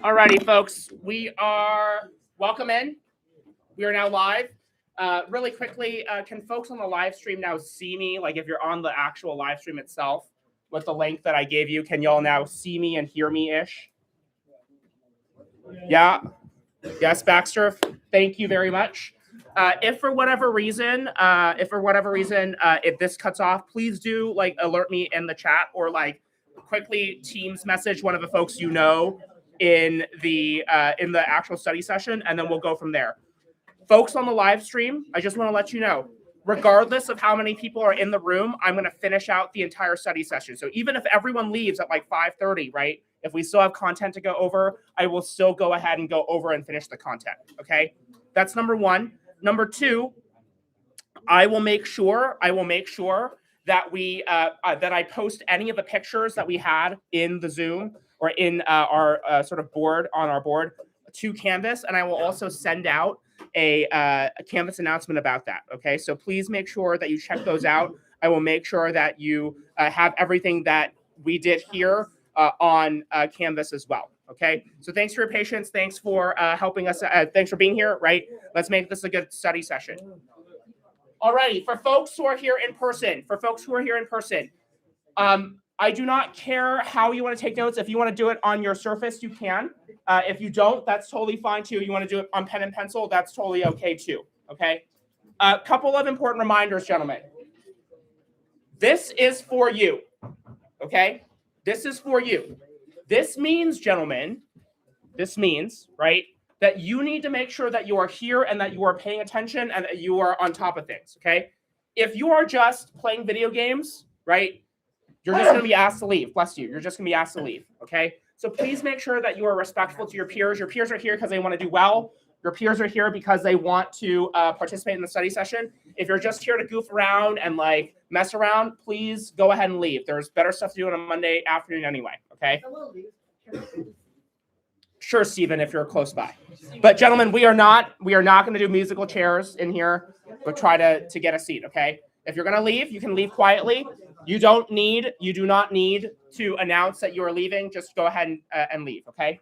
Alrighty, folks, welcome in. We are now live. Really quickly, can folks on the live stream now see me? Like if you're on the actual live stream itself with the link that I gave you, can y'all now see me and hear me-ish? Yeah? Yes, Baxter, thank you very much. If for whatever reason, if this cuts off, please do like alert me in the chat or like quickly Teams message one of the folks you know in the actual study session, and then we'll go from there. Folks on the live stream, I just want to let you know, regardless of how many people are in the room, I'm going to finish out the entire study session. So even if everyone leaves at like 5:30, right? If we still have content to go over, I will still go ahead and go over and finish the content. Okay, that's number one. Number two, I will make sure that we that I post any of the pictures that we had in the Zoom or in our sort of board on our board to Canvas, and I will also send out a Canvas announcement about that. Okay, so please make sure that you check those out. I will make sure that you have everything that we did here on Canvas as well. Okay, so thanks for your patience. Thanks for helping us. Thanks for being here. Right, let's make this a good study session. Alrighty, for folks who are here in person, I do not care how you want to take notes. If you want to do it on your Surface, you can. If you don't, that's totally fine too. You want to do it on pen and pencil, that's totally okay too. Okay. A couple of important reminders, gentlemen. This is for you. Okay. This is for you. This means, gentlemen, right, that you need to make sure that you are here and that you are paying attention and that you are on top of things. Okay. If you are just playing video games, right, you're just going to be asked to leave. Bless you. You're just going to be asked to leave. Okay. So please make sure that you are respectful to your peers. Your peers are here because they want to do well. Your peers are here because they want to participate in the study session. If you're just here to goof around and like mess around, please go ahead and leave. There's better stuff to do on a Monday afternoon anyway. Okay. Sure, Stephen, if you're close by. But gentlemen, we are not going to do musical chairs in here, but try to get a seat. Okay. If you're going to leave, you can leave quietly. You do not need to announce that you are leaving. Just go ahead and leave, okay?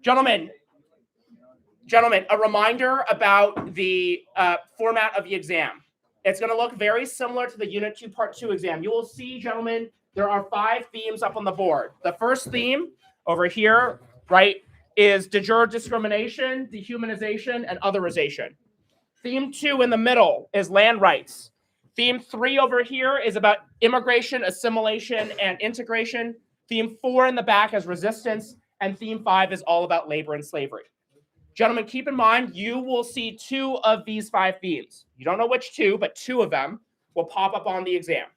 Gentlemen, a reminder about the format of the exam. It's going to look very similar to the Unit 2 Part 2 exam. You will see, gentlemen, there are 5 themes up on the board. The first theme over here, right, is de jure discrimination, dehumanization, and otherization. Theme 2 in the middle is land rights. Theme 3 over here is about immigration, assimilation, and integration. Theme 4 in the back is resistance. And theme 5 is all about labor and slavery. Gentlemen, keep in mind, you will see 2 of these 5 themes. You don't know which 2, but 2 of them will pop up on the exam.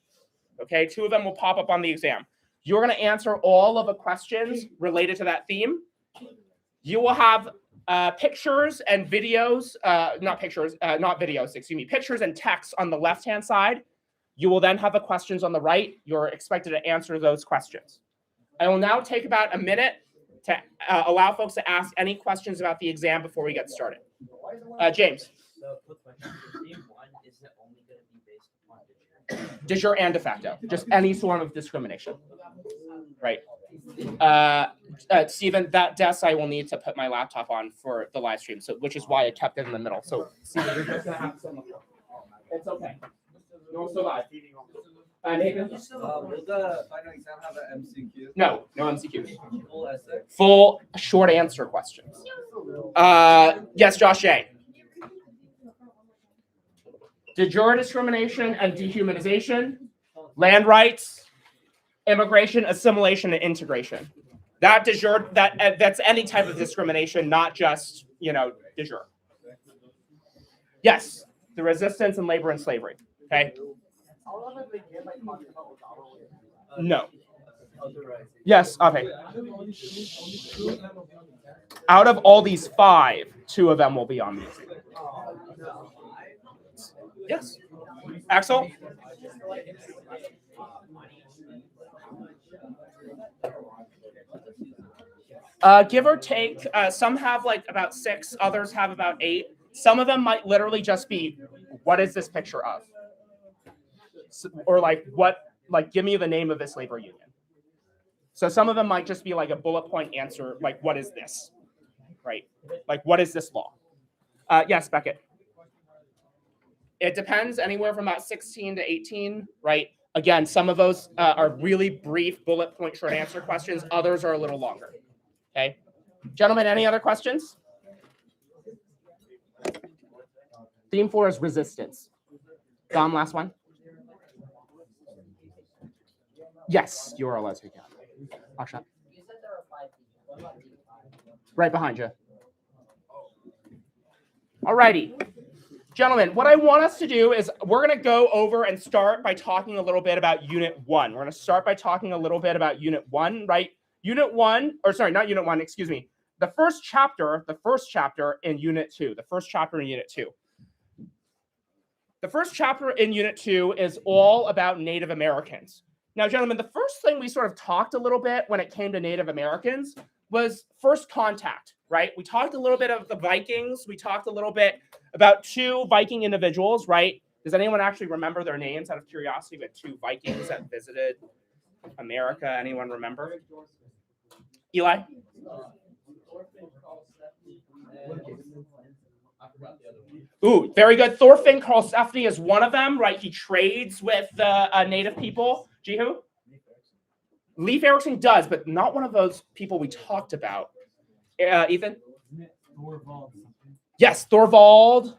Okay, 2 of them will pop up on the exam. You're going to answer all of the questions related to that theme. You will have pictures and videos, pictures and text on the left-hand side. You will then have the questions on the right. You're expected to answer those questions. I will now take about a minute to allow folks to ask any questions about the exam before we get started. James. So, quick question. Theme 1, is it only going to be based upon de jure and de facto, just any form of discrimination. Right. Stephen, that desk I will need to put my laptop on for the live stream, so which is why I kept it in the middle. So, Stephen, you're just gonna have to sit on the floor. It's okay. You'll survive. Nathan? Will the final exam have an MCQ? No MCQ. Full essay? Full short answer questions. Yes, Josh J. De jure discrimination and dehumanization, land rights, immigration, assimilation, and integration. That de jure, that's any type of discrimination, not just, de jure. Yes, the resistance and labor and slavery. Okay. No. Yes. Okay. Out of all these 5, 2 of them will be on music. Yes. Axel? Give or take, some have like about 6, others have about 8. Some of them might literally just be, what is this picture of? Or like, give me the name of this labor union. So some of them might just be like a bullet point answer, like, what is this? Right? Like, what is this law? Yes, Beckett. It depends, anywhere from about 16 to 18, right? Again, some of those are really brief bullet point short answer questions. Others are a little longer. Okay. Gentlemen, any other questions? Theme 4 is resistance. Dom, last one. Yes, you are allowed to. Akshat. Right behind you. Alrighty. Gentlemen, what I want us to do is we're going to go over and start by talking a little bit about Unit 1. We're going to start by talking a little bit about Unit 1, right? Unit 1, or sorry, not Unit 1, excuse me. The first chapter in Unit 2. The first chapter in Unit 2. The first chapter in Unit 2 is all about Native Americans. Now, gentlemen, the first thing we sort of talked a little bit when it came to Native Americans was first contact, right? We talked a little bit of the Vikings. We talked a little bit about 2 Viking individuals, right? Does anyone actually remember their names out of curiosity? We had 2 Vikings that visited America. Anyone remember? Eli? Ooh, very good. Thorfinn Karlsefni is one of them, right? He trades with the native people. Jihu? Leif Erikson does, but not one of those people we talked about. Ethan? Yes, Thorvald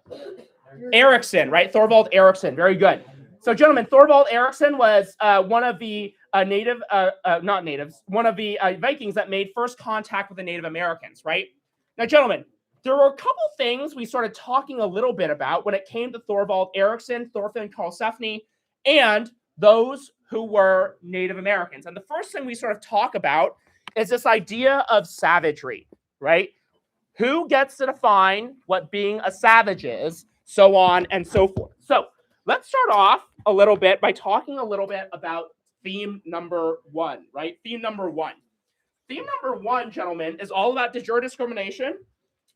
Eriksson, right? Thorvald Eriksson, very good. So, gentlemen, Thorvald Eriksson was one of the one of the Vikings that made first contact with the Native Americans, right? Now, gentlemen, there were a couple things we started talking a little bit about when it came to Thorvald Eriksson, Thorfinn Karlsefni, and those who were Native Americans. And the first thing we sort of talk about is this idea of savagery, right? Who gets to define what being a savage is, so on and so forth. So let's start off a little bit by talking a little bit about theme number 1, right? Theme number 1. Theme number 1, gentlemen, is all about de jure discrimination,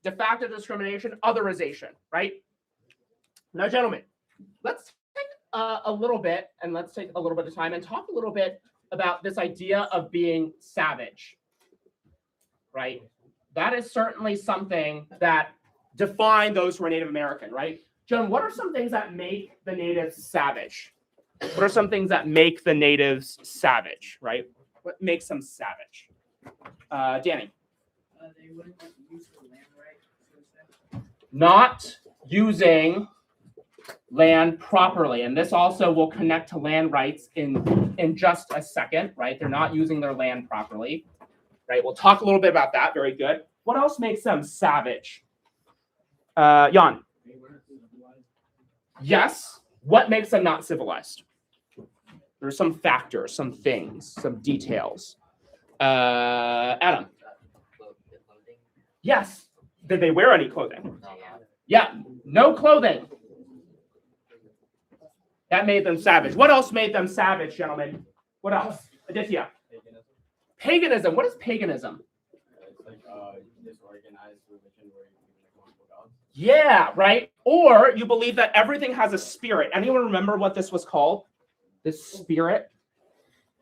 de facto discrimination, otherization, right? Now, gentlemen, let's take a little bit, and let's take a little bit of time and talk a little bit about this idea of being savage, right? That is certainly something that define those who are Native American, right? John, what are some things that make the natives savage? What are some things that make the natives savage, right? What makes them savage? Danny. They wouldn't use the land right. Not using land properly. And this also will connect to land rights in just a second, right? They're not using their land properly, right? We'll talk a little bit about that. Very good. What else makes them savage? Jan. Yes. What makes them not civilized? There's some factors, some things, some details. Adam. Yes. Did they wear any clothing? Yeah. No clothing. That made them savage. What else made them savage, gentlemen? What else? Aditya. Paganism. What is paganism? It's like disorganized religion where you believe in multiple gods. Yeah, right. Or you believe that everything has a spirit. Anyone remember what this was called? This spirit?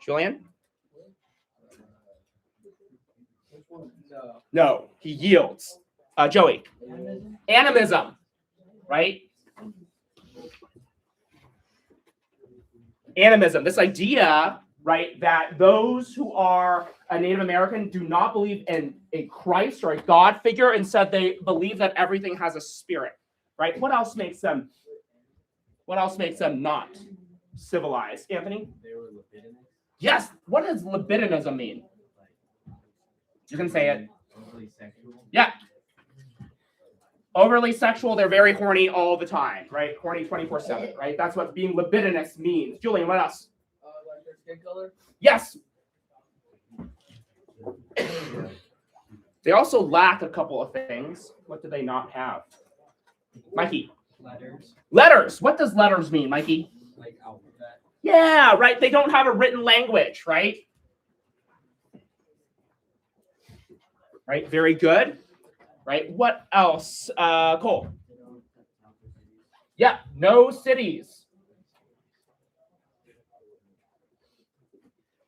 Julian? No, he yields. Joey? Animism, right? Animism, this idea, right, that those who are a Native American do not believe in a Christ or a God figure. Instead, they believe that everything has a spirit, right? What else makes them not civilized? Anthony? They were libidinous. Yes. What does libidinism mean? You can say it. Overly sexual. Yeah. Overly sexual. They're very horny all the time, right? Horny 24/7, right? That's what being libidinous means. Julian, what else? Like their skin color. Yes. They also lack a couple of things. What do they not have? Mikey. Letters. Letters. What does letters mean, Mikey? Like alphabet. Yeah, right. They don't have a written language, right? Right. Very good. Right. What else? Cole. Yeah, no cities.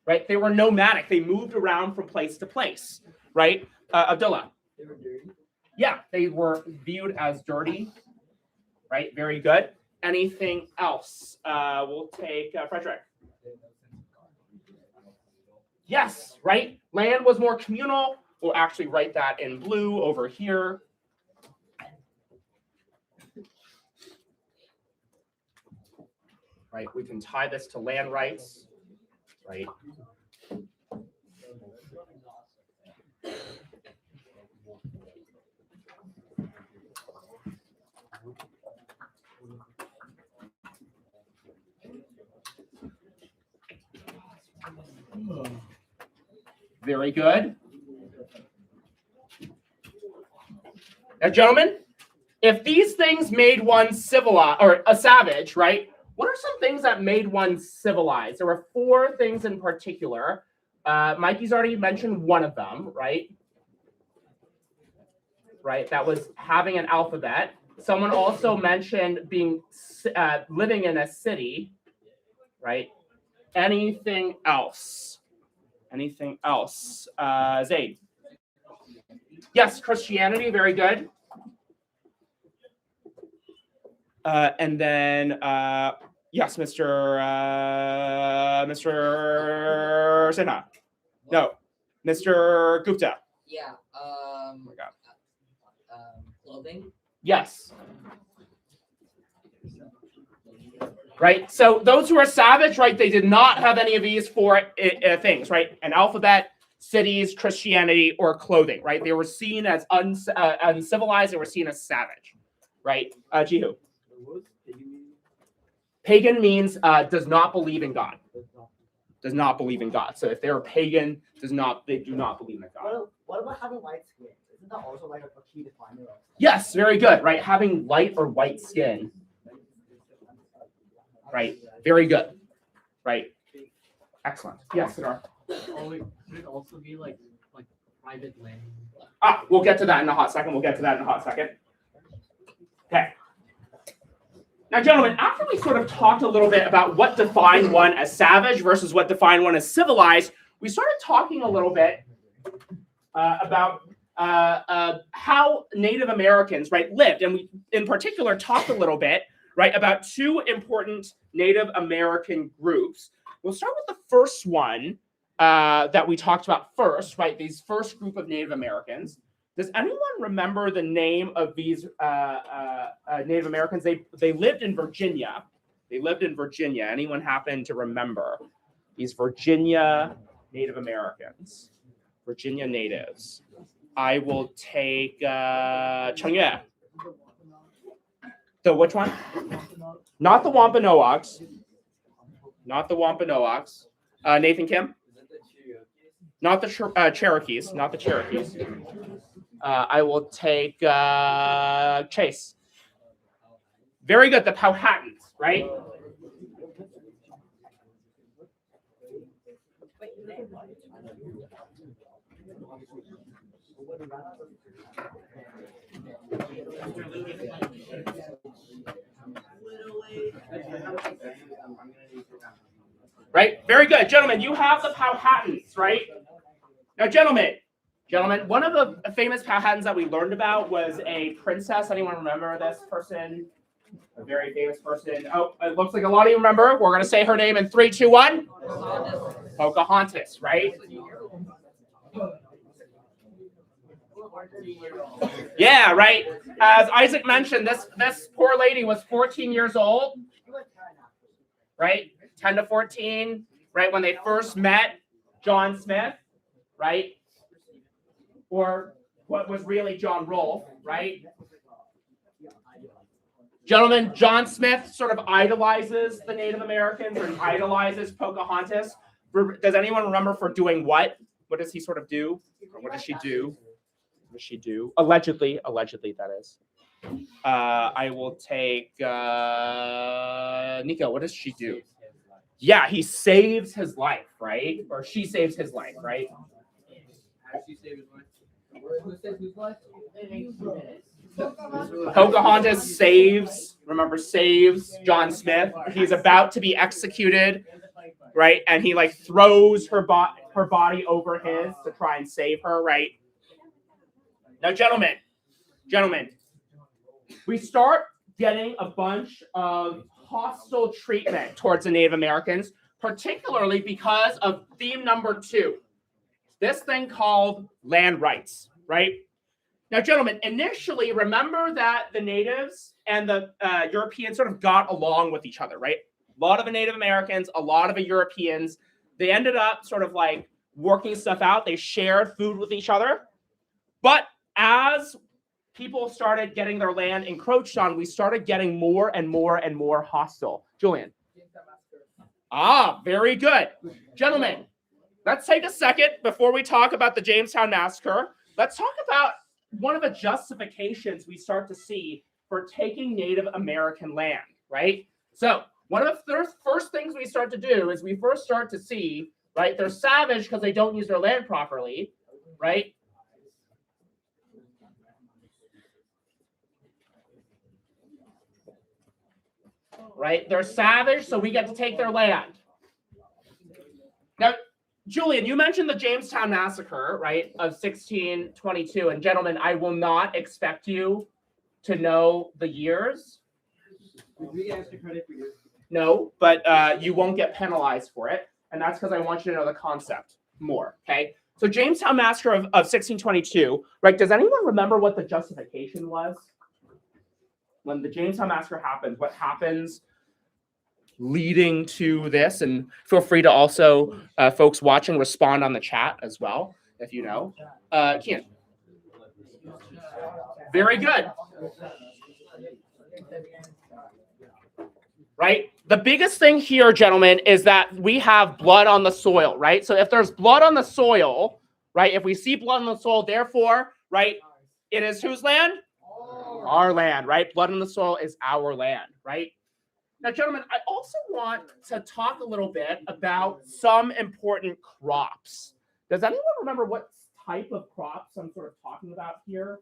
Right? They were nomadic. They moved around from place to place. Right? Abdullah. They were dirty. Yeah, they were viewed as dirty. Right? Very good. Anything else? We'll take Frederick. Yes, right? Land was more communal. We'll actually write that in blue over here. Right? We can tie this to land rights. Right? Very good. Now, gentlemen, if these things made one civilized or a savage, right? What are some things that made one civilized? There were 4 things in particular. Mikey's already mentioned one of them, right? Right, that was having an alphabet. Someone also mentioned being living in a city, right? Anything else? Anything else? Zaid. Yes, Christianity, very good. And then, yes, Mr. Sinha. No, Mr. Gupta. Yeah. Oh my God. Clothing. Yes. Right. So those who are savage, right, they did not have any of these 4 things, right? An alphabet, cities, Christianity, or clothing, right? They were seen as uncivilized. They were seen as savage, right? Jihu. Pagan means does not believe in God. Does not believe in God. So if they're pagan, they do not believe in God. What about having white skin? Isn't that also like a key definer? Yes, very good, right? Having light or white skin. Right. Very good. Right. Excellent. Yes, Sidar. Could it also be like private land? We'll get to that in a hot second. Okay. Now, gentlemen, after we sort of talked a little bit about what defined one as savage versus what defined one as civilized, we started talking a little bit about how Native Americans, right, lived. And we, in particular, talked a little bit, right, about 2 important Native American groups. We'll start with the first one that we talked about first, right, these first group of Native Americans. Does anyone remember the name of these Native Americans? They lived in Virginia. Anyone happen to remember these Virginia Native Americans? Virginia natives. I will take Changyue. The which one? Not the Wampanoags. Nathan Kim? Not the Cherokees. I will take Chase. Very good. The Powhatans, right? Right? Very good. Gentlemen, you have the Powhatans, right? Now, gentlemen, one of the famous Powhatans that we learned about was a princess. Anyone remember this person? A very famous person. Oh, it looks like a lot of you remember. We're going to say her name in 3, 2, 1. Pocahontas, right? Yeah, right. As Isaac mentioned, this poor lady was 14 years old, right? 10 to 14, right? When they first met John Smith, right? Or what was really John Rolfe, right? Gentlemen, John Smith sort of idolizes the Native Americans or idolizes Pocahontas. Does anyone remember for doing what? What does he sort of do? Or what does she do? What does she do? Allegedly, that is. I will take Nico. What does she do? Yeah, he saves his life, right? Or she saves his life, right? Who says whose life? Pocahontas saves, remember, saves John Smith. He's about to be executed, right? And he like throws her body over his to try and save her, right? Now, gentlemen, we start getting a bunch of hostile treatment towards the Native Americans, particularly because of theme number 2. This thing called land rights, right? Now, gentlemen, initially, remember that the natives and the Europeans sort of got along with each other, right? A lot of the Native Americans, a lot of the Europeans, they ended up sort of like working stuff out. They shared food with each other. But as people started getting their land encroached on, we started getting more and more and more hostile. Julian. Ah, very good. Gentlemen, let's take a second before we talk about the Jamestown Massacre. Let's talk about one of the justifications we start to see for taking Native American land, right? So one of the first things we start to do is we first start to see, right, they're savage because they don't use their land properly, right? Right? They're savage, so we get to take their land. Now, Julian, you mentioned the Jamestown Massacre, right, of 1622. And gentlemen, I will not expect you to know the years. We get extra credit for you. No, but you won't get penalized for it. And that's because I want you to know the concept more, okay? So Jamestown Massacre of 1622, right? Does anyone remember what the justification was? When the Jamestown Massacre happens, what happens leading to this? And feel free to also, folks watching, respond on the chat as well, if you know. Kian. Very good. Right? The biggest thing here, gentlemen, is that we have blood on the soil, right? So if there's blood on the soil, right? If we see blood on the soil, therefore, right, it is whose land? Our land, right? Blood on the soil is our land, right? Now, gentlemen, I also want to talk a little bit about some important crops. Does anyone remember what type of crops I'm sort of talking about here?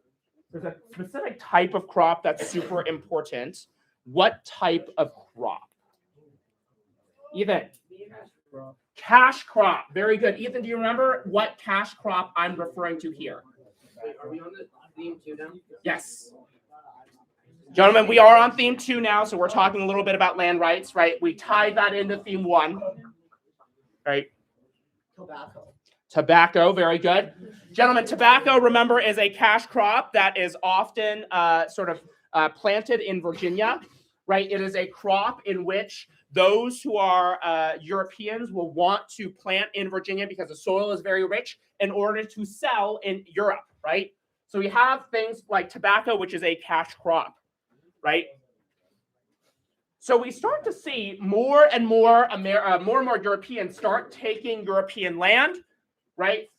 There's a specific type of crop that's super important. What type of crop? Ethan. Cash crop. Very good. Ethan, do you remember what cash crop I'm referring to here? Are we on the theme 2 now? Yes. Gentlemen, we are on theme 2 now, so we're talking a little bit about land rights, right? We tied that into theme 1, right? Tobacco, very good. Gentlemen, tobacco, remember, is a cash crop that is often planted in Virginia, right? It is a crop in which those who are Europeans will want to plant in Virginia because the soil is very rich in order to sell in Europe, right? So we have things like tobacco, which is a cash crop, right? So we start to see more and more Europeans start taking European land, right?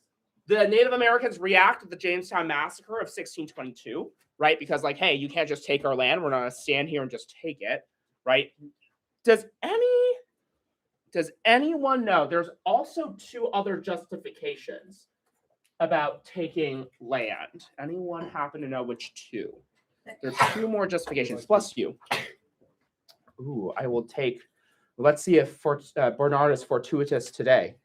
The Native Americans react to the Jamestown Massacre of 1622, right? Because like, hey, you can't just take our land. We're not going to stand here and just take it, right? Does anyone know? There's also 2 other justifications about taking land. Anyone happen to know which 2? There's 2 more justifications, plus you. Ooh, I will take. Let's see if Bernard is fortuitous today.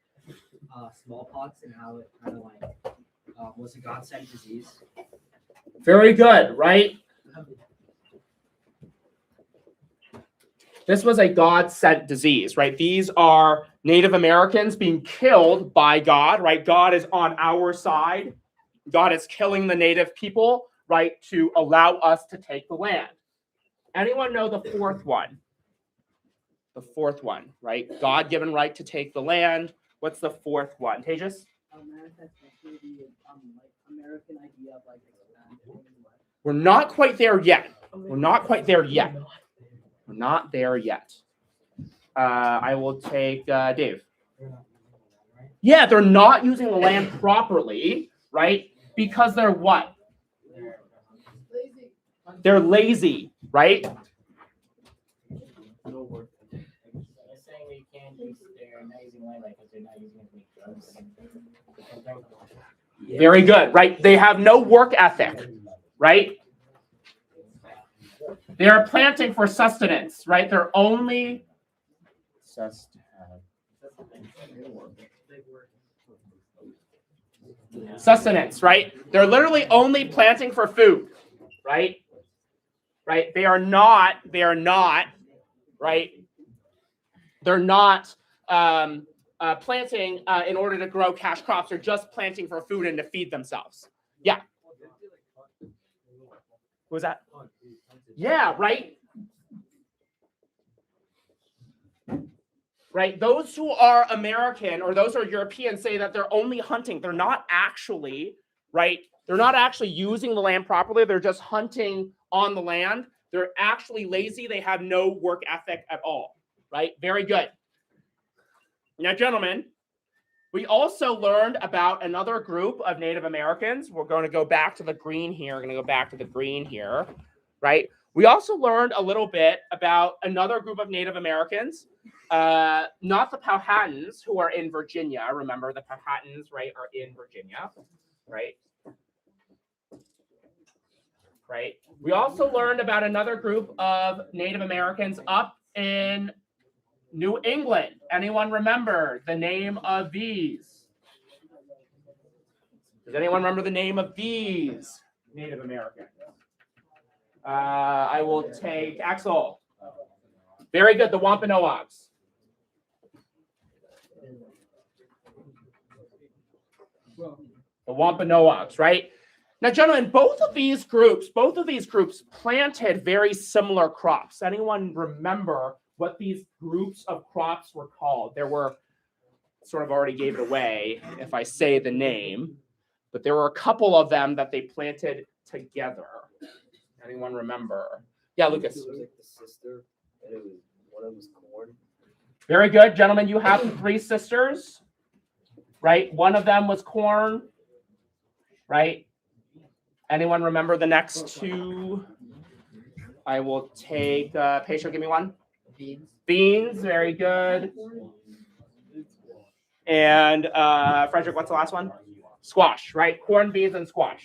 Smallpox and how it kind of like was a God-sent disease. Very good, right? This was a God-sent disease, right? These are Native Americans being killed by God, right? God is on our side. God is killing the Native people, right, to allow us to take the land. Anyone know the 4th one? The 4th one, right? God-given right to take the land. What's the 4th one? Tejas? American idea of like We're not quite there yet. We're not quite there yet. We're not there yet. I will take Dave. Yeah, they're not using the land properly, right? Because they're what? They're lazy, right? They're saying they can't use their amazing land because they're not using it to make drugs. Very good, right? They have no work ethic, right? They are planting for sustenance, right? They're only sustenance, right? They're literally only planting for food, right? Right? They are not, right? They're not planting in order to grow cash crops. They're just planting for food and to feed themselves. Yeah. What was that? Yeah, right? Right? Those who are American or those who are European say that they're only hunting. They're not actually, right? They're not actually using the land properly. They're just hunting on the land. They're actually lazy. They have no work ethic at all, right? Very good. Now, gentlemen, we also learned about another group of Native Americans. We're going to go back to the green here. We're going to go back to the green here, right? We also learned a little bit about another group of Native Americans, not the Powhatans, who are in Virginia. Remember, the Powhatans, right, are in Virginia, right? Right. We also learned about another group of Native Americans up in New England. Anyone remember the name of these? Does anyone remember the name of these Native Americans? I will take Axel. Very good, the Wampanoags. The Wampanoags, right? Now, gentlemen, both of these groups planted very similar crops. Anyone remember what these groups of crops were called? There were, sort of already gave it away if I say the name, but there were a couple of them that they planted together. Anyone remember? Yeah, Lucas. It was like the sister, and it was one of them was corn. Very good, gentlemen. You have 3 sisters, right? One of them was corn, right? Anyone remember the next 2? I will take, Patient, give me one. Beans. Beans, very good. And Frederick, what's the last one? Squash, right? Corn, beans, and squash.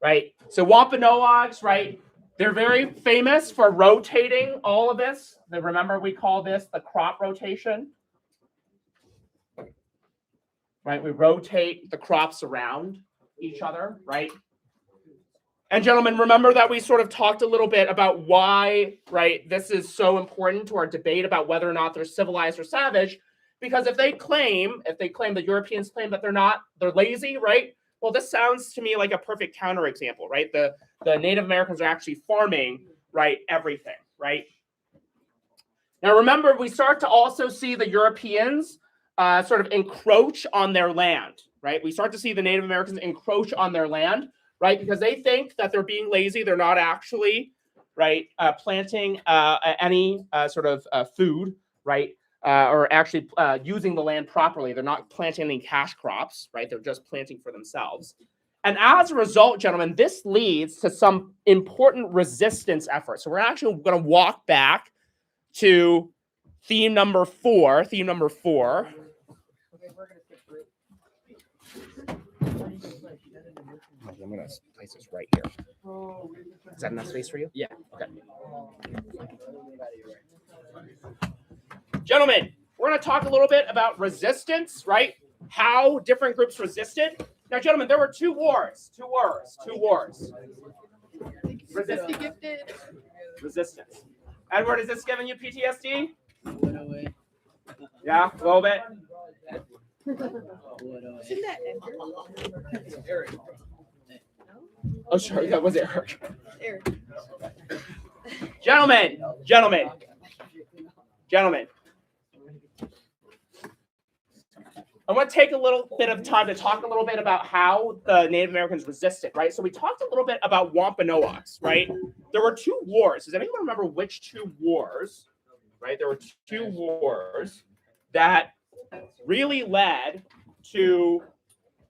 Right? So Wampanoags, right? They're very famous for rotating all of this. Remember, we call this the crop rotation. Right? We rotate the crops around each other, right? And gentlemen, remember that we sort of talked a little bit about why, right, this is so important to our debate about whether or not they're civilized or savage. Because if they claim, the Europeans claim that they're lazy, right? Well, this sounds to me like a perfect counterexample, right? The Native Americans are actually farming, right, everything, right? Now, remember, we start to also see the Europeans sort of encroach on their land, right? We start to see the Native Americans encroach on their land, right? Because they think that they're being lazy. They're not actually, right, planting any sort of food, right? Or actually using the land properly. They're not planting any cash crops, right? They're just planting for themselves. And as a result, gentlemen, this leads to some important resistance efforts. So we're actually going to walk back to theme number 4. Theme number 4. Okay, we're gonna skip through. I'm going to place this right here. Is that enough space for you? Yeah. Okay. Gentlemen, we're going to talk a little bit about resistance, right? How different groups resisted. Now, gentlemen, there were 2 wars. 2 wars. Resistance. Edward, is this giving you PTSD? Yeah, a little bit. Oh, sorry, that was Eric. Gentlemen. I want to take a little bit of time to talk a little bit about how the Native Americans resisted, right? So we talked a little bit about Wampanoags, right? There were 2 wars. Does anyone remember which 2 wars, right? There were 2 wars that really led to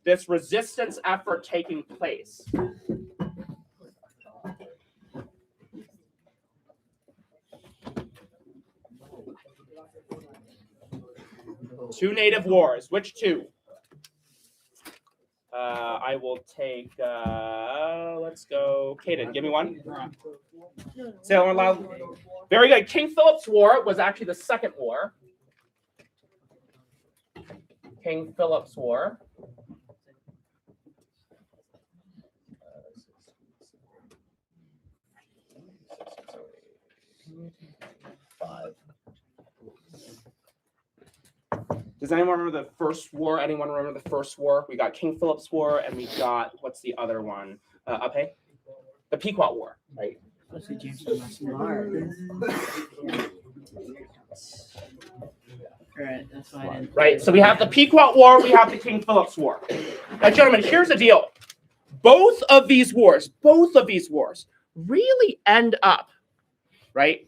this resistance effort taking place. 2 native wars. Which 2? I will take. Let's go, Caden. Give me one. Say it loud. Very good. King Philip's War was actually the second war. King Philip's War. Does anyone remember the first war? Anyone remember the first war? We got King Philip's War, and we got, what's the other one? Okay, the Pequot War, right? Alright, that's fine. Right. So we have the Pequot War. We have the King Philip's War. Now, gentlemen, here's the deal. Both of these wars really end up, right?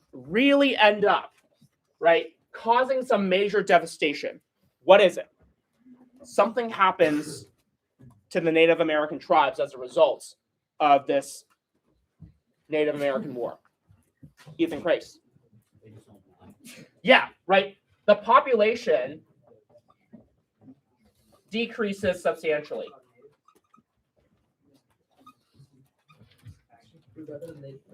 Causing some major devastation. What is it? Something happens to the Native American tribes as a result of this Native American War. Ethan Grace. Yeah, right. The population decreases substantially.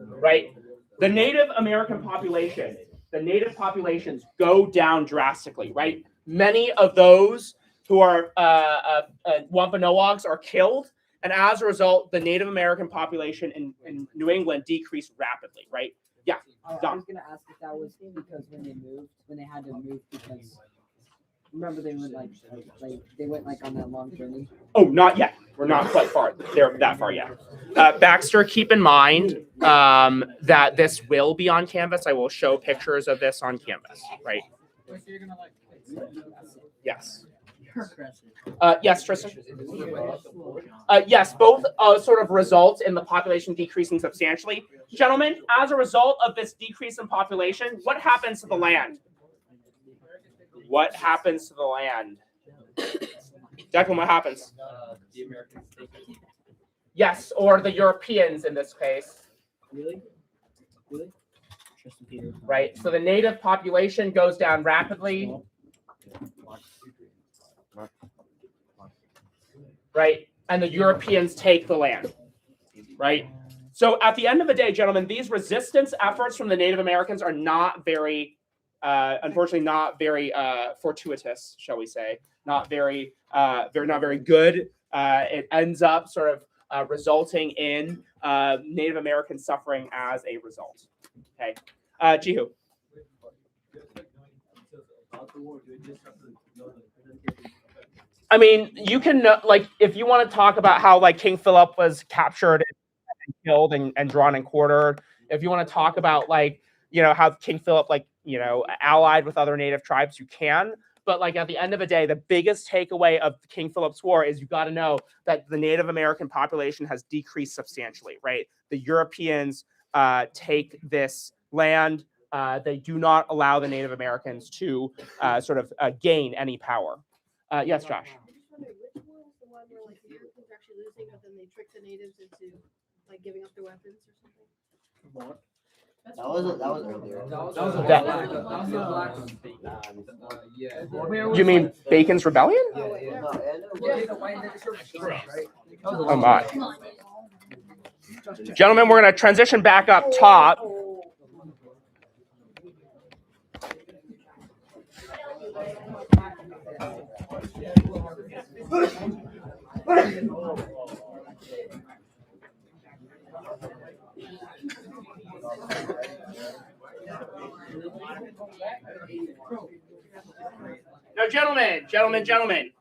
Right? The Native American population, the native populations go down drastically, right? Many of those who are Wampanoags are killed, and as a result, the Native American population in New England decreased rapidly, right? Yeah. I was gonna ask if that was because when they had to move, because remember they went they went on that long journey. Oh, not yet. We're not quite far there that far yet. Baxter, keep in mind that this will be on Canvas. I will show pictures of this on Canvas, right? Yes. Yes, Tristan. Yes, both sort of result in the population decreasing substantially. Gentlemen, as a result of this decrease in population, what happens to the land? What happens to the land? Declan, what happens? The Americans take it. Yes, or the Europeans in this case. Really? Right, so the native population goes down rapidly. Right, and the Europeans take the land. Right, so at the end of the day, gentlemen, these resistance efforts from the Native Americans are not very, unfortunately, not very fortuitous, shall we say? Not very good. It ends up sort of resulting in Native American suffering as a result. Okay, Jihu. I mean, you can if you want to talk about how King Philip was captured and killed and drawn and quartered. If you want to talk about how King Philip allied with other native tribes, you can. But at the end of the day, the biggest takeaway of King Philip's War is you got to know that the Native American population has decreased substantially. Right, the Europeans take this land. They do not allow the Native Americans to sort of gain any power. Yes, Josh. I'm just wondering, which war was the one where the Europeans are actually losing, but then they trick the natives into giving up their weapons or something? That was earlier. You mean Bacon's Rebellion? Oh my. Gentlemen, we're going to transition back up top. Now, gentlemen,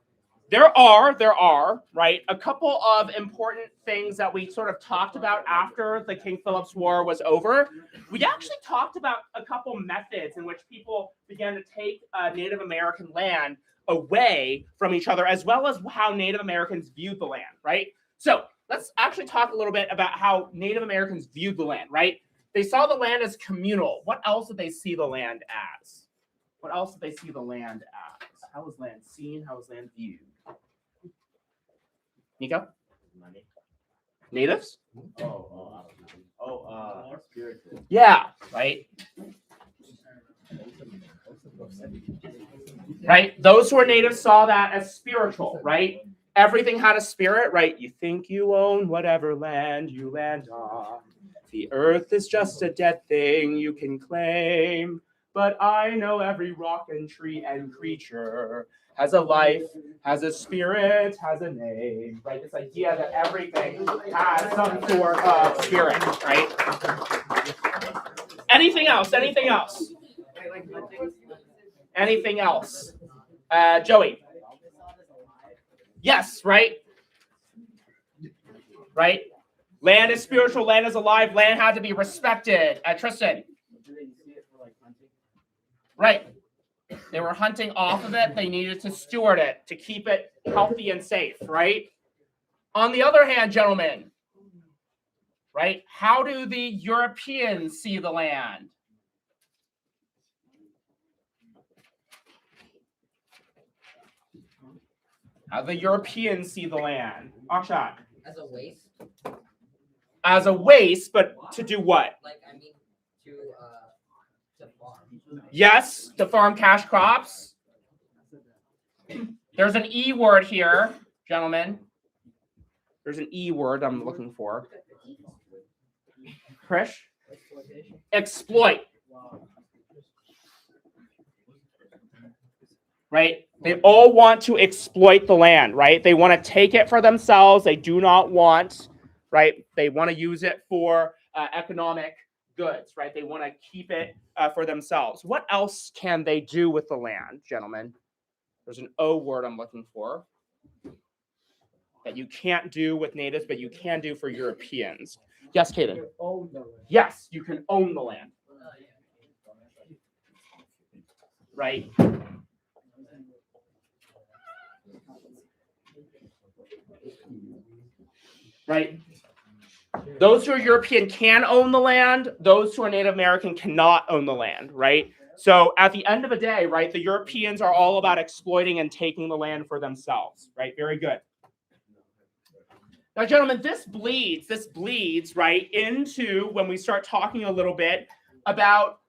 there are, right, a couple of important things that we sort of talked about after the King Philip's War was over. We actually talked about a couple methods in which people began to take Native American land away from each other, as well as how Native Americans viewed the land, right? So let's actually talk a little bit about how Native Americans viewed the land, right? They saw the land as communal. What else did they see the land as? What else did they see the land as? How was land seen? How was land viewed? Nico? Money. Natives? Spiritual. Yeah, right? Right? Those who are natives saw that as spiritual, right? everything had a spirit, right? You think you own whatever land you land on. The earth is just a dead thing you can claim. But I know every rock and tree and creature has a life, has a spirit, has a name, right? This idea that everything has some sort of spirit, right? Anything else? Anything else? Anything else? Joey. Yes, right? Right? Land is spiritual, land is alive, land had to be respected. Tristan. Right. They were hunting off of it. They needed to steward it to keep it healthy and safe, right? On the other hand, gentlemen, right? How do the Europeans see the land? How do the Europeans see the land? Akshat. As a waste, As a waste, but to do what? like I mean, to farm. Yes, to farm cash crops. There's an E word here, gentlemen. There's an E word I'm looking for. Krish? Exploit. Right? They all want to exploit the land, right? They want to take it for themselves. They do not want, right? They want to use it for economic goods, right? They want to keep it for themselves. What else can they do with the land, gentlemen? There's an O word I'm looking for that you can't do with natives, but you can do for Europeans. Yes, Kaden? Yes, you can own the land. Right? Right? Those who are European can own the land. Those who are Native American cannot own the land, right? So at the end of the day, right, the Europeans are all about exploiting and taking the land for themselves, right? Very good. Now, gentlemen, this bleeds, right, into when we start talking a little bit about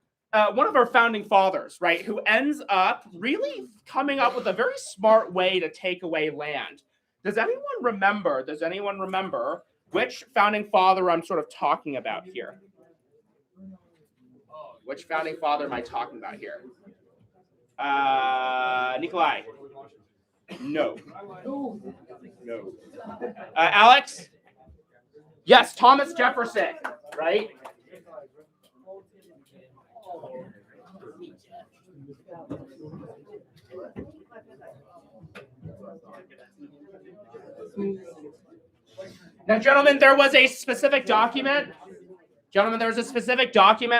one of our founding fathers, right, who ends up really coming up with a very smart way to take away land. Does anyone remember which founding father I'm sort of talking about here? Which founding father am I talking about here? Nikolai? No. No. Alex? Yes, Thomas Jefferson, right? Now, gentlemen, there was a specific document.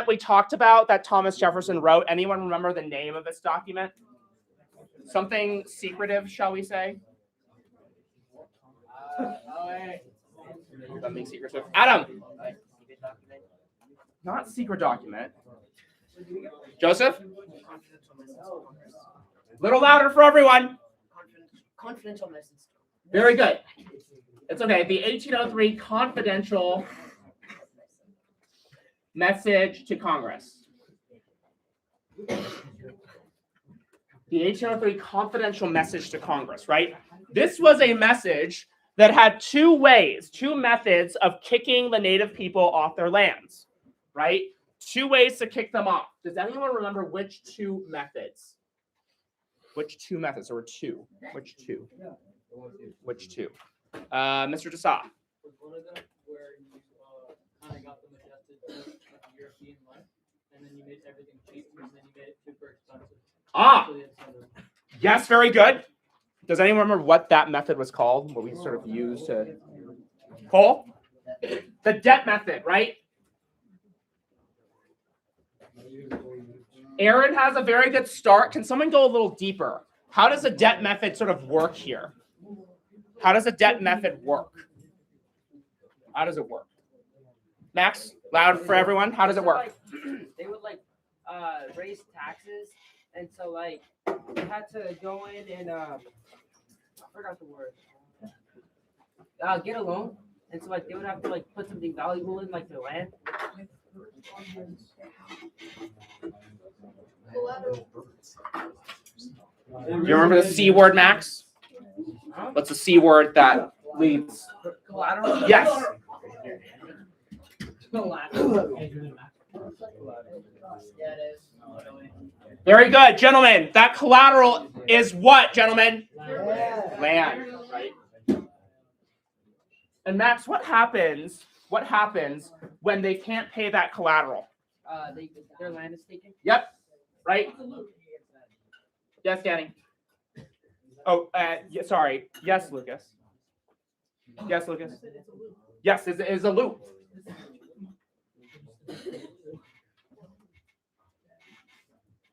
We talked about that Thomas Jefferson wrote. Anyone remember the name of this document? Something secretive, shall we say? Something secretive. Adam. Not secret document. Joseph? Little louder for everyone. Confidential message. Very good. It's okay. The 1803 confidential message to Congress. The 1803 confidential message to Congress, right? This was a message that had two methods of kicking the native people off their lands, right? Two ways to kick them off. Does anyone remember which two methods? Which two methods? There were two. Which two? Mr. Dessau. Was one of them where you kind of got them adjusted to European life, and then you made everything cheap, and then you made it super expensive? Yes, very good. Does anyone remember what that method was called? What we sort of used to... Cole? The debt method, right? Aaron has a very good start. Can someone go a little deeper? How does a debt method sort of work here? How does a debt method work? How does it work? Max, loud for everyone. How does it work? They would raise taxes, and so you had to go in and I forgot the word. Get a loan, and so they would have to put something valuable in their land. You remember the C word, Max? The What's the C word that leads? Collateral. Yes. Yeah, it is. Very good, gentlemen. That collateral is what, gentlemen? Land, right? And Max, what happens? What happens when they can't pay that collateral? Their land is taken. Yep. Right. Yes, Danny. Oh, yeah, sorry. Yes, Lucas. Yes, Lucas. Yes, it is a loop.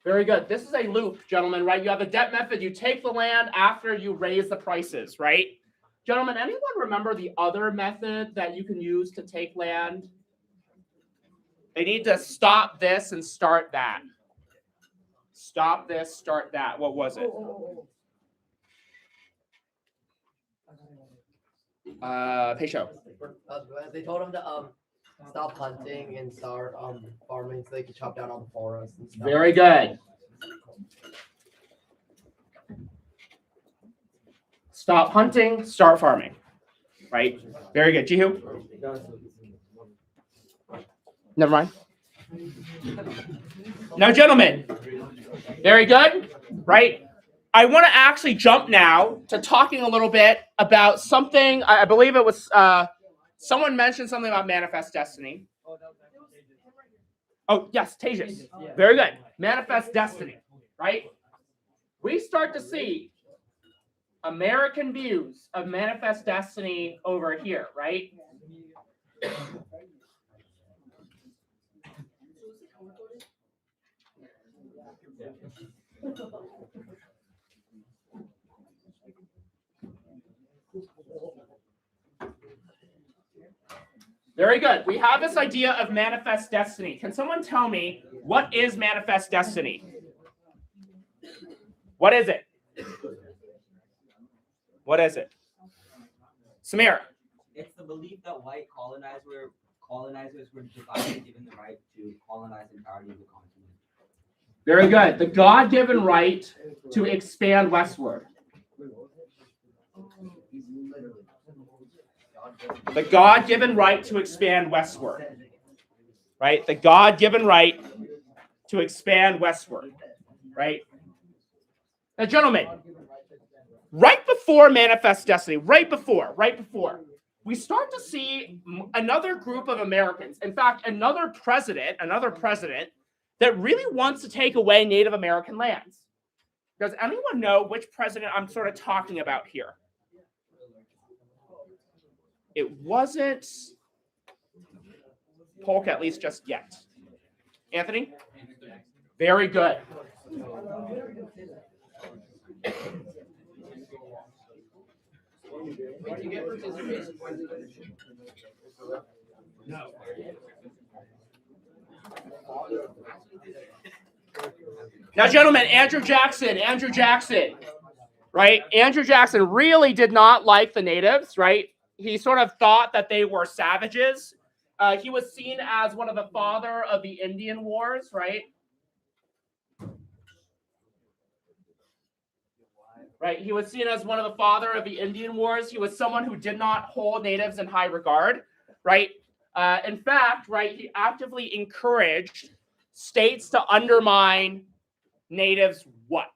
Very good. This is a loop, gentlemen, right? You have a debt method. You take the land after you raise the prices, right? Gentlemen, anyone remember the other method that you can use to take land? They need to stop this and start that. Stop this, start that. What was it? Pecho. They told him to stop hunting and start farming so they could chop down all the forests and stuff. Very good. Stop hunting, start farming. Right? Very good. Jihu? Never mind. Now, gentlemen, very good, right? I want to actually jump now to talking a little bit about something. I believe it was someone mentioned something about manifest destiny. Oh, yes, Tejas. Very good. Manifest destiny, right? We start to see American views of manifest destiny over here, right? Very good. We have this idea of manifest destiny. Can someone tell me what is manifest destiny? What is it? What is it? Samir. It's the belief that white colonizers were divided, given the right to colonize the entirety of the continent. Very good. The God-given right to expand westward. The God-given right to expand westward. Right? The God-given right to expand westward. Right? Now, gentlemen, right before manifest destiny, right before, we start to see another group of Americans. In fact, another president that really wants to take away Native American lands. Does anyone know which president I'm sort of talking about here? It wasn't Polk, at least just yet. Anthony? Very good. Where'd you get participation points? No. Now, gentlemen, Andrew Jackson, right? Andrew Jackson really did not like the natives, right? He sort of thought that they were savages. He was seen as one of the father of the Indian Wars, right? Right, he was seen as one of the father of the Indian Wars. He was someone who did not hold natives in high regard, right? In fact, right, he actively encouraged states to undermine natives. What?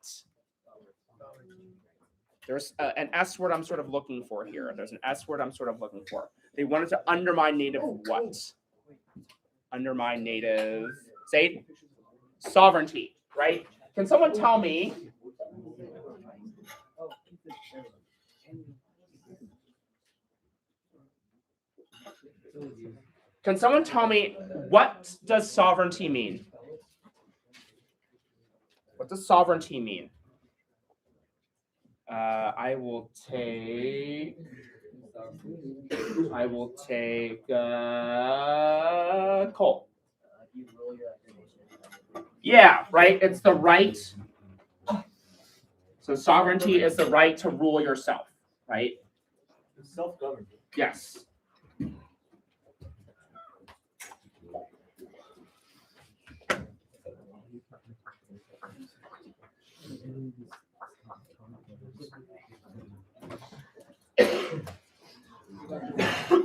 There's an S word I'm sort of looking for here. There's an S word I'm sort of looking for. They wanted to undermine native what? Undermine native, say, sovereignty, right? Can someone tell me? Can someone tell me, what does sovereignty mean? What does sovereignty mean? I will take Cole. Yeah, right. It's the right. So sovereignty is the right to rule yourself, right? Self-government. Yes.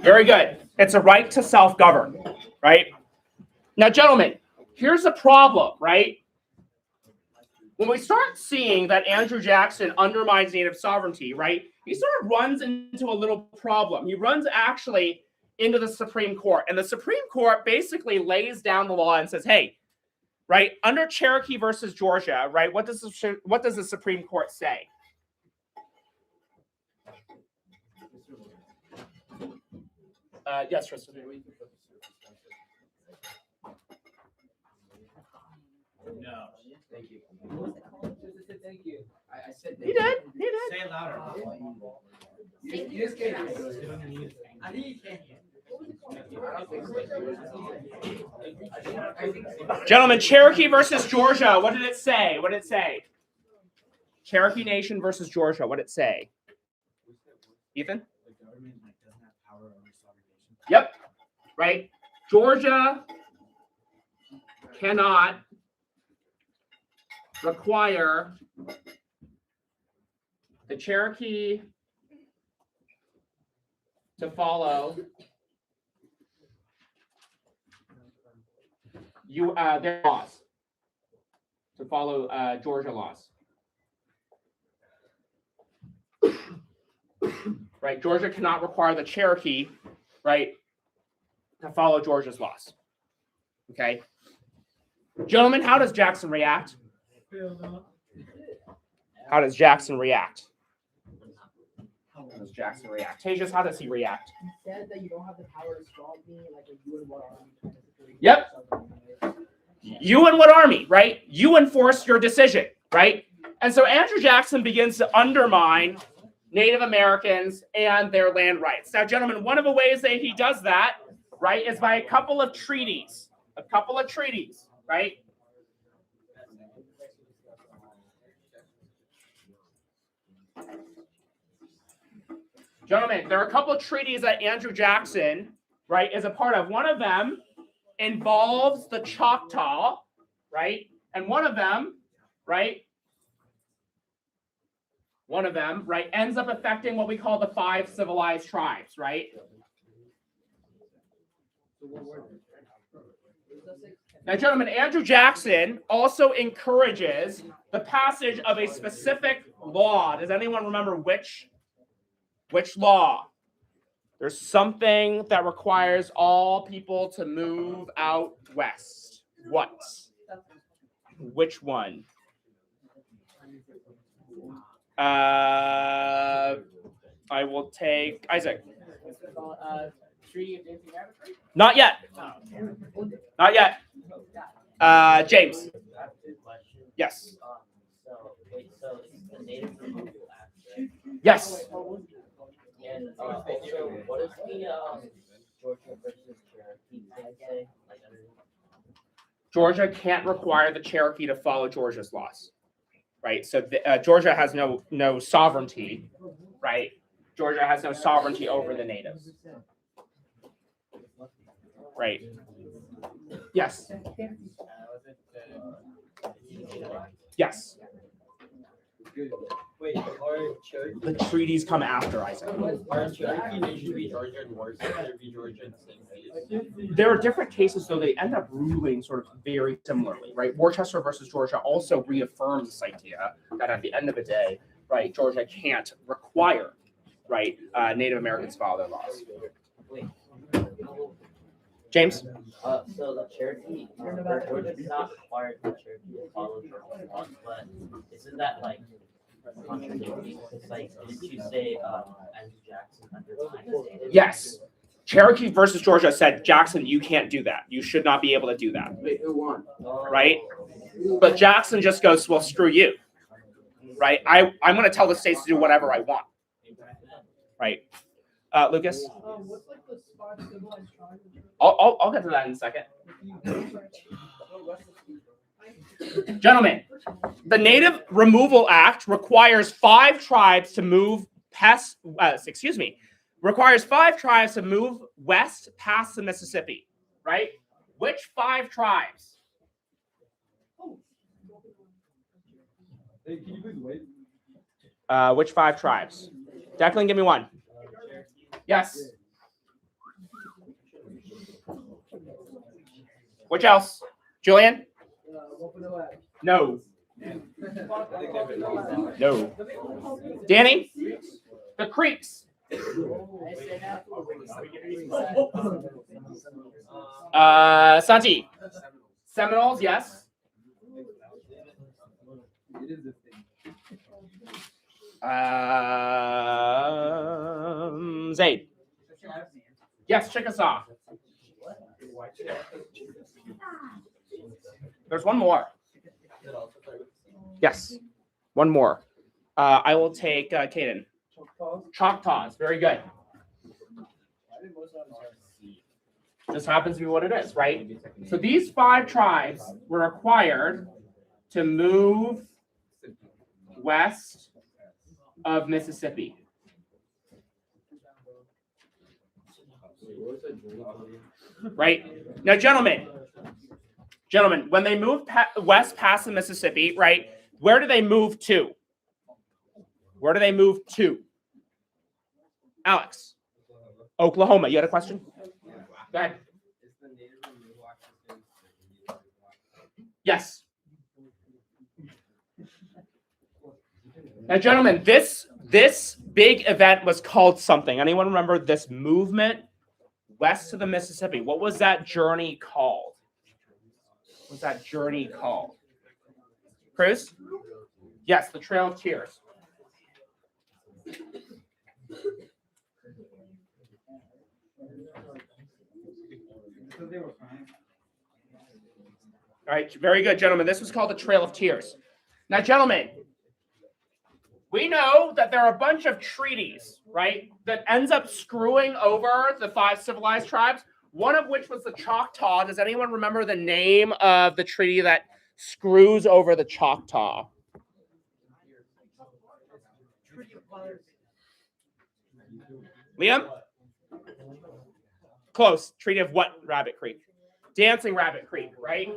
Very good. It's a right to self-govern, right? Now, gentlemen, here's the problem, right? When we start seeing that Andrew Jackson undermines native sovereignty, right, he sort of runs into a little problem. He runs actually into the Supreme Court. And the Supreme Court basically lays down the law and says, hey, right, under Cherokee versus Georgia, right, what does the Supreme Court say? Yes, Tristan. No. Thank you. Thank you. I said He did. He did. Say it louder. You just can't I think you can. Gentlemen, Cherokee versus Georgia. What did it say? What did it say? Cherokee Nation versus Georgia. What did it say? Ethan? The government doesn't have power over sovereign nation. Yep. Right. Georgia cannot require the Cherokee to follow their laws, to follow Georgia laws. Right, Georgia cannot require the Cherokee, right, to follow Georgia's laws. Okay, gentlemen, how does Jackson react? How does Jackson react? How does Jackson react? Tejas, how does he react? He said that you don't have the power to stop me, like you and what army. Yep. You and what army, right? You enforce your decision, right? And so Andrew Jackson begins to undermine Native Americans and their land rights. Now, gentlemen, one of the ways that he does that, right, is by a couple of treaties, right? Gentlemen, there are a couple of treaties that Andrew Jackson, right, is a part of. One of them involves the Choctaw, right? And one of them, right, ends up affecting what we call the 5 civilized tribes, right? Now, gentlemen, Andrew Jackson also encourages the passage of a specific law. Does anyone remember which law? There's something that requires all people to move out west. What? Which one? I will take Isaac. Not yet. Not yet. James. Yes. So it's the Native Removal Act, right? Yes. And also, what is the Georgia versus Cherokee thing say? Like, Georgia can't require the Cherokee to follow Georgia's laws, right? So Georgia has no sovereignty, right? Georgia has no sovereignty over the natives, right? Yes. Yes. Wait, are Cherokee The treaties come after Isaac. Cherokee Nation be Georgia and Worcester be Georgia in the same case? There are different cases, though they end up ruling sort of very similarly, right? Worcester versus Georgia also reaffirms this idea that at the end of the day, right, Georgia can't require, right, Native Americans to follow their laws. wait. James? So the Cherokee, Georgia is not required the Cherokee to follow Georgia's laws, but isn't that like contradicting? It's like, didn't you say Andrew Jackson undermined the Native? Yes. Cherokee versus Georgia said, Jackson, you can't do that. You should not be able to do that, Wait, who won? right? But Jackson just goes, well, screw you, right? I'm going to tell the states to do whatever I want, right? Lucas? What's like the spot civilized tribe? I'll get to that in a second. Gentlemen, the Native Removal Act requires 5 tribes to move requires 5 tribes to move west past the Mississippi, right? Which 5 tribes? Hey, can you please wait? Which 5 tribes? Declan, give me one. Yes. Which else? Julian? No. No. Danny? The Creeks. Santi? Seminoles, yes. Zaid? Yes, Chickasaw. There's one more. Yes, one more. I will take Caden. Choctaws. Very good. Just happens to be what it is, right? So these 5 tribes were required to move west of Mississippi. Right? Now, gentlemen, when they moved west past the Mississippi, right, where do they move to? Where do they move to? Alex? Oklahoma. You had a question? Go ahead. Yes. Now, gentlemen, this big event was called something. Anyone remember this movement west of the Mississippi? What was that journey called? What was that journey called? Cruz? Yes, the Trail of Tears. All right, very good, gentlemen. This was called the Trail of Tears. Now, gentlemen, we know that there are a bunch of treaties, right, that ends up screwing over the 5 civilized tribes, one of which was the Choctaw. Does anyone remember the name of the treaty that screws over the Choctaw? Liam? Close. Treaty of what, Rabbit Creek? Dancing Rabbit Creek, right?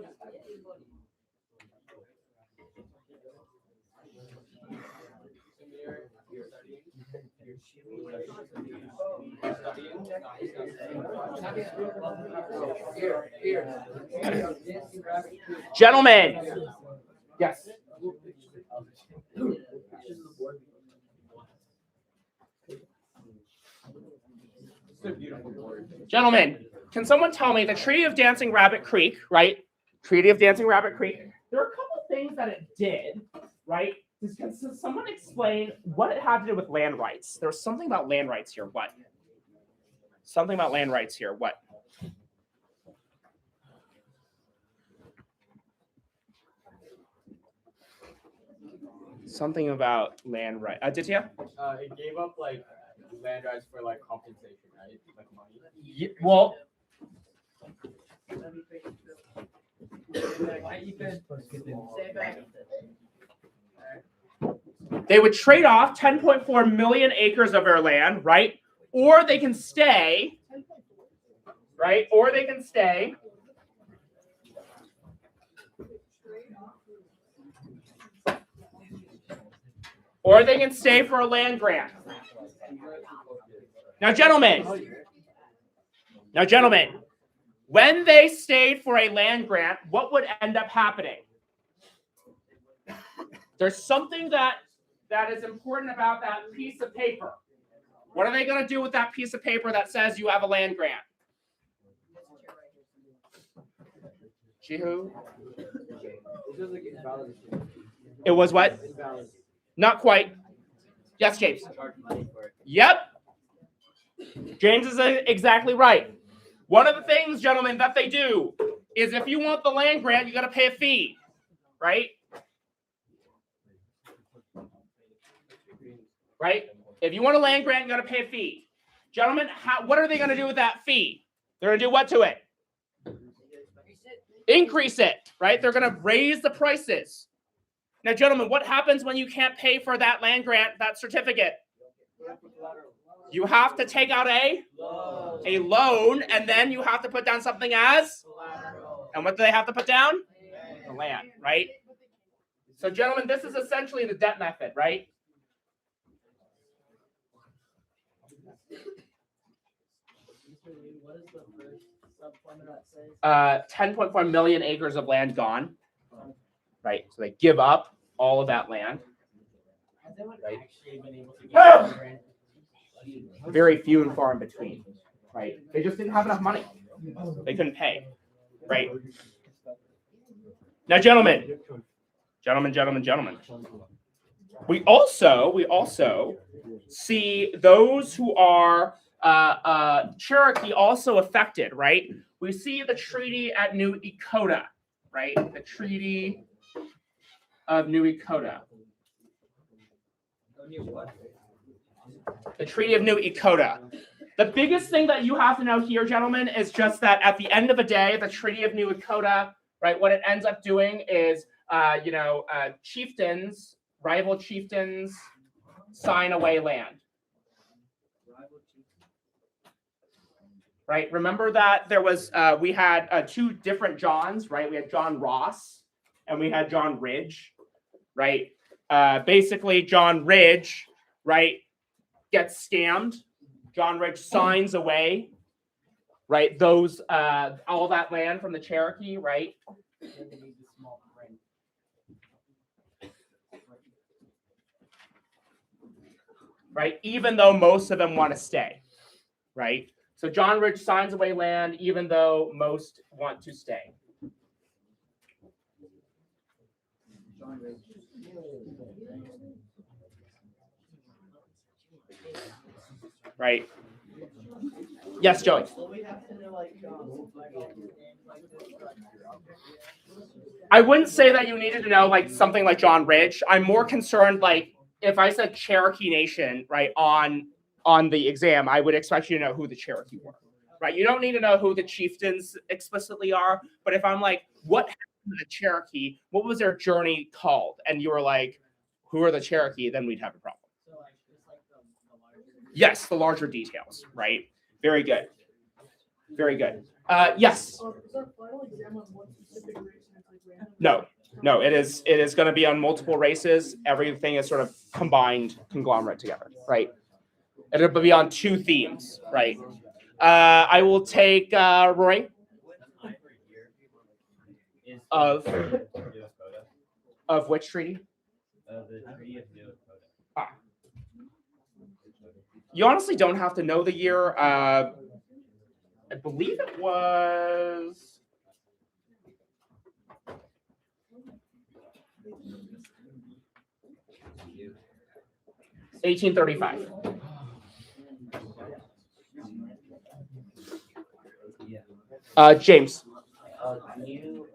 Gentlemen. Yes. Gentlemen, can someone tell me the Treaty of Dancing Rabbit Creek, right? Treaty of Dancing Rabbit Creek. There are a couple things that it did, right? Can someone explain what it had to do with land rights? There was something about land rights here. What? Something about land rights here. What? Something about land rights. Aditya? It gave up like land rights for like compensation, right? Like money. Yeah, well, they would trade off 10.4 million acres of their land, right? Or they can stay, right? Or they can stay. Or they can stay for a land grant. Now, gentlemen, when they stayed for a land grant, what would end up happening? There's something that is important about that piece of paper. What are they going to do with that piece of paper that says you have a land grant? Jihu? It was what? Not quite. Yes, James. Yep. James is exactly right. One of the things, gentlemen, that they do is if you want the land grant, you got to pay a fee, right? Right? If you want a land grant, you got to pay a fee. Gentlemen, what are they going to do with that fee? They're going to do what to it? Increase it, right? They're going to raise the prices. Now, gentlemen, what happens when you can't pay for that land grant, that certificate? You have to take out a loan, and then you have to put down something as? And what do they have to put down? The land, right? So, gentlemen, this is essentially the debt method, right? What is the first 10.4 million acres of land gone. Right, so they give up all of that land. Right. Very few and far in between. Right, they just didn't have enough money. They couldn't pay. Right. Now, gentlemen. We also see those who are Cherokee also affected, right? We see the treaty at New Echota, right? The Treaty of New Echota. The Treaty of New Echota. The biggest thing that you have to know here, gentlemen, is just that at the end of the day, the Treaty of New Echota, right? What it ends up doing is, chieftains, rival chieftains, sign away land. Right. Remember that there was we had two different Johns, right? We had John Ross and we had John Ridge, right? Basically, John Ridge, right, gets scammed. John Ridge signs away, right? Those all that land from the Cherokee, right? Right. Even though most of them want to stay, right? So John Ridge signs away land, even though most want to stay. Right. Yes, Joey. I wouldn't say that you needed to know like something like John Ridge. I'm more concerned like if I said Cherokee Nation, right, on the exam, I would expect you to know who the Cherokee were. Right? You don't need to know who the chieftains explicitly are, but if I'm like, what happened to the Cherokee? What was their journey called? And you were like, who are the Cherokee? Then we'd have a problem. Yes, the larger details, right? Very good. Very good. Yes. No, it is going to be on multiple races. Everything is sort of combined, conglomerate together, right? It'll be on two themes, right? I will take Roy. Of which treaty? The Treaty of New Echota. Ah. You honestly don't have to know the year. I believe it was 1835. James. Can you,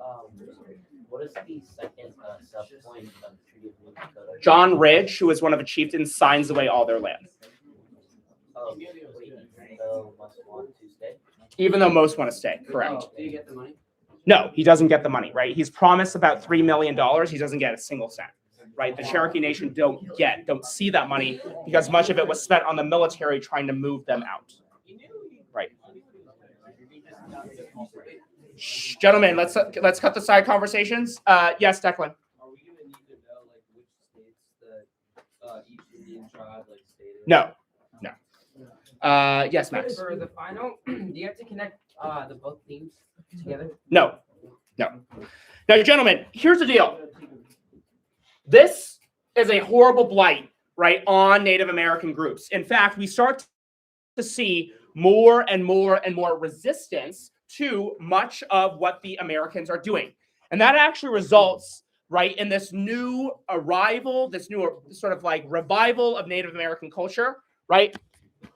what is the second sub-point of the Treaty of New Echota? John Ridge, who is one of the chieftains, signs away all their land. Oh, wait, so must want to stay? Even though most want to stay, correct. Do you get the money? No, he doesn't get the money, right? He's promised about $3 million. He doesn't get a single cent, right? The Cherokee Nation don't see that money because much of it was spent on the military trying to move them out, right? Shh, gentlemen, let's cut the side conversations. Yes, Declan. Are we going to need to know like which states that each Indian tribe like stayed in? No. Yes, Max. For the final, do you have to connect the both teams together? No. Now, gentlemen, here's the deal. This is a horrible blight, right, on Native American groups. In fact, we start to see more and more and more resistance to much of what the Americans are doing. And that actually results, right, in this new arrival, this new sort of like revival of Native American culture, right?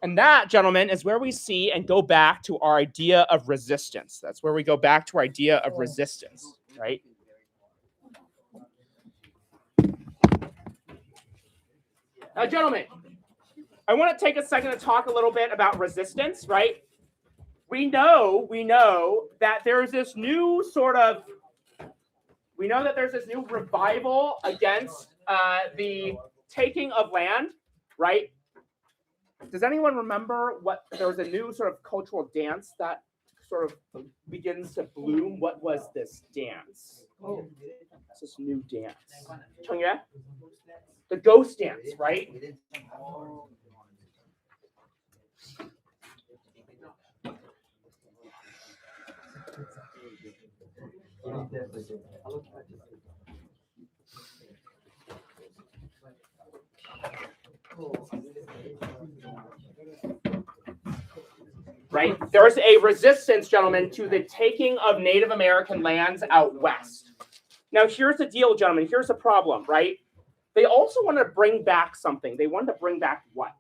And that, gentlemen, is where we see and go back to our idea of resistance. That's where we go back to our idea of resistance, right? Now, gentlemen, I want to take a second to talk a little bit about resistance, right? We know that there's this new revival against the taking of land, right? Does anyone remember there was a new sort of cultural dance that sort of begins to bloom? What was this dance? Oh, it's this new dance. Chongya? The ghost dance, right? Right? There's a resistance, gentlemen, to the taking of Native American lands out west. Now, here's the deal, gentlemen. Here's the problem, right? They also want to bring back something. They want to bring back what?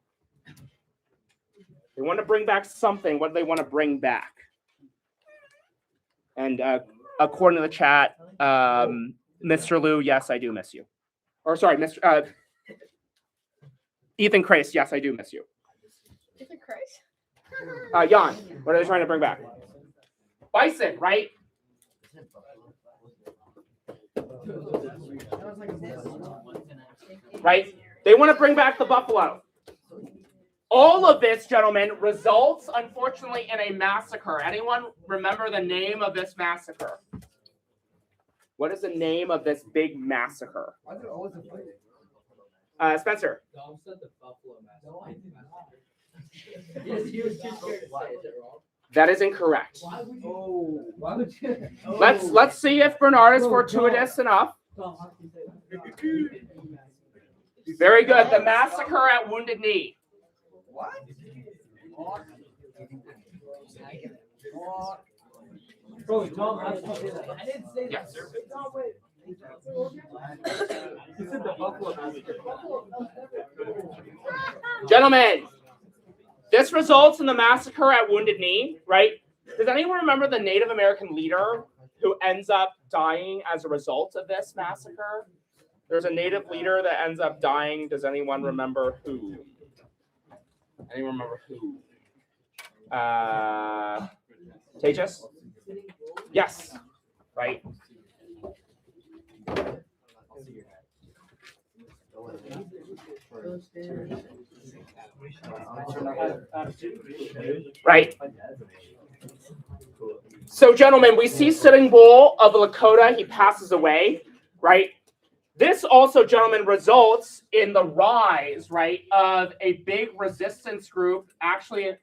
They want to bring back something. What do they want to bring back? And according to the chat, Mr. Liu, yes, I do miss you. Or sorry, Mr. Ethan Christ, yes, I do miss you. Ethan Christ? Jan, what are they trying to bring back? Bison, right? Right? They want to bring back the buffalo. All of this, gentlemen, results, unfortunately, in a massacre. Anyone remember the name of this massacre? What is the name of this big massacre? Spencer. Dom said the Buffalo Massacre. Yes, he was too scared to say. Is it wrong? That is incorrect. Why would you? Let's see if Bernard is fortuitous enough. Very good. The massacre at Wounded Knee. What? Bro, Tom, I didn't say that. Yes. He said the Buffalo Massacre. Gentlemen, this results in the massacre at Wounded Knee, right? Does anyone remember the Native American leader who ends up dying as a result of this massacre? There's a Native leader that ends up dying. Does anyone remember who? Anyone remember who? Tejas? Yes. Right? Right. So, gentlemen, we see Sitting Bull of Lakota. He passes away, right? This also, gentlemen, results in the rise, right, of a big resistance group. Actually, a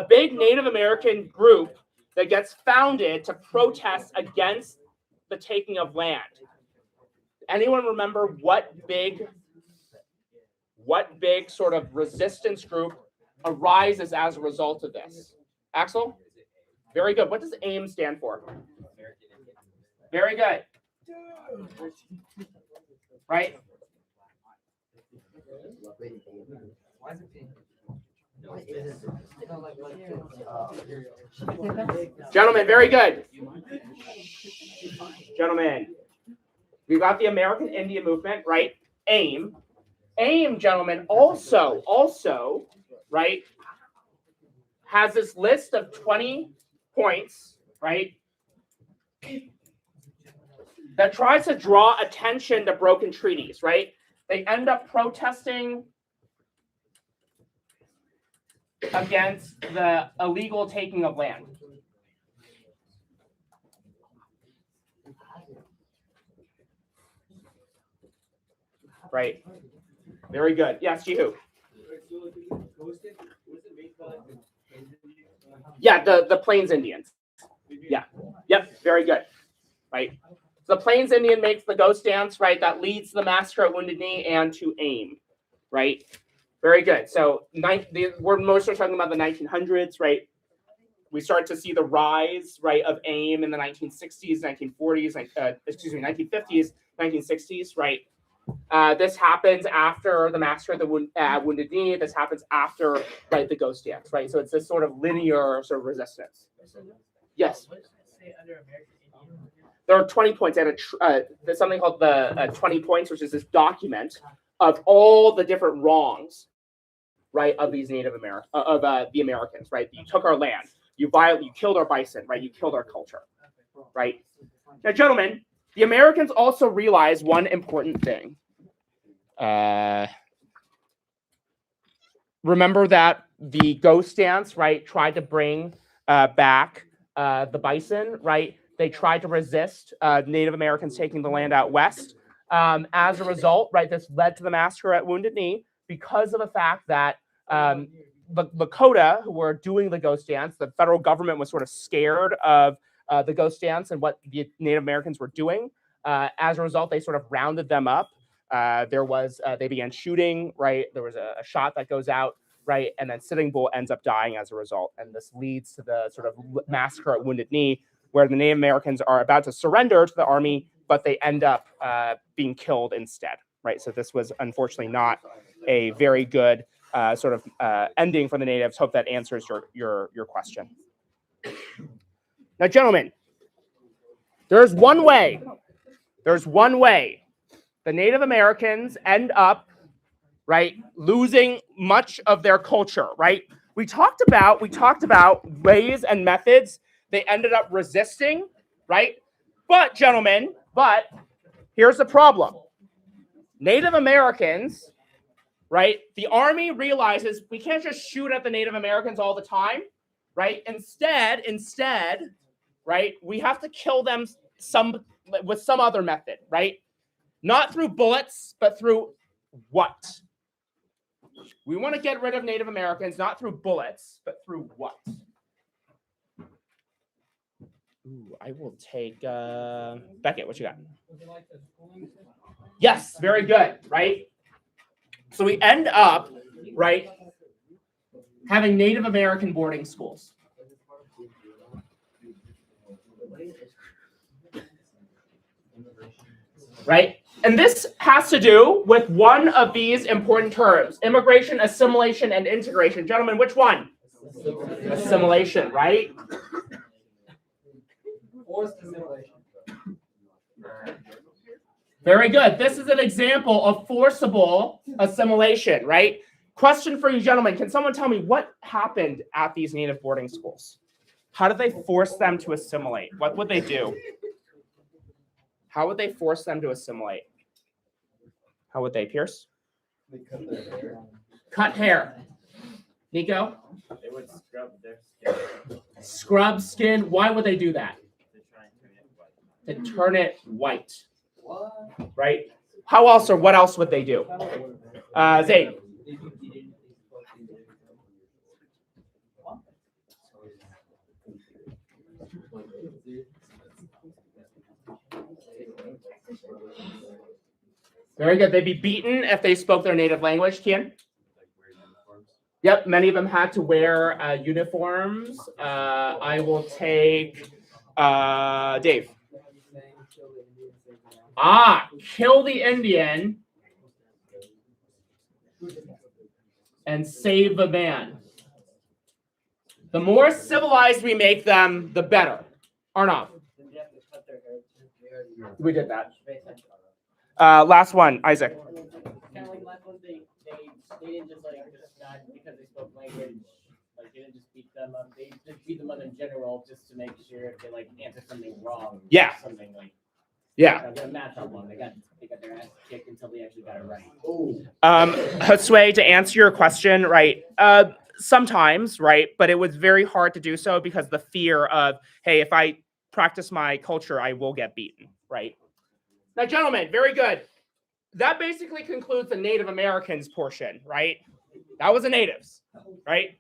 big Native American group that gets founded to protest against the taking of land. Anyone remember what big sort of resistance group arises as a result of this? Axel? Very good. What does AIM stand for? Very good. Right? Gentlemen, very good. Gentlemen, we got the American Indian Movement, right? AIM. AIM, gentlemen, also, right, has this list of 20 points, right, that tries to draw attention to broken treaties, right? They end up protesting against the illegal taking of land. Right. Very good. Yes, Jihu. Yeah, the Plains Indians. Yeah. Yep. Very good. Right. So the Plains Indian makes the ghost dance, right? That leads to the massacre at Wounded Knee and to AIM. Right. Very good. So we're mostly talking about the 1900s, right? We start to see the rise, right, of AIM in the 1960s, 1940s, 1950s, 1960s, right? This happens after the massacre at Wounded Knee. This happens after, right, the ghost dance, right? So it's this sort of linear sort of resistance. Yes. There are 20 points. There's something called the 20 points, which is this document of all the different wrongs, right, of these Native American, the Americans, right? You took our land, you killed our bison, right? You killed our culture, right? Now, gentlemen, the Americans also realized one important thing. Remember that the ghost dance, right, tried to bring back the bison, right? They tried to resist Native Americans taking the land out west. As a result, right, this led to the massacre at Wounded Knee because of the fact that Lakota, who were doing the ghost dance, the federal government was sort of scared of the ghost dance and what the Native Americans were doing. As a result, they sort of rounded them up. They began shooting, right? There was a shot that goes out, right? And then Sitting Bull ends up dying as a result. And this leads to the sort of massacre at Wounded Knee, where the Native Americans are about to surrender to the army, but they end up being killed instead, right? So this was unfortunately not a very good sort of ending for the natives. Hope that answers your question. Now, gentlemen, there's one way the Native Americans end up, right, losing much of their culture, right? We talked about ways and methods they ended up resisting, right? But gentlemen, here's the problem. Native Americans, right? The army realizes we can't just shoot at the Native Americans all the time, right? Instead, right, we have to kill them with some other method, right? Not through bullets, but through what? We want to get rid of Native Americans, not through bullets, but through what? Ooh, I will take Beckett. What you got? Yes, very good, right? So we end up, right, having Native American boarding schools. Right? And this has to do with one of these important terms: immigration, assimilation, and integration. Gentlemen, which one? Assimilation, right? Forced assimilation. Very good. This is an example of forcible assimilation, right? Question for you gentlemen. Can someone tell me what happened at these native boarding schools? How did they force them to assimilate? What would they do? How would they force them to assimilate? How would they, Pierce? They cut their hair. Cut hair. Nico? They would scrub their skin Scrub skin. Why would they do that? to try and turn it white. To turn it white, What? right? How else or what else would they do? Zayd. Very good. They'd be beaten if they spoke their native language. Kian? Yep, many of them had to wear uniforms. I will take Dave. Kill the Indian and save the man. The more civilized we make them, the better. Arnav. We did that. Last one, Isaac. Kind of like last one, they didn't just like not because they spoke language, like they didn't just beat them up. They just beat them up in general just to make sure if they like answered something wrong. Yeah. Something like Yeah. math problem. They got their ass kicked until they actually got it right. Josue, to answer your question, right? Sometimes, right? But it was very hard to do so because the fear of, hey, if I practice my culture, I will get beaten, right? Now, gentlemen, very good. That basically concludes the Native Americans portion, right? That was the natives, right?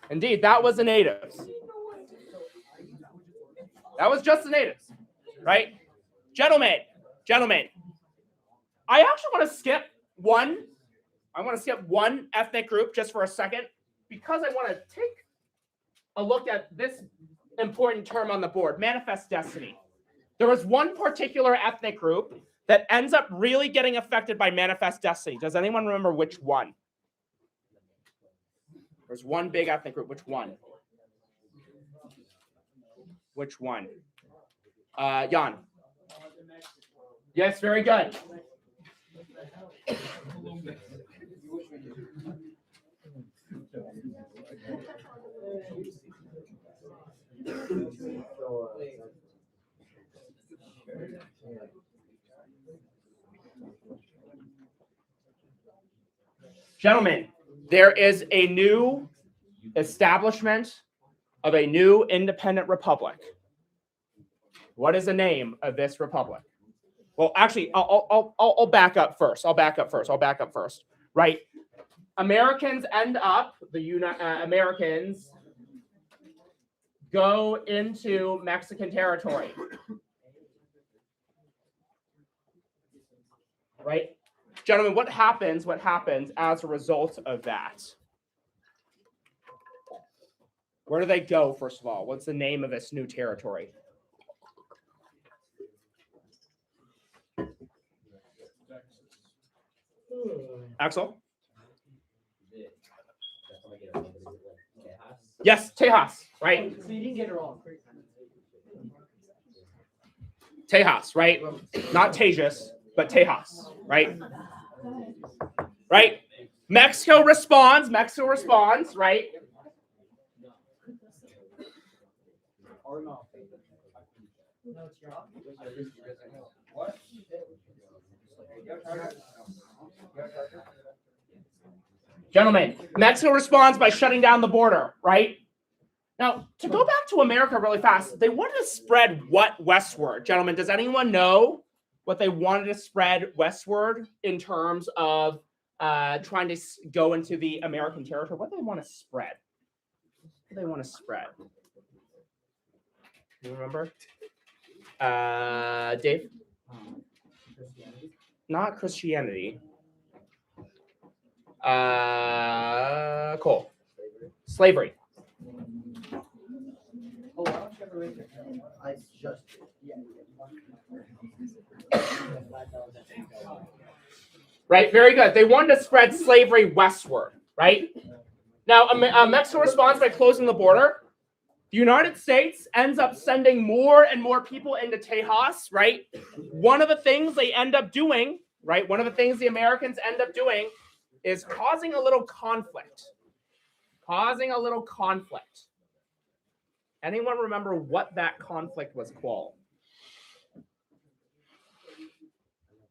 Indeed, that was the natives. That was just the natives, right? Gentlemen, I actually want to skip one. I want to skip one ethnic group just for a second because I want to take a look at this important term on the board, manifest destiny. There was one particular ethnic group that ends up really getting affected by manifest destiny. Does anyone remember which one? There's one big ethnic group. Which one? Which one? Jan. Yes, very good. Gentlemen, there is a new establishment of a new independent republic. What is the name of this republic? Well, actually, I'll back up first. Right? Americans Americans go into Mexican territory. Right? Gentlemen, what happens as a result of that? Where do they go, first of all? What's the name of this new territory? Axel? Yes, Tejas, right? So you didn't get it wrong. Tejas, right? Not Tejas, but Tejas, right? Right? Mexico responds, right? Gentlemen, Mexico responds by shutting down the border, right? Now, to go back to America really fast, they wanted to spread what westward? Gentlemen, does anyone know what they wanted to spread westward in terms of trying to go into the American territory? What do they want to spread? What do they want to spread? Do you remember? Dave? Not Christianity. Cole. Slavery. I just Right, very good. They wanted to spread slavery westward, right? Now, Mexico responds by closing the border. The United States ends up sending more and more people into Tejas, right? One of the things they end up doing, right? One of the things the Americans end up doing is causing a little conflict. Anyone remember what that conflict was called?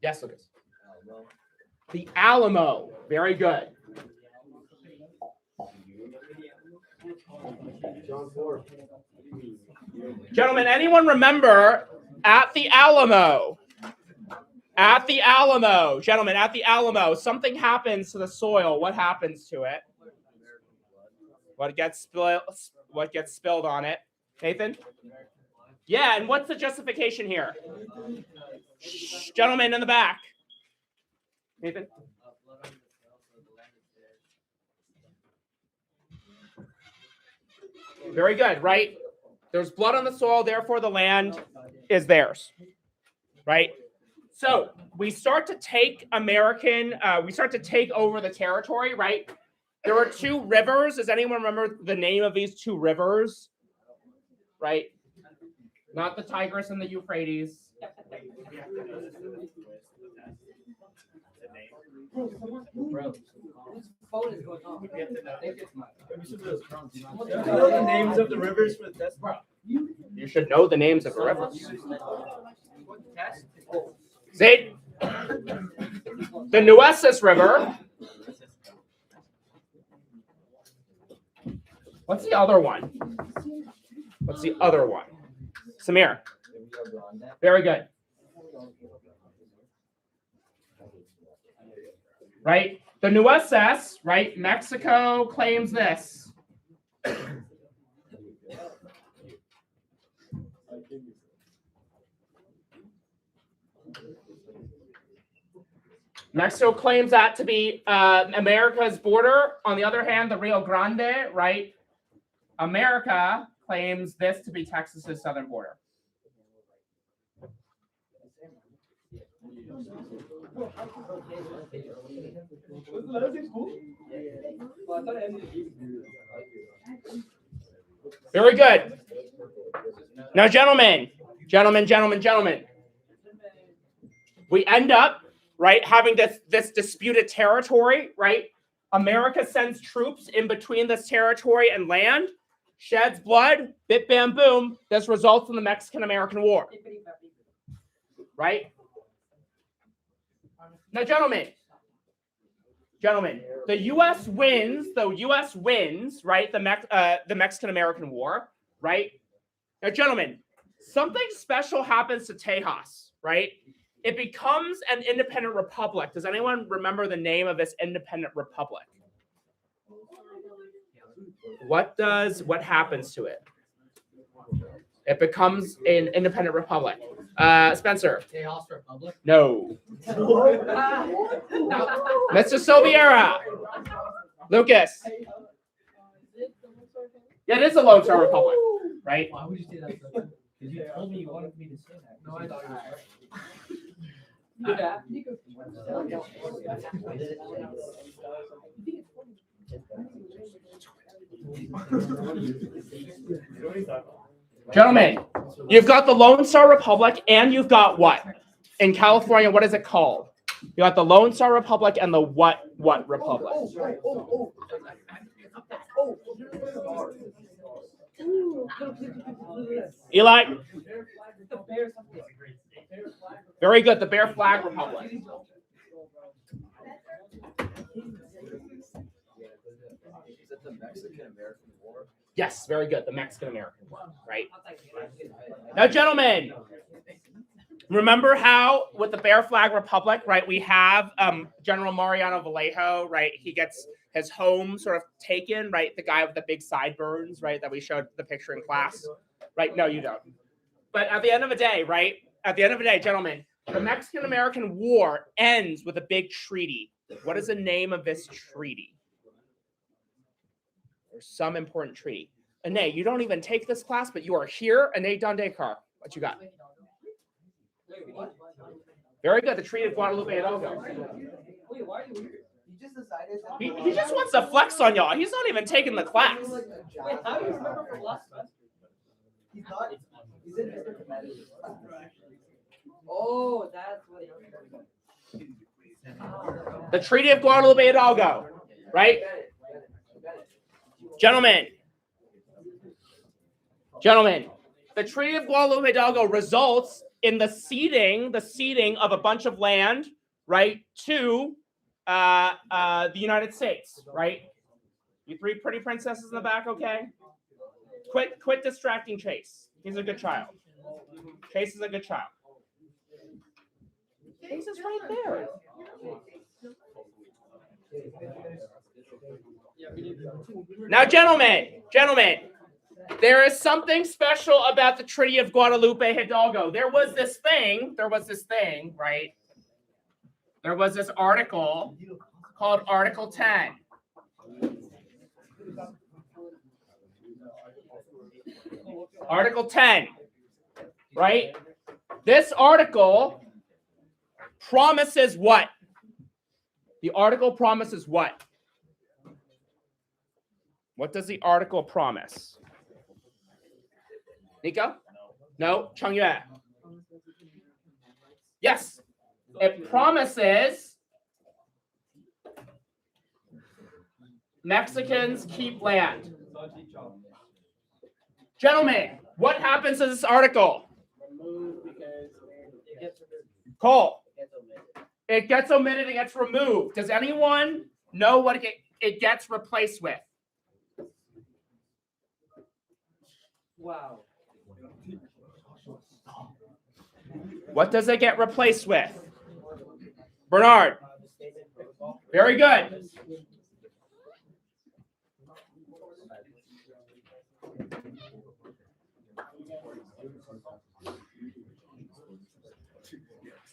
Yes, Lucas. The Alamo. Very good. Gentlemen, anyone remember at the Alamo? At the Alamo, gentlemen, at the Alamo, something happens to the soil. What happens to it? What gets spilled on it? Nathan? Yeah, and what's the justification here? Shh, gentlemen in the back. Nathan? Very good, right? There's blood on the soil, therefore the land is theirs, right? So we start to take over the territory, right? There are two rivers. Does anyone remember the name of these two rivers? Right? Not the Tigris and the Euphrates. Phone is going on. The names of the rivers for this. You should know the names of the rivers. See? The Nueces River. What's the other one? Samir. Very good. Right? The Nueces, right? Mexico claims this. Mexico claims that to be America's border. On the other hand, the Rio Grande, right? America claims this to be Texas's southern border. Very good. Now, gentlemen. We end up, right, having this disputed territory, right? America sends troops in between this territory and land, sheds blood, bit, bam, boom. This results in the Mexican-American War. Right? Now, gentlemen, the U.S. wins, right, the Mexican-American War, right? Now, gentlemen, something special happens to Tejas, right? It becomes an independent republic. Does anyone remember the name of this independent republic? What happens to it? It becomes an independent republic. Spencer. Chaos Republic. No. Mr. Silviera. Lucas. Yeah, it is a Lone Star Republic, right? Why would you say that? Because you told me you wanted me to say that. No, I thought you Gentlemen, you've got the Lone Star Republic and you've got what? In California, what is it called? You got the Lone Star Republic and the what Republic? Eli? Very good, the Bear Flag Republic. Is it the Mexican-American War? Yes, very good, the Mexican-American War, right? Now, gentlemen, remember how with the Bear Flag Republic, right, we have General Mariano Vallejo, right? He gets his home sort of taken, right? The guy with the big sideburns, right, that we showed the picture in class, right? No, you don't. But at the end of the day, right? At the end of the day, gentlemen, the Mexican-American War ends with a big treaty. What is the name of this treaty? There's some important treaty. Ane, you don't even take this class, but you are here. Ane Dondekar, what you got? Very good. The Treaty of Guadalupe Hidalgo. Wait, why are you here? You just decided. He just wants to flex on y'all. He's not even taking the class. Wait, how do you remember from last semester? He's not. He's in Mr. Competitive. Oh, that's what it is. The Treaty of Guadalupe Hidalgo, right? Gentlemen, the Treaty of Guadalupe Hidalgo results in the ceding of a bunch of land, right, to the United States, right? You three pretty princesses in the back, okay? Quit distracting Chase. He's a good child. Chase is a good child. Chase is right there. Now, gentlemen, there is something special about the Treaty of Guadalupe Hidalgo. There was this thing, right? There was this article called Article 10. Article 10, right? This article promises what? The article promises what? What does the article promise? Nico? No? Changyue? Yes. It promises Mexicans keep land. Gentlemen, what happens to this article? Cole. It gets omitted, it gets removed. Does anyone know what it gets replaced with? Wow. What does it get replaced with? Bernard. Very good.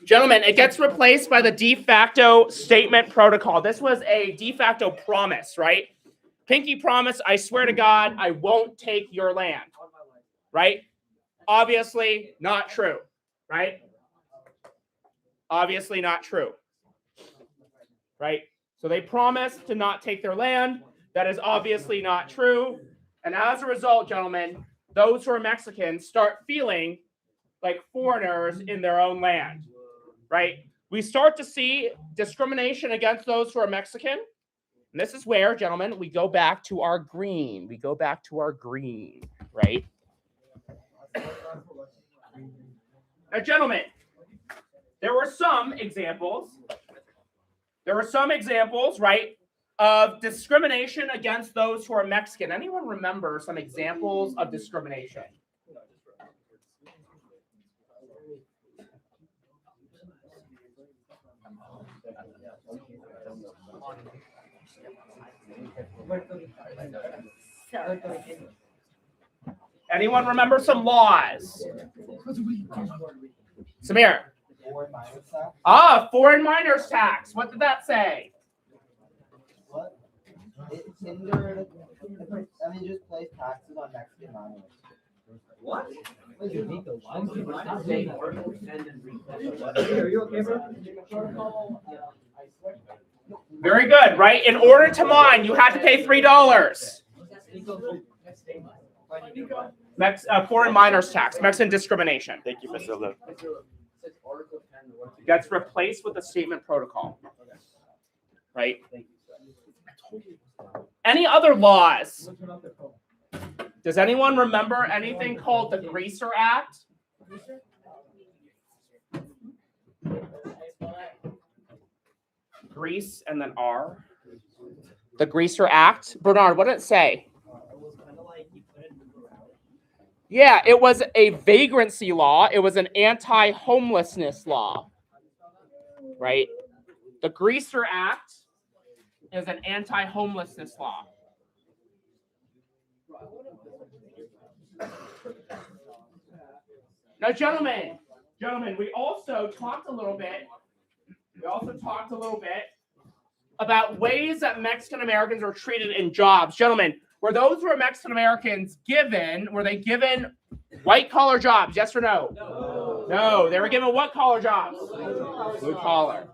Gentlemen, it gets replaced by the de facto statement protocol. This was a de facto promise, right? Pinky promise, I swear to God, I won't take your land, right? Obviously not true, right? Obviously not true, right? So they promised to not take their land. That is obviously not true. And as a result, gentlemen, those who are Mexicans start feeling like foreigners in their own land, right? We start to see discrimination against those who are Mexican. And this is where, gentlemen, we go back to our green. We go back to our green, right? Now, gentlemen, there were some examples, right, of discrimination against those who are Mexican. Anyone remember some examples of discrimination? Anyone remember some laws? Samir. Ah, foreign miners tax. What did that say? What? It hindered, just place taxes on Mexican miners. What? Are you okay, bro? Very good, right? In order to mine, you had to pay $3. Foreign miners tax, Mexican discrimination. Thank you, Mr. Luke. Gets replaced with the statement protocol. Right? Any other laws? Does anyone remember anything called the Greaser Act? Grease and then R. The Greaser Act. Bernard, what did it say? Yeah, it was a vagrancy law. It was an anti-homelessness law. Right? The Greaser Act is an anti-homelessness law. Now, gentlemen, we also talked a little bit about ways that Mexican Americans are treated in jobs. Gentlemen, were those who are Mexican Americans were they given white collar jobs? Yes or no? No. No, they were given what collar jobs? Blue collar.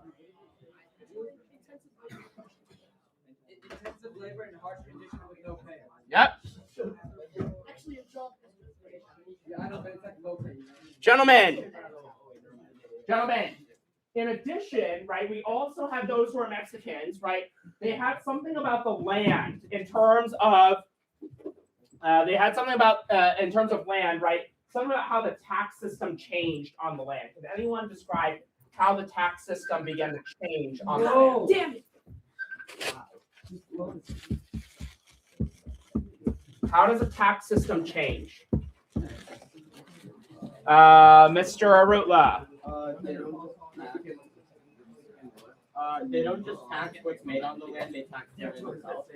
Intensive labor and harsh conditions with no pay. Yep. Actually, a job. Yeah, I know, but it's like low pay. Gentlemen, in addition, right, we also have those who are Mexicans, right? They had something about the land in terms of, land, right? Something about how the tax system changed on the land. Can anyone describe how the tax system began to change on the land? Damn it. How does a tax system change? Mr. Arutla. They don't just tax what's made on the land, they tax the land itself.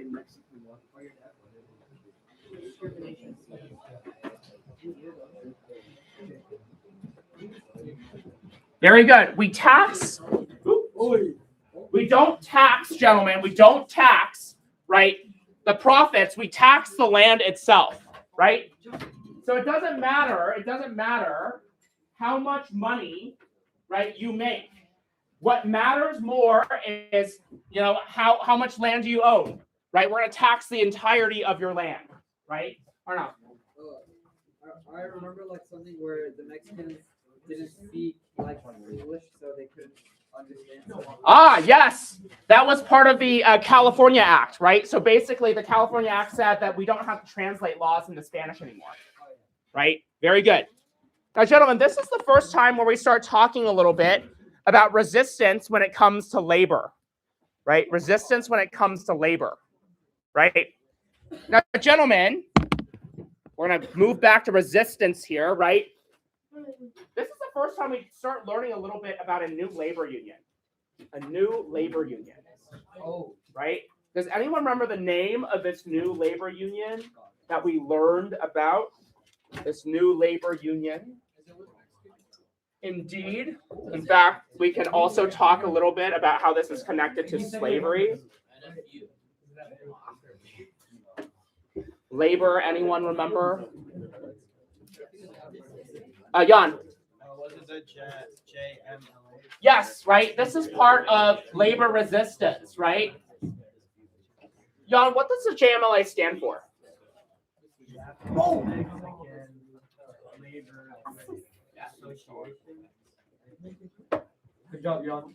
Very good. We don't tax, gentlemen, right, the profits. We tax the land itself, right? So it doesn't matter how much money, right, you make. What matters more is, how much land do you own, right? We're going to tax the entirety of your land, right? Or not? I remember something where the Mexicans didn't speak English, so they couldn't understand. Ah, yes. That was part of the California Act, right? So basically, the California Act said that we don't have to translate laws into Spanish anymore, right? Very good. Now, gentlemen, this is the first time where we start talking a little bit about resistance when it comes to labor, right? Resistance when it comes to labor, right? Now, gentlemen, we're going to move back to resistance here, right? This is the first time we start learning a little bit about a new labor union. A new labor union. Oh, right? Does anyone remember the name of this new labor union that we learned about? This new labor union? Indeed. In fact, we can also talk a little bit about how this is connected to slavery. Labor, anyone remember? Jan. Yes, right? This is part of labor resistance, right? Jan, what does the JMLA stand for? Oh. Good job, Jan.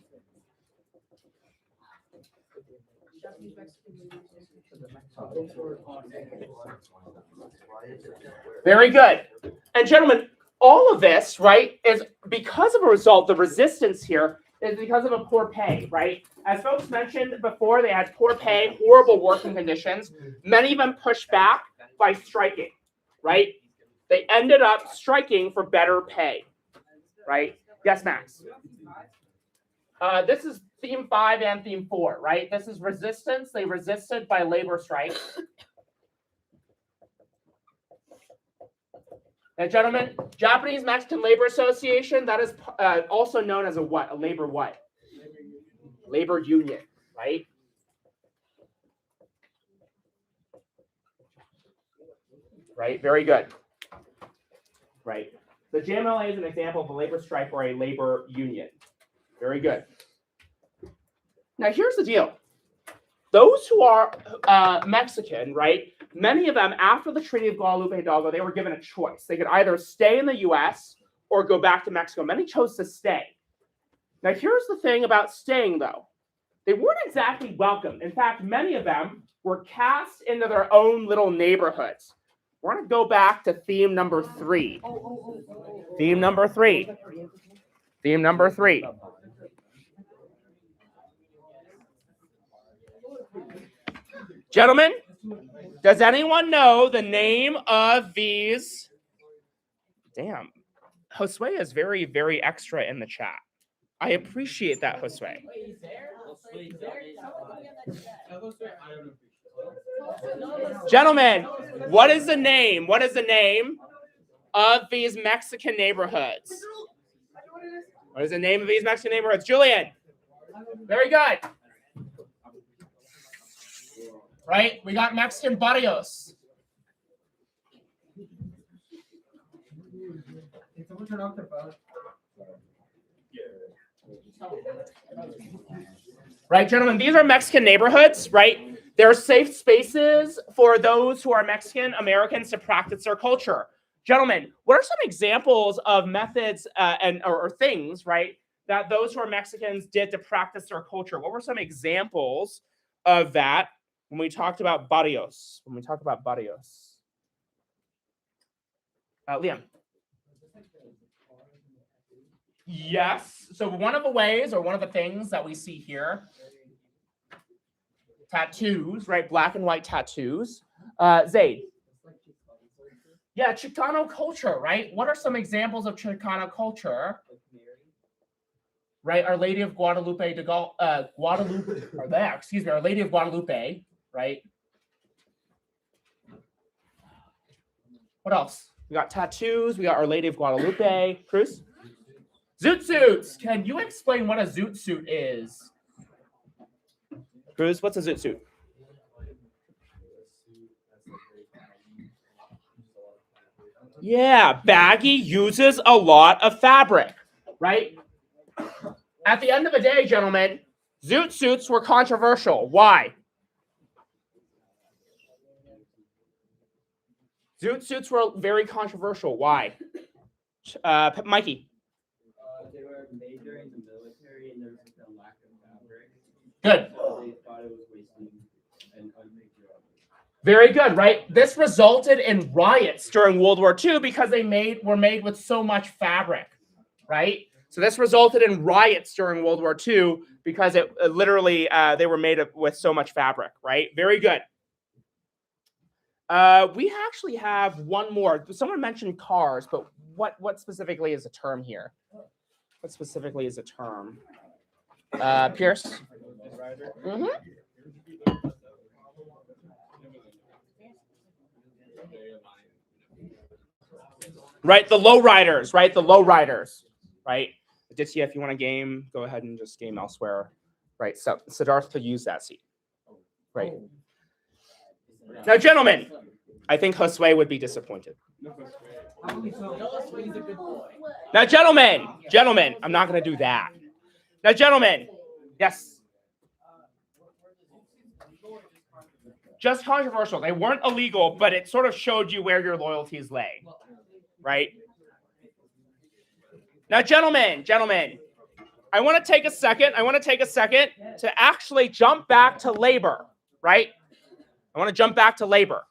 Very good. And gentlemen, all of this, right, is because of a result, the resistance here is because of a poor pay, right? As folks mentioned before, they had poor pay, horrible working conditions. Many of them pushed back by striking, right? They ended up striking for better pay, right? Yes, Max. This is theme 5 and theme 4, right? This is resistance. They resisted by labor strikes. Now, gentlemen, Japanese Mexican Labor Association, that is also known as a what? A labor what? Labor union, right? Right, very good. Right. The JMLA is an example of a labor strike or a labor union. Very good. Now, here's the deal. Those who are Mexican, right, many of them, after the Treaty of Guadalupe Hidalgo, they were given a choice. They could either stay in the U.S. or go back to Mexico. Many chose to stay. Now, here's the thing about staying, though. They weren't exactly welcome. In fact, many of them were cast into their own little neighborhoods. We're going to go back to theme number 3. Theme number 3. Theme number 3. Gentlemen, does anyone know the name of these? Damn. Josue is very, very extra in the chat. I appreciate that, Josue. Gentlemen, what is the name? What is the name of these Mexican neighborhoods? What is the name of these Mexican neighborhoods? Julian. Very good. Right? We got Mexican barrios. Can someone turn off their phone? Right, gentlemen, these are Mexican neighborhoods, right? They're safe spaces for those who are Mexican Americans to practice their culture. Gentlemen, what are some examples of methods or things, right, that those who are Mexicans did to practice their culture? What were some examples of that when we talked about barrios? When we talk about barrios, Liam. Yes. So one of the ways or one of the things that we see here, tattoos, right? Black and white tattoos. Zaid. Yeah, Chicano culture, right? What are some examples of Chicano culture? Right, Our Lady of Guadalupe Our Lady of Guadalupe, right? What else? We got tattoos. We got Our Lady of Guadalupe. Cruz? Zoot suits. Can you explain what a zoot suit is? Cruz, what's a zoot suit? Yeah, baggy uses a lot of fabric, right? At the end of the day, gentlemen, zoot suits were controversial. Why? Zoot suits were very controversial. Why? Mikey. They were made during the military and there was a lack of fabric. Good. So they thought it was wasting and unpatriotic. Very good, right? This resulted in riots during World War II because they were made with so much fabric, right? So this resulted in riots during World War II because it literally they were made with so much fabric, right? Very good. We actually have one more. Someone mentioned cars, but what specifically is a term here? What specifically is a term? Pierce? Mm-hmm. Right, the low riders, right? The low riders, right? Aditya, if you want a game, go ahead and just game elsewhere. Right, so Siddharth could use that seat. Right. Now, gentlemen, I think Josue would be disappointed. Now, gentlemen, I'm not going to do that. Now, gentlemen, yes. Just controversial. They weren't illegal, but it sort of showed you where your loyalties lay, right? Now, gentlemen, I want to take a second to actually jump back to labor, right? I want to jump back to labor.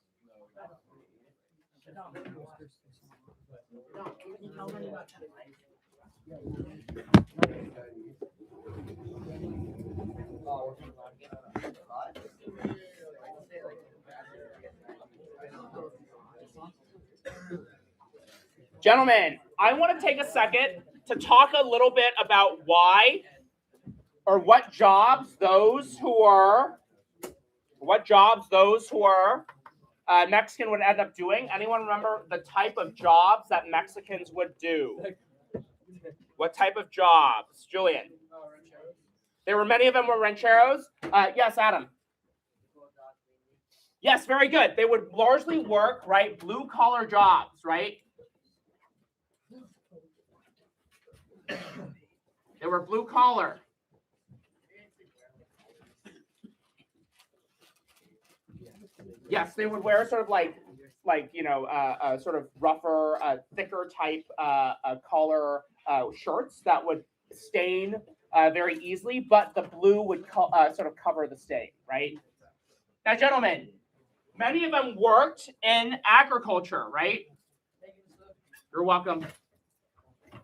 Gentlemen, I want to take a second to talk a little bit about why or what jobs those who are Mexican would end up doing? Anyone remember the type of jobs that Mexicans would do? What type of jobs? Julian. There were many of them were rancheros. Yes, Adam. Yes, very good. They would largely work, right, blue collar jobs, right? They were blue collar. Yes, they would wear sort of like you know, sort of rougher, thicker type collar shirts that would stain very easily, but the blue would sort of cover the stain, right? Now, gentlemen, many of them worked in agriculture, right? You're welcome.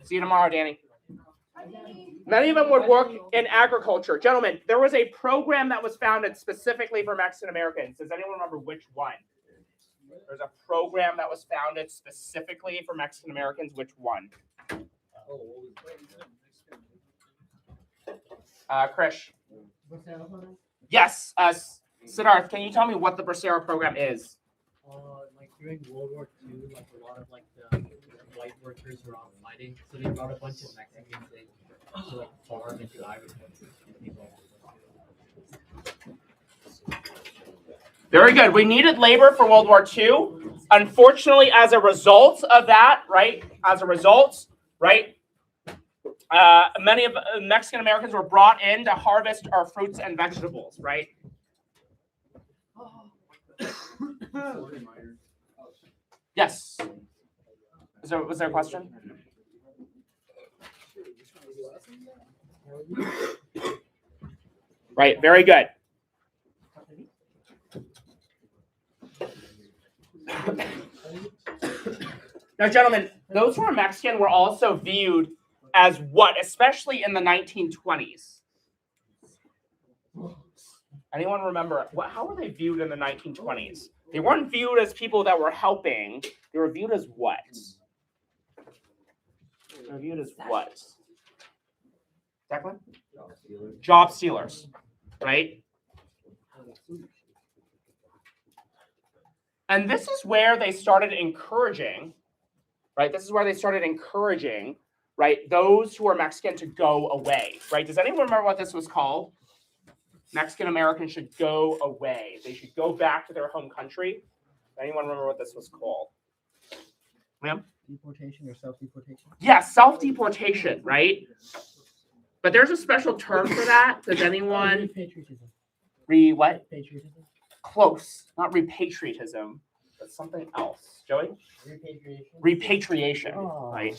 See you tomorrow, Danny. Many of them would work in agriculture. Gentlemen, there was a program that was founded specifically for Mexican Americans. Does anyone remember which one? There's a program that was founded specifically for Mexican Americans. Which one? Krish. Yes. Siddharth, can you tell me what the Bracero program is? Like during World War II, like a lot of like the white workers were out fighting, so they brought a bunch of Mexicans in to like farm and do agriculture. Very good. We needed labor for World War II. Unfortunately, as a result of that, right? Many of Mexican Americans were brought in to harvest our fruits and vegetables, right? Yes. Was there a question? Right. Very good. Now, gentlemen, those who are Mexican were also viewed as what, especially in the 1920s? Anyone remember how were they viewed in the 1920s? They weren't viewed as people that were helping. They were viewed as what? They were viewed as what? Declan? Job stealers, right? And this is where they started encouraging, right? This is where they started encouraging, right, those who are Mexican to go away, right? Does anyone remember what this was called? Mexican Americans should go away. They should go back to their home country. Does anyone remember what this was called? Ma'am? Deportation or self-deportation? Yeah, self-deportation, right? But there's a special term for that. Does anyone? Repatriotism. What? Patriotism. Close. Not repatriotism, but something else. Joey? Repatriation. Repatriation, Oh. right?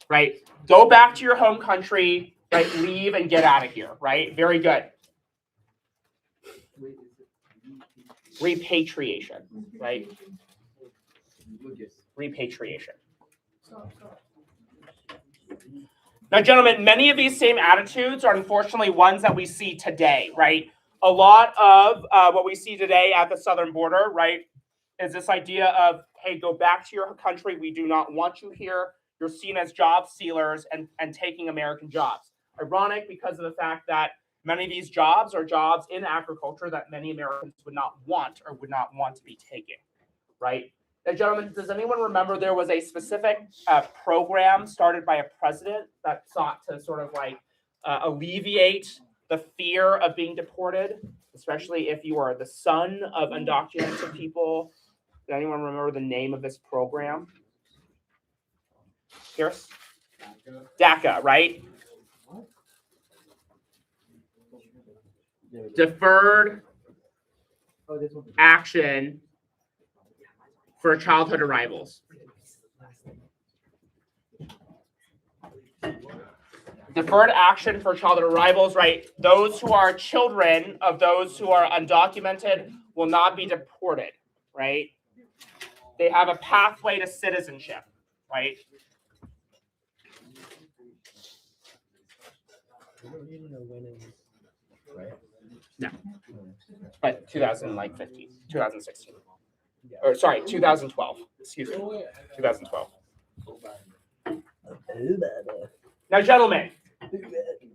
Right. Go back to your home country, right? Leave and get out of here, right? Very good. Repatriation, right? Repatriation. Now, gentlemen, many of these same attitudes are unfortunately ones that we see today, right? A lot of what we see today at the southern border, right, is this idea of, hey, go back to your country. We do not want you here. You're seen as job stealers and taking American jobs. Ironic because of the fact that many of these jobs are jobs in agriculture that many Americans would not want or would not want to be taking, right? Now, gentlemen, does anyone remember there was a specific program started by a president that sought to sort of like alleviate the fear of being deported, especially if you are the son of undocumented people? Does anyone remember the name of this program? Pierce? DACA, right? Deferred action for childhood arrivals. Deferred action for childhood arrivals, right? Those who are children of those who are undocumented will not be deported, right? They have a pathway to citizenship, right? No. But 2016. Or sorry, 2012. Excuse me. 2012. Now, gentlemen,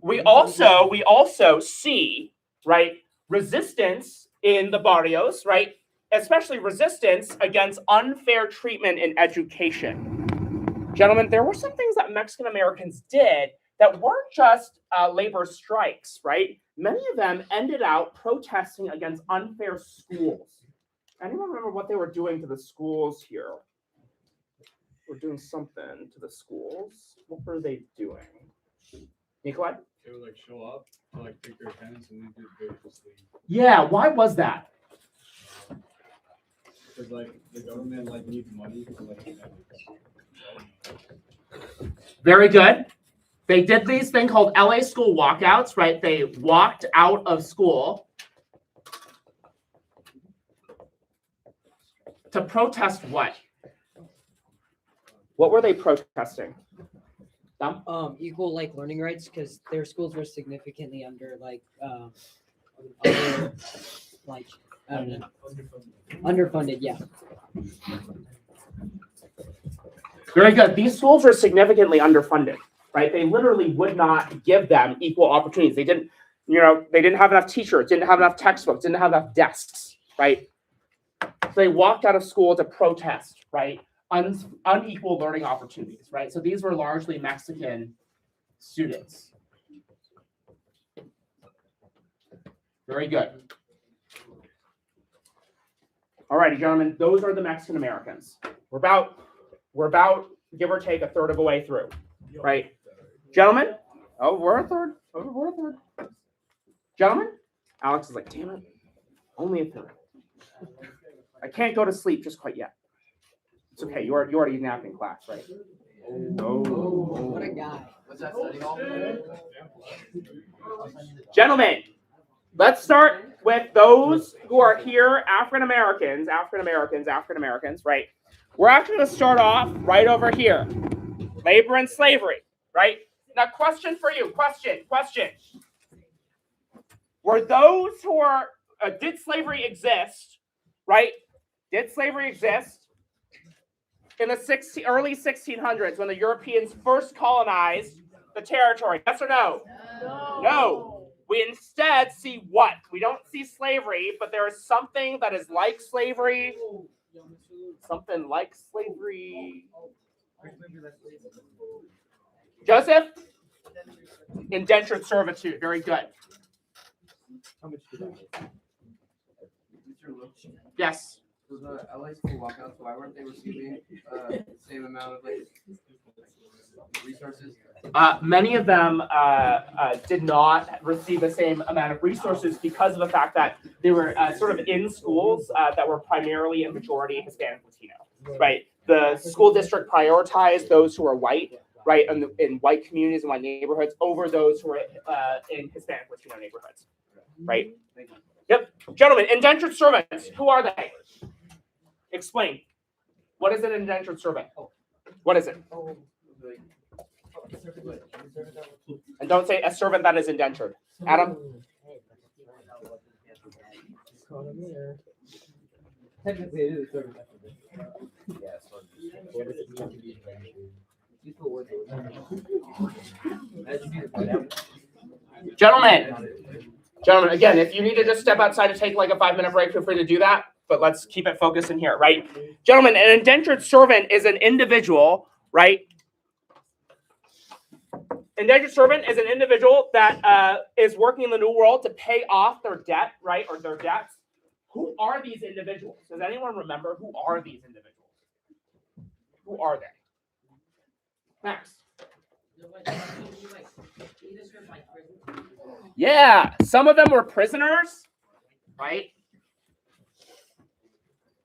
we also see, right, resistance in the barrios, right, especially resistance against unfair treatment in education. Gentlemen, there were some things that Mexican Americans did that weren't just labor strikes, right? Many of them ended out protesting against unfair schools. Anyone remember what they were doing to the schools here? We're doing something to the schools. What were they doing? Nikolai? They would like show up to like take their attendance and they would just leave. Yeah, why was that? Because like the government like needs money for like attendance. Very good. They did these thing called LA school walkouts, right? They walked out of school to protest what? What were they protesting? Equal like learning rights because their schools were significantly under underfunded. Yeah. Very good. These schools were significantly underfunded, right? They literally would not give them equal opportunities. They didn't, they didn't have enough teachers, didn't have enough textbooks, didn't have enough desks, right? So they walked out of school to protest, right? Unequal learning opportunities, right? So these were largely Mexican students. Very good. All righty, gentlemen, those are the Mexican Americans. We're about, give or take, a third of the way through, right? Gentlemen? Oh, we're a third. Oh, we're a third. Gentlemen? Alex is like, damn it, only a third. I can't go to sleep just quite yet. It's okay, you already napped in class, right? Oh. What a guy. What's that study hall? Gentlemen, let's start with those who are here, African Americans, right? We're actually going to start off right over here. Labor and slavery, right? Now, question for you. Question. Were those who are, did slavery exist, right? Did slavery exist in the early 1600s when the Europeans first colonized the territory? Yes or no? No. We instead see what? We don't see slavery, but there is something that is like slavery. Something like slavery. Joseph? Indentured servitude. Very good. How much did that? Yes. So the LA school walkouts, why weren't they receiving the same amount of like resources? Many of them did not receive the same amount of resources because of the fact that they were sort of in schools that were primarily in majority Hispanic Latino, right? The school district prioritized those who are white, right, in white communities and white neighborhoods over those who are in Hispanic Latino neighborhoods, right? Yep. Gentlemen, indentured servants, who are they? Explain. What is an indentured servant? What is it? And don't say a servant that is indentured. Adam? Technically, it is a servant. Gentlemen, again, if you need to just step outside and take like a 5-minute break, feel free to do that. But let's keep it focused in here, right? Gentlemen, an indentured servant is an individual, right? Indentured servant is an individual that is working in the New World to pay off their debt, right, or their debts. Who are these individuals? Does anyone remember who are these individuals? Who are they? Max. Yeah, some of them were prisoners, right?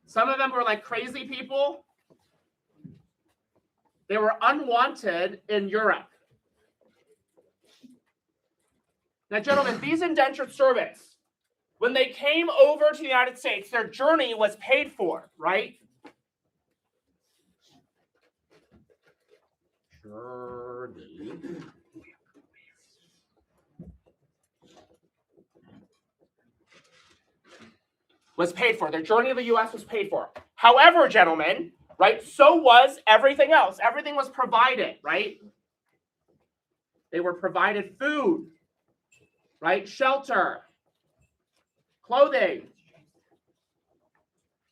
Some of them were like crazy people. They were unwanted in Europe. Now, gentlemen, these indentured servants, when they came over to the United States, their journey was paid for, right? Journey. Was paid for. Their journey to the U.S. was paid for. However, gentlemen, right, so was everything else. Everything was provided, right? They were provided food, right? Shelter, clothing.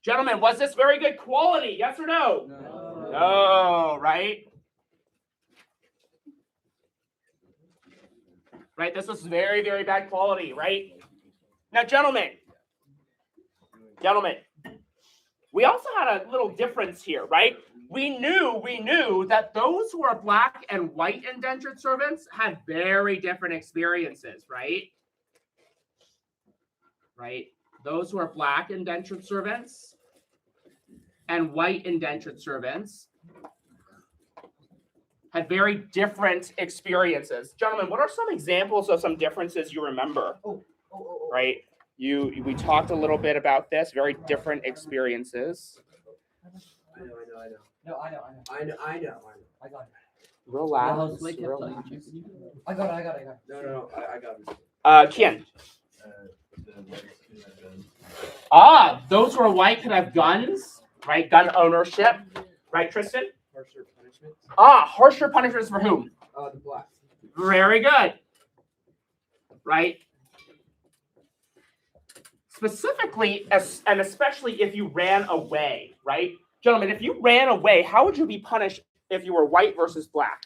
Gentlemen, was this very good quality? Yes or no? No. No, right? Right, this was very, very bad quality, right? Now, gentlemen, we also had a little difference here, right? We knew that those who are black and white indentured servants had very different experiences, right? Right? Those who are black indentured servants and white indentured servants had very different experiences. Gentlemen, what are some examples of some differences you remember? Right? We talked a little bit about this, very different experiences. I know. I got it. Relax. I got it. No, I got it. Kian. Those who are white could have guns, right? Gun ownership, right, Tristan? Harsher punishments. Harsher punishments for whom? The blacks. Very good. Right? Specifically, and especially if you ran away, right? Gentlemen, if you ran away, how would you be punished if you were white versus black?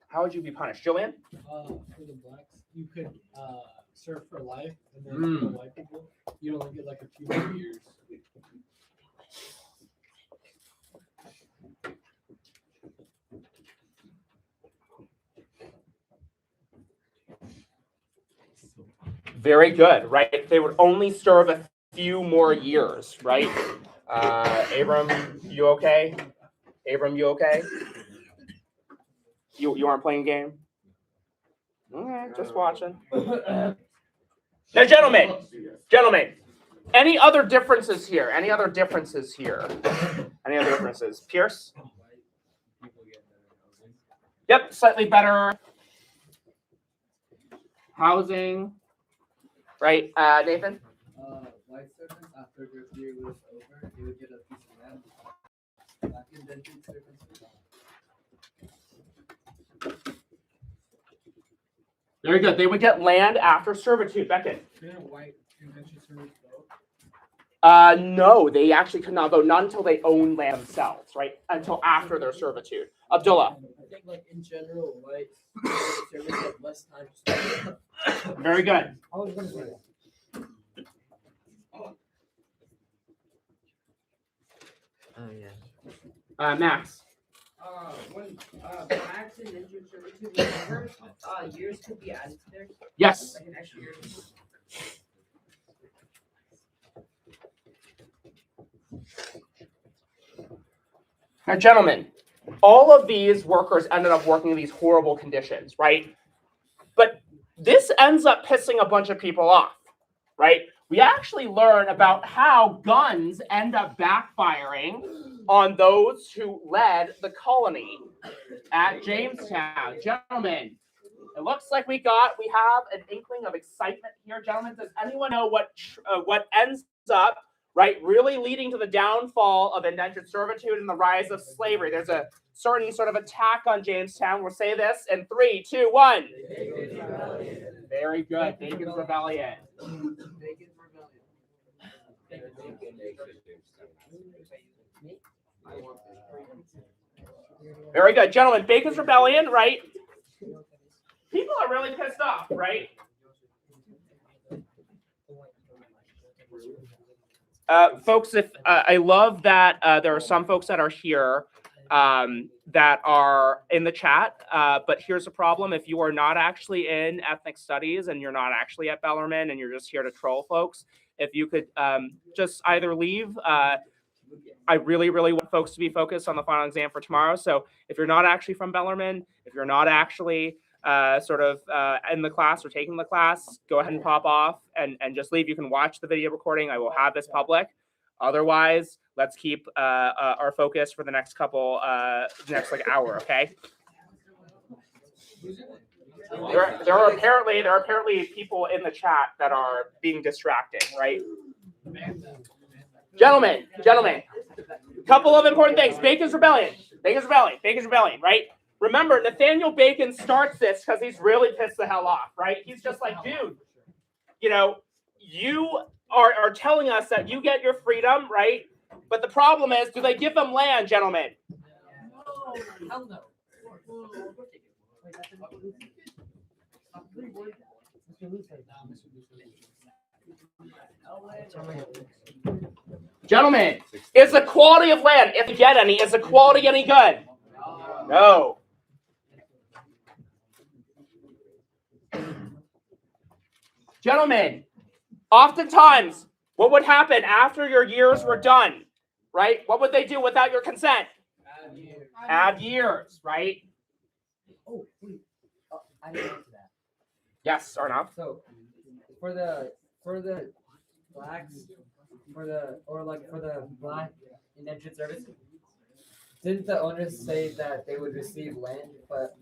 How would you be punished? Jillian? For the blacks, you could serve for life, and then for the white people, you only get like a few more years. Very good, right? They would only serve a few more years, right? Abram, you okay? Abram, you okay? You aren't playing a game? All right, just watching. Now, gentlemen, any other differences here? Any other differences? Pierce? Yep, slightly better housing. Right, Nathan? White servants, after their year was over, they would get a piece of land. Black indentured servants would not. Very good. They would get land after servitude. Beckett? Didn't white indentured servants vote? No, they actually could not vote, not until they own land themselves, right? Until after their servitude. Abdullah? I think, like, in general, white servants have less time to study. Very good. I was going to say that. Max? When blacks and indentured servitude were over, years could be added to there. Yes. Like an extra year. Now, gentlemen, all of these workers ended up working in these horrible conditions, right? But this ends up pissing a bunch of people off, right? We actually learn about how guns end up backfiring on those who led the colony at Jamestown. Gentlemen, it looks like we have an inkling of excitement here. Gentlemen, does anyone know what ends up, right, really leading to the downfall of indentured servitude and the rise of slavery? There's a certain sort of attack on Jamestown. We'll say this in 3, 2, 1. Very good. Bacon's Rebellion. Very good. Gentlemen, Bacon's Rebellion, right? People are really pissed off, right? Folks, if I love that there are some folks that are here that are in the chat, but here's the problem. If you are not actually in ethnic studies and you're not actually at Bellarmine and you're just here to troll folks, if you could just either leave. I really, really want folks to be focused on the final exam for tomorrow. So if you're not actually from Bellarmine, if you're not actually in the class or taking the class, go ahead and pop off and just leave. You can watch the video recording. I will have this public. Otherwise, let's keep our focus for the next couple, next hour, okay? There are apparently people in the chat that are being distracting, right? Gentlemen, couple of important things. Bacon's Rebellion. Bacon's Rebellion, right? Remember, Nathaniel Bacon starts this because he's really pissed the hell off, right? He's just like, dude, you know, you are telling us that you get your freedom, right? But the problem is, do they give them land, gentlemen? Hell no. Gentlemen, is the quality of land, if you get any, is the quality any good? No. Gentlemen, oftentimes, what would happen after your years were done, right? What would they do without your consent? Add years, right? Oh, wait. I didn't answer that. Yes, Arnav. So for the blacks, for the black indentured service, didn't the owners say that they would receive land, but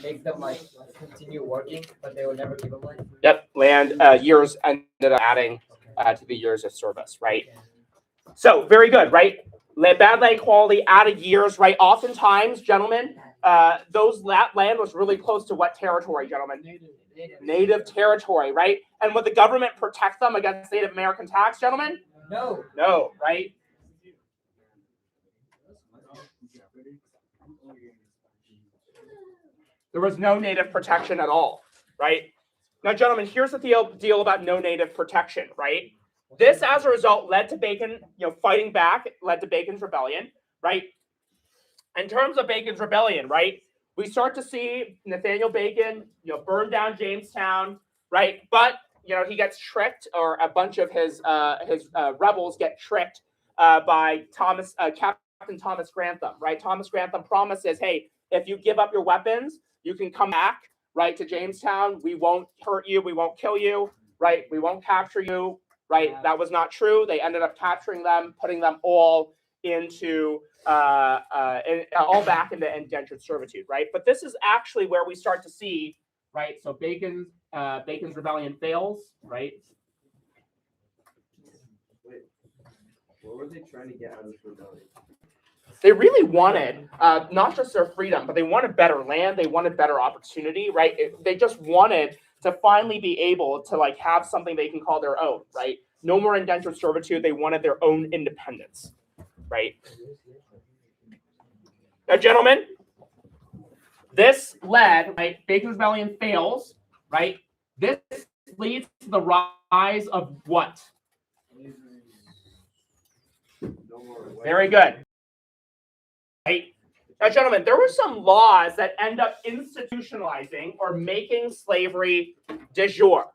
make them like continue working, but they would never give them land? Yep, land years ended up adding to the years of service, right? So very good, right? Bad land quality added years, right? Oftentimes, gentlemen, that land was really close to what territory, gentlemen? Native territory, right? And would the government protect them against Native American tax, gentlemen? No. No, right? There was no native protection at all, right? Now, gentlemen, here's the deal about no native protection, right? This, as a result, led to Bacon, fighting back, led to Bacon's Rebellion, right? In terms of Bacon's Rebellion, right, we start to see Nathaniel Bacon, burn down Jamestown, right? But he gets tricked, or a bunch of his rebels get tricked by Captain Thomas Grantham, right? Thomas Grantham promises, hey, if you give up your weapons, you can come back, right, to Jamestown. We won't hurt you. We won't kill you, right? We won't capture you, right? That was not true. They ended up capturing them, putting them all into all back into indentured servitude, right? But this is actually where we start to see, right? So Bacon's Rebellion fails, right? Wait, what were they trying to get out of this rebellion? They really wanted not just their freedom, but they wanted better land. They wanted better opportunity, right? They just wanted to finally be able to have something they can call their own, right? No more indentured servitude. They wanted their own independence, right? Now, gentlemen, this led, right? Bacon's Rebellion fails, right? This leads to the rise of what? Very good. Right? Now, gentlemen, there were some laws that end up institutionalizing or making slavery de jure,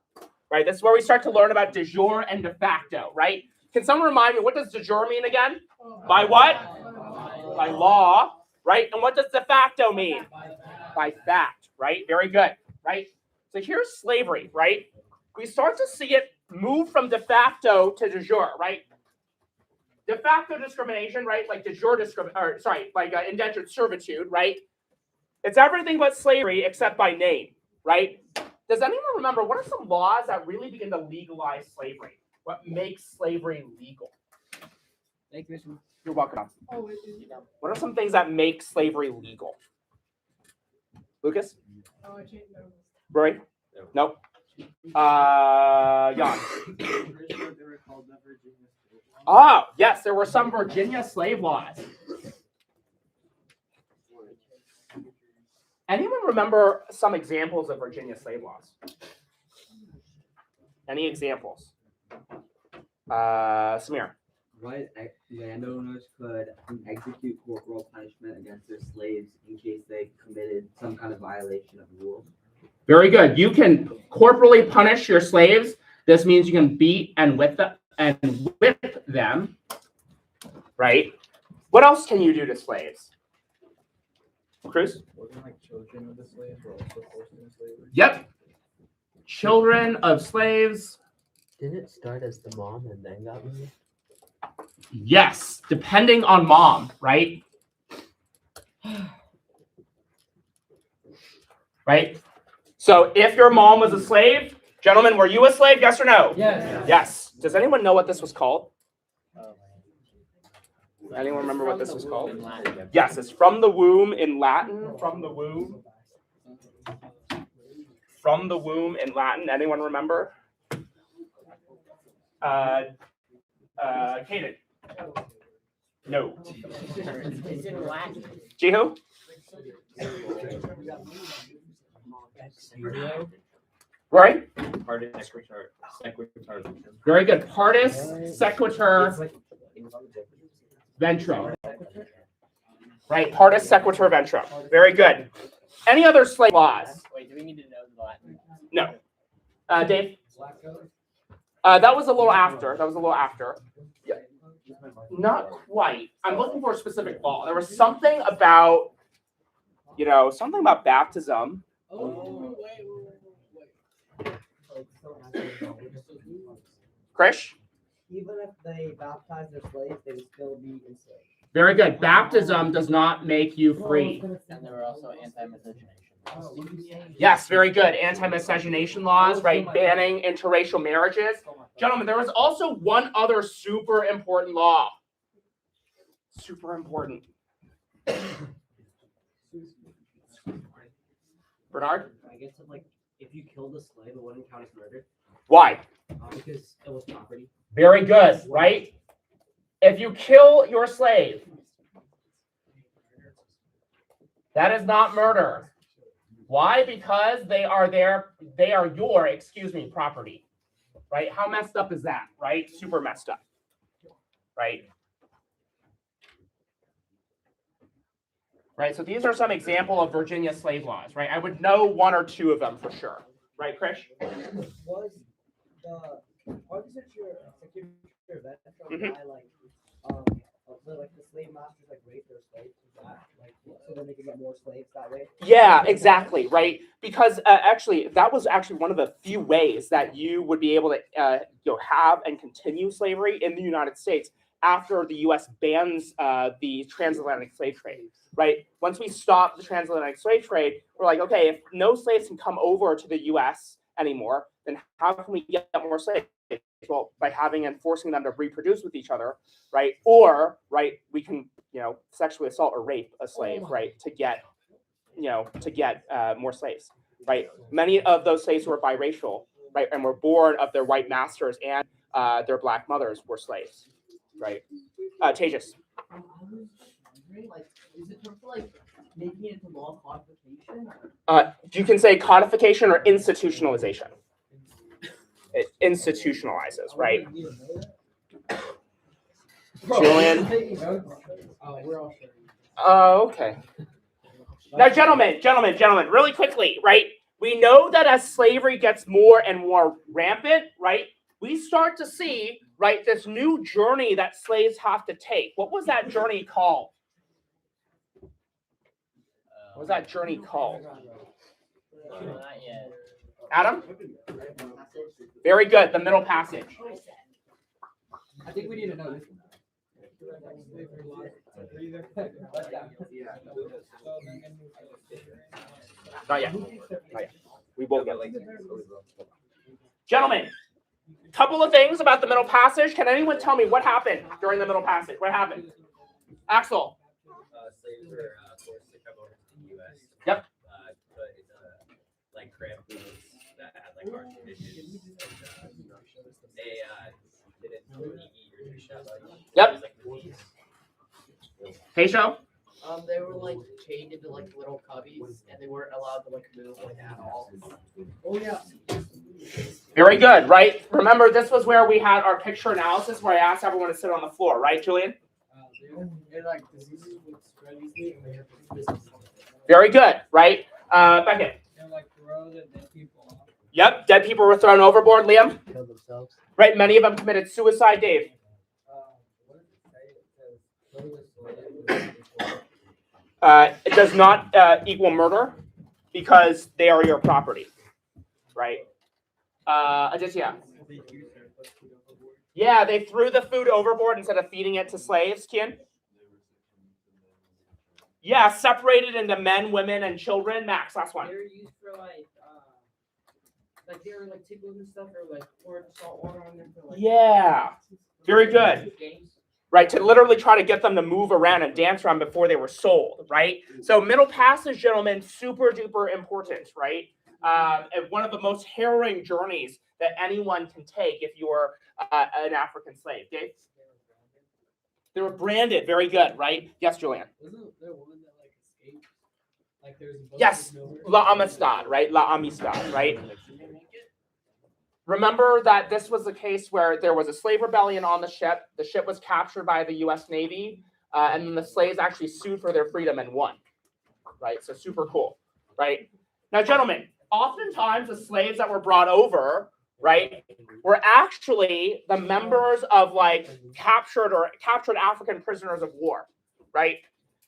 right? This is where we start to learn about de jure and de facto, right? Can someone remind me, what does de jure mean again? By what? By law, right? And what does de facto mean? By fact, right? Very good, right? So here's slavery, right? We start to see it move from de facto to de jure, right? De facto discrimination, right? Like de jure indentured servitude, right? It's everything but slavery except by name, right? Does anyone remember what are some laws that really begin to legalize slavery? What makes slavery legal? Thank you, Mr. You're welcome. Oh, What are some things that make slavery legal? Lucas? I changed my Rory? Nope. Jan? Oh, yes, there were some Virginia slave laws. Anyone remember some examples of Virginia slave laws? Any examples? Samir? White landowners could execute corporal punishment against their slaves in case they committed some kind of violation of the rules. Very good. You can corporally punish your slaves. This means you can beat and whip them, right? What else can you do to slaves? Cruz? Wasn't children of the slaves were also forced into slavery? Yep. Children of slaves. Didn't it start as the mom and then got removed? Yes, depending on mom, right? Right? So if your mom was a slave, gentlemen, were you a slave? Yes or no? Yes. Yes. Does anyone know what this was called? Anyone remember what this was called? In Latin. Yes, it's from the womb in Latin. From the womb. From the womb in Latin. Anyone remember? Kaden. No. It's in Latin. Jihu? Rory? Partis sequitur. Very good. Partis sequitur ventrum. Right, partis sequitur ventrum. Very good. Any other slave laws? Wait, do we need to know the Latin? No. Dave? That was a little after. Yeah. Not quite. I'm looking for a specific law. There was something about, something about baptism. Oh, wait. Krish? Even if they baptize their slaves, they would still be enslaved. Very good. Baptism does not make you free. And there were also anti-miscegenation. Yes, very good. Anti-miscegenation laws, right? Banning interracial marriages. Gentlemen, there was also one other super important law. Super important. Bernard? I guess if you killed a slave, it wouldn't count as murder Why? because it was property. Very good, right? If you kill your slave, that is not murder. Why? Because they are your, property. Right? How messed up is that? Right? Super messed up. Right? Right? So these are some example of Virginia slave laws, right? I would know one or two of them for sure. Right, Krish? Was the architecture event by the slave masters rape their slaves? So then they can get more slaves that way? Yeah, exactly, right? Because that was one of the few ways that you would be able to have and continue slavery in the United States after the U.S. bans the transatlantic slave trade, right? Once we stop the transatlantic slave trade, we're like, okay, if no slaves can come over to the U.S. anymore, then how can we get more slaves? Well, by having and forcing them to reproduce with each other, right? Or, right, we can, sexually assault or rape a slave, right, to get more slaves, right? Many of those slaves were biracial, right, and were born of their white masters and their black mothers were slaves, right? Tejas. Is it for making it into law codification? You can say codification or institutionalization. It institutionalizes, right? Julian. We're all sharing. Oh, okay. Now, gentlemen, really quickly, right? We know that as slavery gets more and more rampant, right, we start to see, right, this new journey that slaves have to take. What was that journey called? What was that journey called? Not yet. Adam? Very good. The Middle Passage. I think we need to know this. Not yet. We will get it. Gentlemen, couple of things about the Middle Passage. Can anyone tell me what happened during the Middle Passage? What happened? Axel. Slaves were forced to come over to the U.S. Yep. Put in cramped booths that had harsh conditions. They didn't eat or do shit. Yep. Hey, show. They were chained into little cubbies, and they weren't allowed to move at all. Oh yeah. Very good, right? Remember, this was where we had our picture analysis where I asked everyone to sit on the floor, right, Julian? They're diseases would spread easily, and they have to Very good, right? Beckett. throw the dead people off. Yep, dead people were thrown overboard. Liam? Kill themselves. Right, many of them committed suicide. Dave? It does not equal murder because they are your property, right? Aditya? Yeah, they threw the food overboard instead of feeding it to slaves, Kian? Yeah, separated into men, women, and children. Max, last one. They were used for they were tickled and stuff, or poured salt water on them for Yeah, very good. games. right? To literally try to get them to move around and dance around before they were sold, right? So Middle Passage, gentlemen, super duper important, right? And one of the most harrowing journeys that anyone can take if you're an African slave. Dave? They were branded. Very good, right? Yes, Julian. Wasn't there one that like escaped? Like there's a boat Yes, with nowhere- La Amistad, right? La Amistad, right? Remember that this was the case where there was a slave rebellion on the ship. The ship was captured by the U.S. Navy, and then the slaves actually sued for their freedom and won, right? So super cool, right? Now, gentlemen, oftentimes the slaves that were brought over, right, were actually the members of like captured African prisoners of war, right?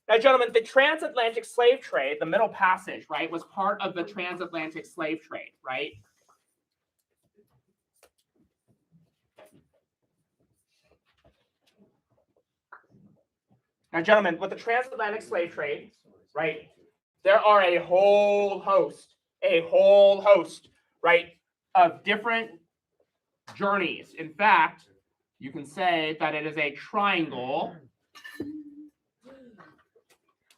Now, gentlemen, the transatlantic slave trade, the Middle Passage, right, was part of the transatlantic slave trade, right? Now, gentlemen, with the transatlantic slave trade, right, there are a whole host, right, of different journeys. In fact, you can say that it is a triangle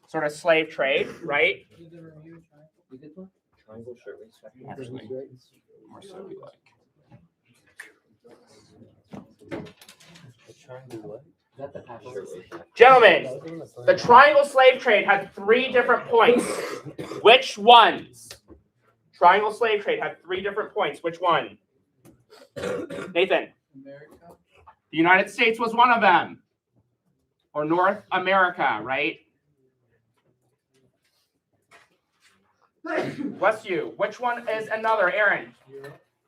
sort of slave trade, right? Triangle shirtwaist. Actually, more so we like. Triangle what? Gentlemen, the triangle slave trade had 3 different points. Which ones? Triangle slave trade had 3 different points. Which one? Nathan? America. The United States was one of them. Or North America, right? Bless you. Which one is another, Aaron?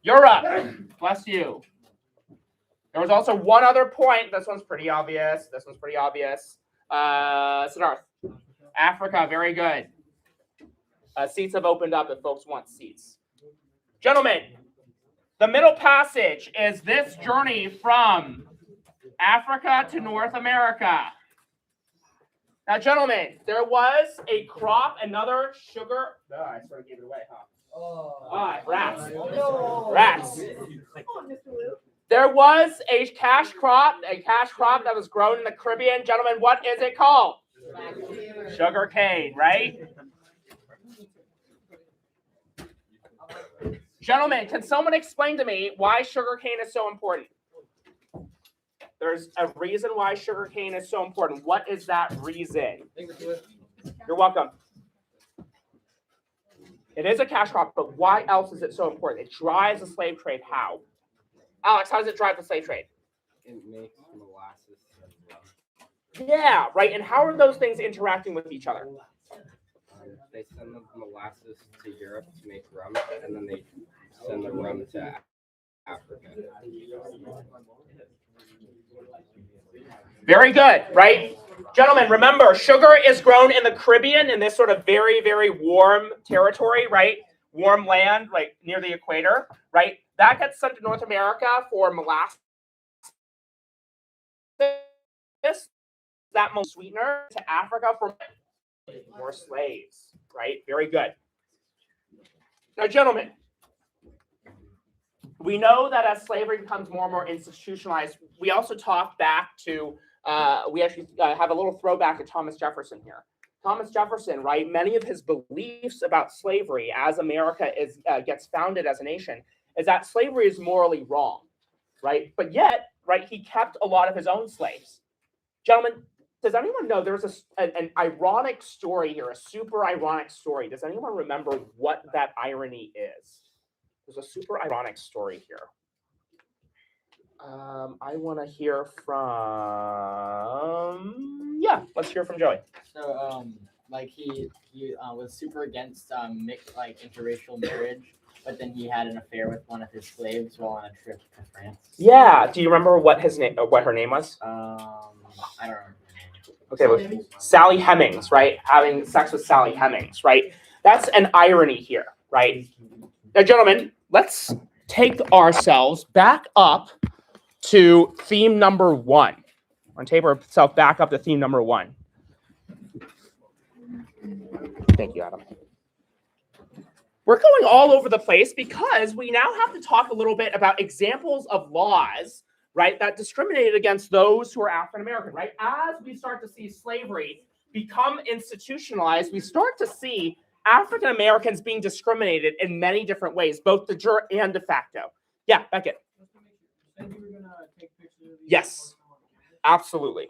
Europe. Bless you. There was also one other point. This one's pretty obvious. Siddharth. Africa, very good. Seats have opened up if folks want seats. Gentlemen, the Middle Passage is this journey from Africa to North America. Now, gentlemen, there was a crop, another sugar. Oh, I sort of gave it away, huh? Rats. Rats. There was a cash crop that was grown in the Caribbean. Gentlemen, what is it called? Sugar cane, right? Gentlemen, can someone explain to me why sugar cane is so important? There's a reason why sugar cane is so important. What is that reason? You're welcome. It is a cash crop, but why else is it so important? It drives the slave trade. How? Alex, how does it drive the slave trade? It makes molasses as well. Yeah, right. And how are those things interacting with each other? They send the molasses to Europe to make rum, and then they send the rum to Africa. Very good, right? Gentlemen, remember, sugar is grown in the Caribbean in this sort of very, very warm territory, right? Warm land, like near the equator, right? That gets sent to North America for molasses. That most sweetener to Africa for more slaves, right? Very good. Now, gentlemen, we know that as slavery becomes more and more institutionalized, we also talk back to, we actually have a little throwback to Thomas Jefferson here. Thomas Jefferson, right, many of his beliefs about slavery as America gets founded as a nation is that slavery is morally wrong, right? But yet, right, he kept a lot of his own slaves. Gentlemen, does anyone know there's an ironic story here, a super ironic story? Does anyone remember what that irony is? There's a super ironic story here. I want to hear from, let's hear from Joey. So, like he was super against like interracial marriage, but then he had an affair with one of his slaves while on a trip to France. Yeah, do you remember what his name, what her name was? I don't remember. Okay, well, Sally Hemings, right? Having sex with Sally Hemings, right? That's an irony here, right? Now, gentlemen, let's take ourselves back up to theme number 1. On table itself, back up to theme number 1. Thank you, Adam. We're going all over the place because we now have to talk a little bit about examples of laws, right, that discriminated against those who are African American, right? As we start to see slavery become institutionalized, we start to see African Americans being discriminated in many different ways, both de jure and de facto. Yeah, Beckett. Yes, absolutely.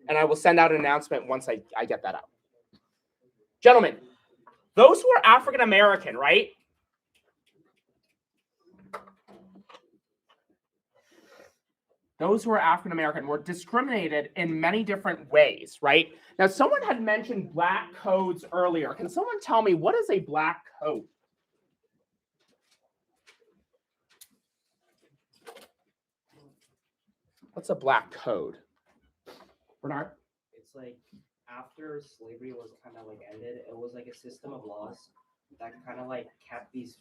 And I will send out an announcement once I get that out. Gentlemen, those who are African American, right? Those who are African American were discriminated in many different ways, right? Now, someone had mentioned black codes earlier. Can someone tell me what is a black code? What's a black code? Bernard? It's like after slavery was kind of like ended, it was like a system of laws that kind of like kept these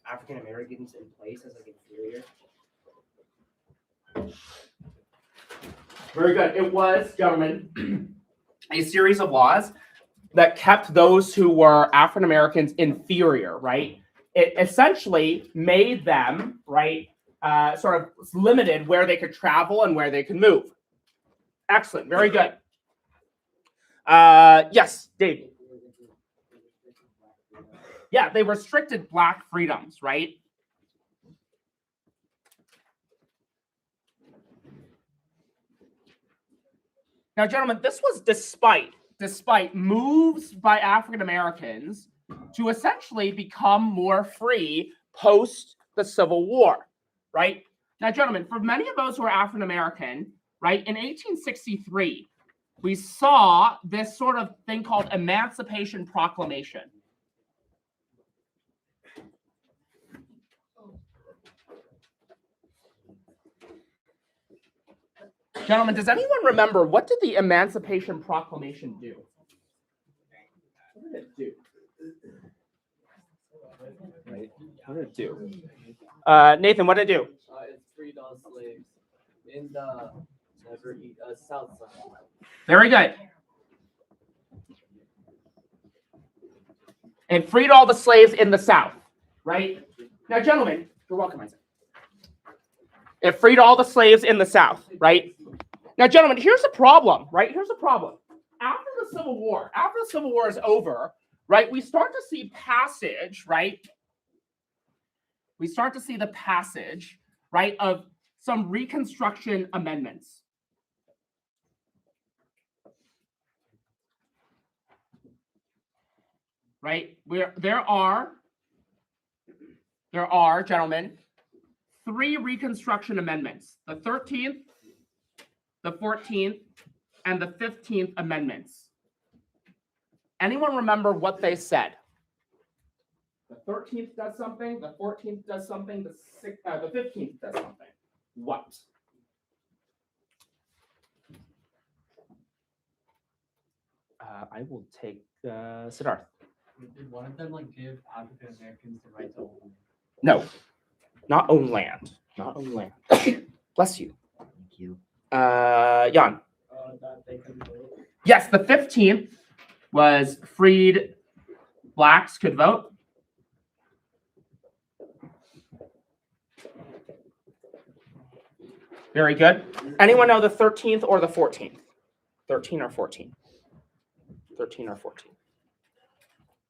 African Americans in place as like inferior. Very good. It was, gentlemen, a series of laws that kept those who were African Americans inferior, right? It essentially made them, right, sort of limited where they could travel and where they could move. Excellent. Very good. Yes, Dave. Yeah, they restricted black freedoms, right? Now, gentlemen, this was despite moves by African Americans to essentially become more free post the Civil War, right? Now, gentlemen, for many of those who are African American, right, in 1863, we saw this sort of thing called Emancipation Proclamation. Gentlemen, does anyone remember what did the Emancipation Proclamation do? What did it do? What did it do? Nathan, what did it do? It freed all slaves in the South side. Very good. And freed all the slaves in the South, right? Now, gentlemen, you're welcome, Isaac. It freed all the slaves in the South, right? Now, gentlemen, here's the problem, right? Here's the problem. After the Civil War is over, right, we start to see passage, right? We start to see the passage, right, of some Reconstruction amendments. Right? There are, gentlemen, 3 Reconstruction amendments. The 13th, the 14th, and the 15th amendments. Anyone remember what they said? The 13th does something, the 14th does something, the 15th does something. What? I will take Siddharth. Did one of them like give African Americans the right to own land? No, not own land. Not own land. Bless you. Thank you. Jan. That they could vote. Yes, the 15th was freed blacks could vote. Very good. Anyone know the 13th or the 14th? 13 or 14? 13 or 14?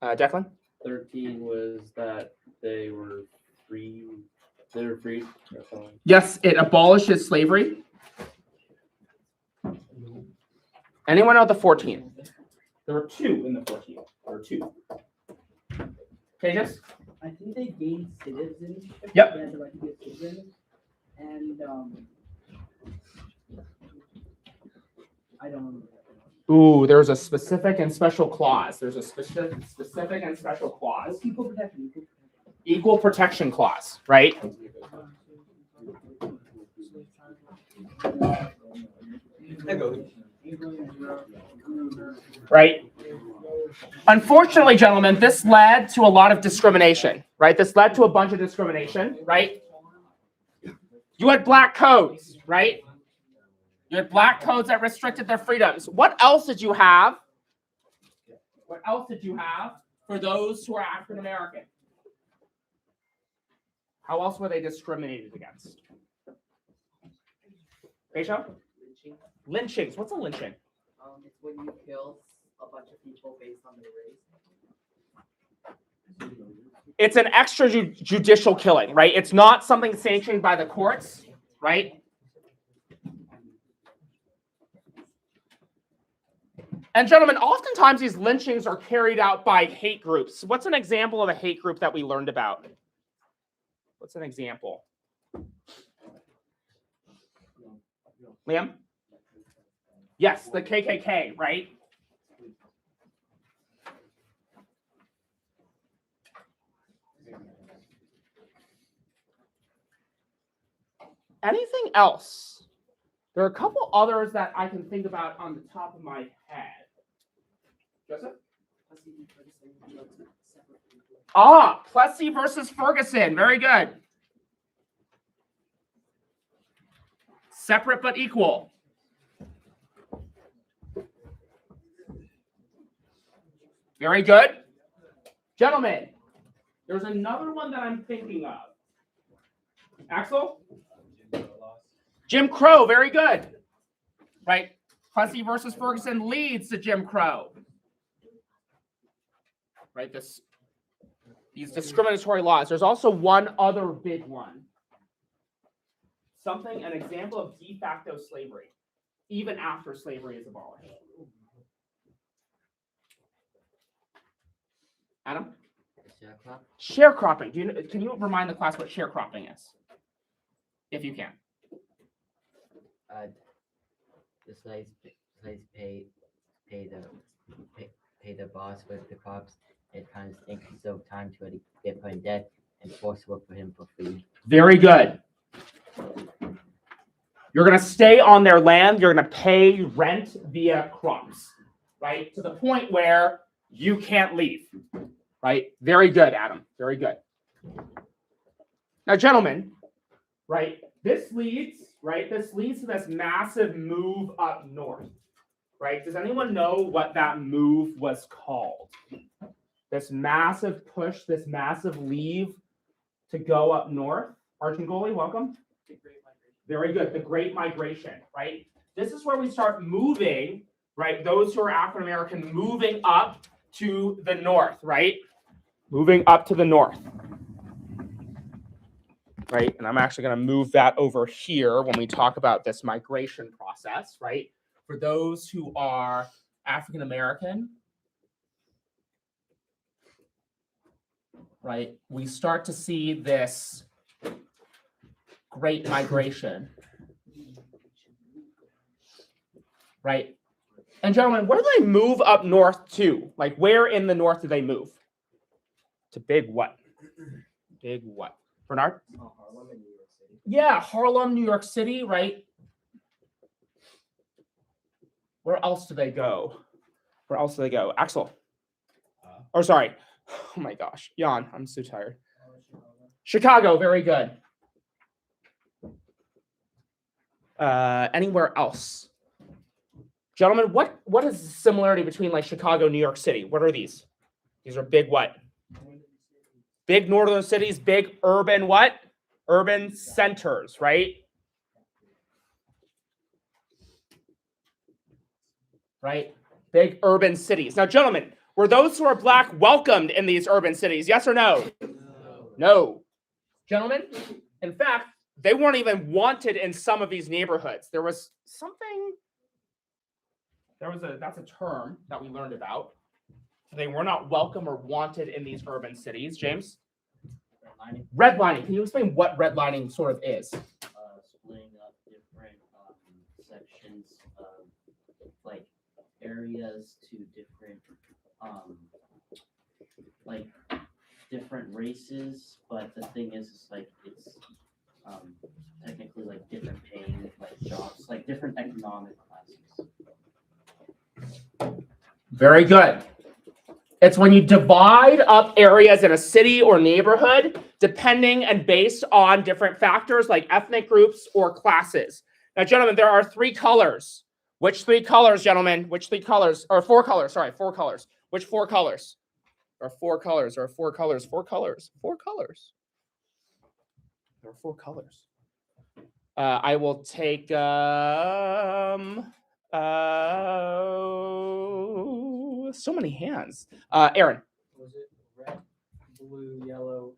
Declan? 13 was that they were free. They were free. Yes, it abolishes slavery. Anyone know the 14th? There were 2 in the 14th. There were 2. Tejas? I think they gained citizenship. Yep. They had the right to be a citizen. And I don't remember. Ooh, there's a specific and special clause. There's a specific and special clause. Equal protection. Equal protection clause, right? Right? Unfortunately, gentlemen, this led to a lot of discrimination, right? This led to a bunch of discrimination, right? You had black codes, right? You had black codes that restricted their freedoms. What else did you have? What else did you have for those who are African American? How else were they discriminated against? Beisha? Lynchings. What's a lynching? It's when you kill a bunch of people based on their race. It's an extrajudicial killing, right? It's not something sanctioned by the courts, right? And gentlemen, oftentimes these lynchings are carried out by hate groups. What's an example of a hate group that we learned about? What's an example? Liam? Yes, the KKK, right? Anything else? There are a couple others that I can think about on the top of my head. Joseph? Ah, Plessy versus Ferguson. Very good. Separate but equal. Very good. Gentlemen, there's another one that I'm thinking of. Axel? Jim Crow. Very good. Right? Plessy versus Ferguson leads to Jim Crow. Right? These discriminatory laws. There's also one other big one. An example of de facto slavery, even after slavery is abolished. Adam? Sharecropping. Can you remind the class what sharecropping is? If you can. The slaves pay the boss with the crops. It kind of stinks so time to get put in debt and force work for him for free. Very good. You're going to stay on their land. You're going to pay rent via crops, right? To the point where you can't leave, right? Very good, Adam. Very good. Now, gentlemen, right? This leads to this massive move up north, right? Does anyone know what that move was called? This massive push, this massive leave to go up north. Archangoli, welcome. Very good. The Great Migration, right? This is where we start moving, right? Those who are African American moving up to the north, right? Moving up to the north, right? And I'm actually going to move that over here when we talk about this migration process, right? For those who are African American, right? We start to see this Great Migration, right? And gentlemen, where do they move up north to? Like, where in the north do they move? To big what? Big what? Bernard? Harlem and New York City. Yeah, Harlem, New York City, right? Where else do they go? Where else do they go? Axel? Or sorry. Oh my gosh. Jan, I'm so tired. Chicago, very good. Anywhere else? Gentlemen, what is the similarity between like Chicago, New York City? What are these? These are big what? Big northern cities, big urban what? Urban centers, right? Right? Big urban cities. Now, gentlemen, were those who are black welcomed in these urban cities? Yes or no? No. Gentlemen, in fact, they weren't even wanted in some of these neighborhoods. There was something, that's a term that we learned about. They were not welcome or wanted in these urban cities. James? Redlining. Redlining. Can you explain what redlining sort of is? Splitting up different sections of like areas to different like different races, but the thing is like it's technically like different paying like jobs, like different economic classes. Very good. It's when you divide up areas in a city or neighborhood, depending and based on different factors like ethnic groups or classes. Now, gentlemen, there are three colors. Which three colors, gentlemen? Which three colors? Or four colors, sorry, four colors. Which four colors? There are four colors, there are four colors, four colors, four colors. There are four colors. I will take so many hands. Aaron. Was it red, blue, yellow,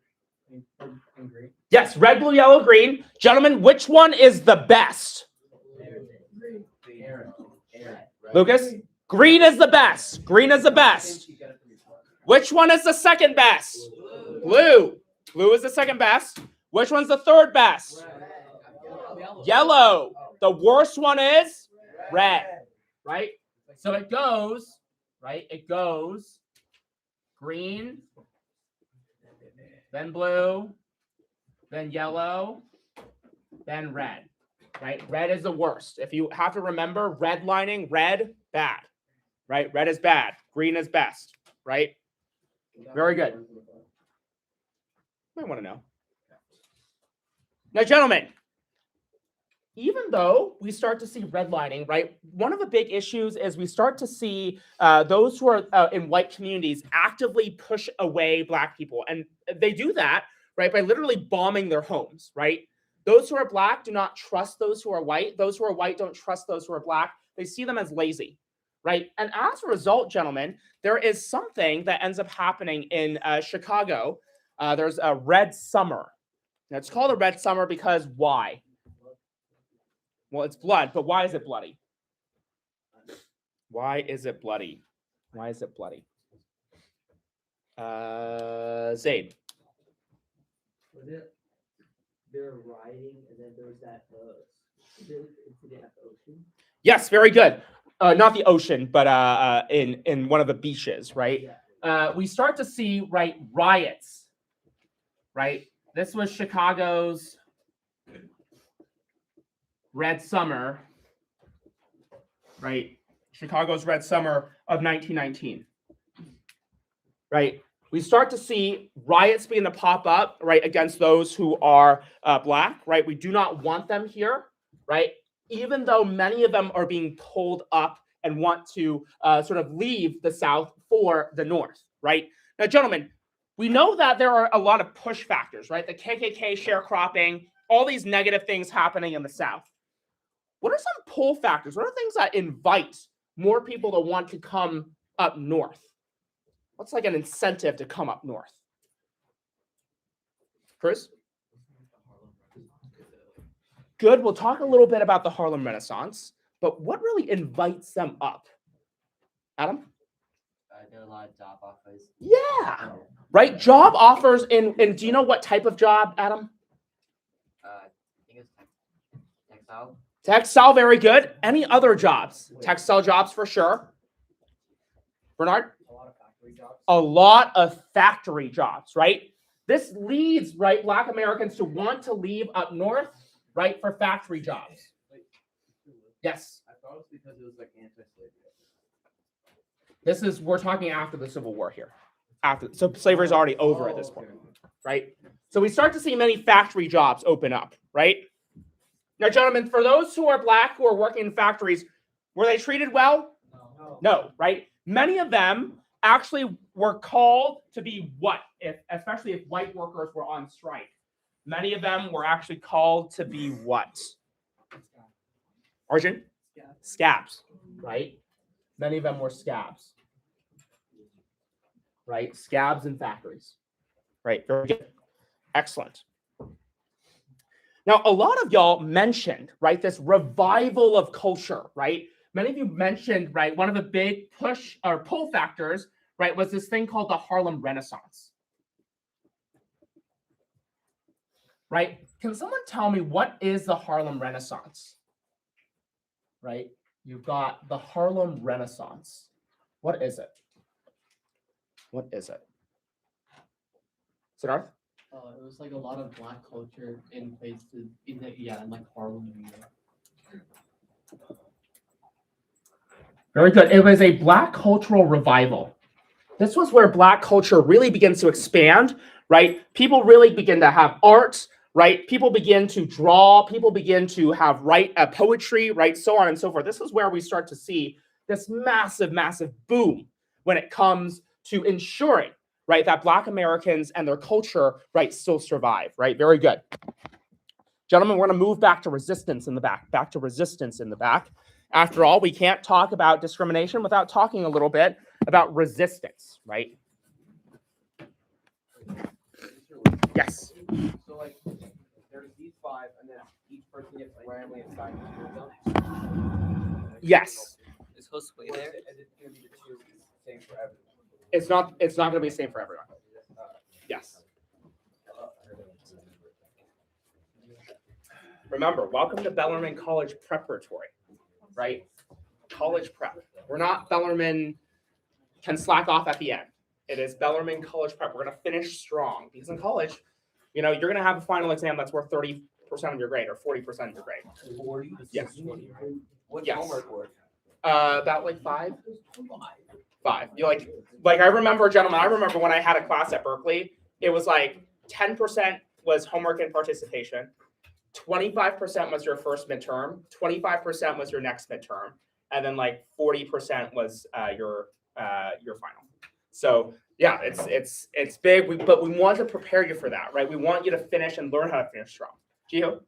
and green? Yes, red, blue, yellow, green. Gentlemen, which one is the best? Lucas? Green is the best. Green is the best. Which one is the second best? Blue. Blue is the second best. Which one's the third best? Yellow. The worst one is red. Right? So it goes, right? It goes green, then blue, then yellow, then red. Right? Red is the worst. If you have to remember, redlining, red, bad. Right? Red is bad. Green is best. Right? Very good. I want to know. Now, gentlemen, even though we start to see redlining, right, one of the big issues is we start to see those who are in white communities actively push away Black people. And they do that, right, by literally bombing their homes, right? Those who are Black do not trust those who are white. Those who are white don't trust those who are Black. They see them as lazy, right? And as a result, gentlemen, there is something that ends up happening in Chicago. There's a red summer. Now, it's called a red summer because why? Well, it's blood, but why is it bloody? Why is it bloody? Why is it bloody? Zaid. Was it they're riding and then there was that incident at the ocean? Yes, very good. Not the ocean, but in one of the beaches, right? We start to see, right, riots, right? This was Chicago's Red Summer, right? Chicago's Red Summer of 1919, right? We start to see riots begin to pop up, right, against those who are Black, right? We do not want them here, right? Even though many of them are being pulled up and want to sort of leave the South for the North, right? Now, gentlemen, we know that there are a lot of push factors, right? The KKK sharecropping, all these negative things happening in the South. What are some pull factors? What are things that invite more people to want to come up north? What's like an incentive to come up north? Chris? Good. We'll talk a little bit about the Harlem Renaissance, but what really invites them up? Adam? There are a lot of job offers. Yeah. Right? Job offers in do you know what type of job, Adam? I think it's textile. Textile, very good. Any other jobs? Textile jobs for sure. Bernard? A lot of factory jobs. A lot of factory jobs, right? This leads, right, Black Americans to want to leave up north, right, for factory jobs. Yes. I thought it was because it was like anti-slavery. This is, we're talking after the Civil War here. So slavery is already over at this point, right? So we start to see many factory jobs open up, right? Now, gentlemen, for those who are Black who are working in factories, were they treated well? No, right? Many of them actually were called to be what? Especially if white workers were on strike. Many of them were actually called to be what? Arjun? Scabs, right? Many of them were scabs, right? Scabs in factories, right? Very good. Excellent. Now, a lot of y'all mentioned, right, this revival of culture, right? Many of you mentioned, right, one of the big push or pull factors, right, was this thing called the Harlem Renaissance, right? Can someone tell me what is the Harlem Renaissance, right? You've got the Harlem Renaissance. What is it? What is it? Siddharth? It was like a lot of Black culture in places in like Harlem, New York. Very good. It was a Black cultural revival. This was where Black culture really begins to expand, right? People really begin to have art, right? People begin to draw. People begin to have poetry, right? So on and so forth. This is where we start to see this massive, massive boom when it comes to ensuring, right, that Black Americans and their culture, right, still survive, right? Very good. Gentlemen, we're going to move back to resistance in the back. Back to resistance in the back. After all, we can't talk about discrimination without talking a little bit about resistance, right? Yes. So like, there's these 5, and then each person gets randomly assigned 2 of them. Yes. Is supposed to be there? Is it going to be the 2 same for everyone? It's not going to be the same for everyone. Yes. Remember, welcome to Bellarmine College Preparatory, right? College prep. We're not Bellarmine can slack off at the end. It is Bellarmine College Prep. We're going to finish strong because in college, you're going to have a final exam that's worth 30% of your grade or 40% of your grade. 40? Yes. What's Yes. homework worth? About like 5. 5. You like I remember, gentlemen, I remember when I had a class at Berkeley, it was like 10% was homework and participation, 25% was your first midterm, 25% was your next midterm, and then like 40% was your final. So yeah, it's big, but we want to prepare you for that, right? We want you to finish and learn how to finish strong. Gio?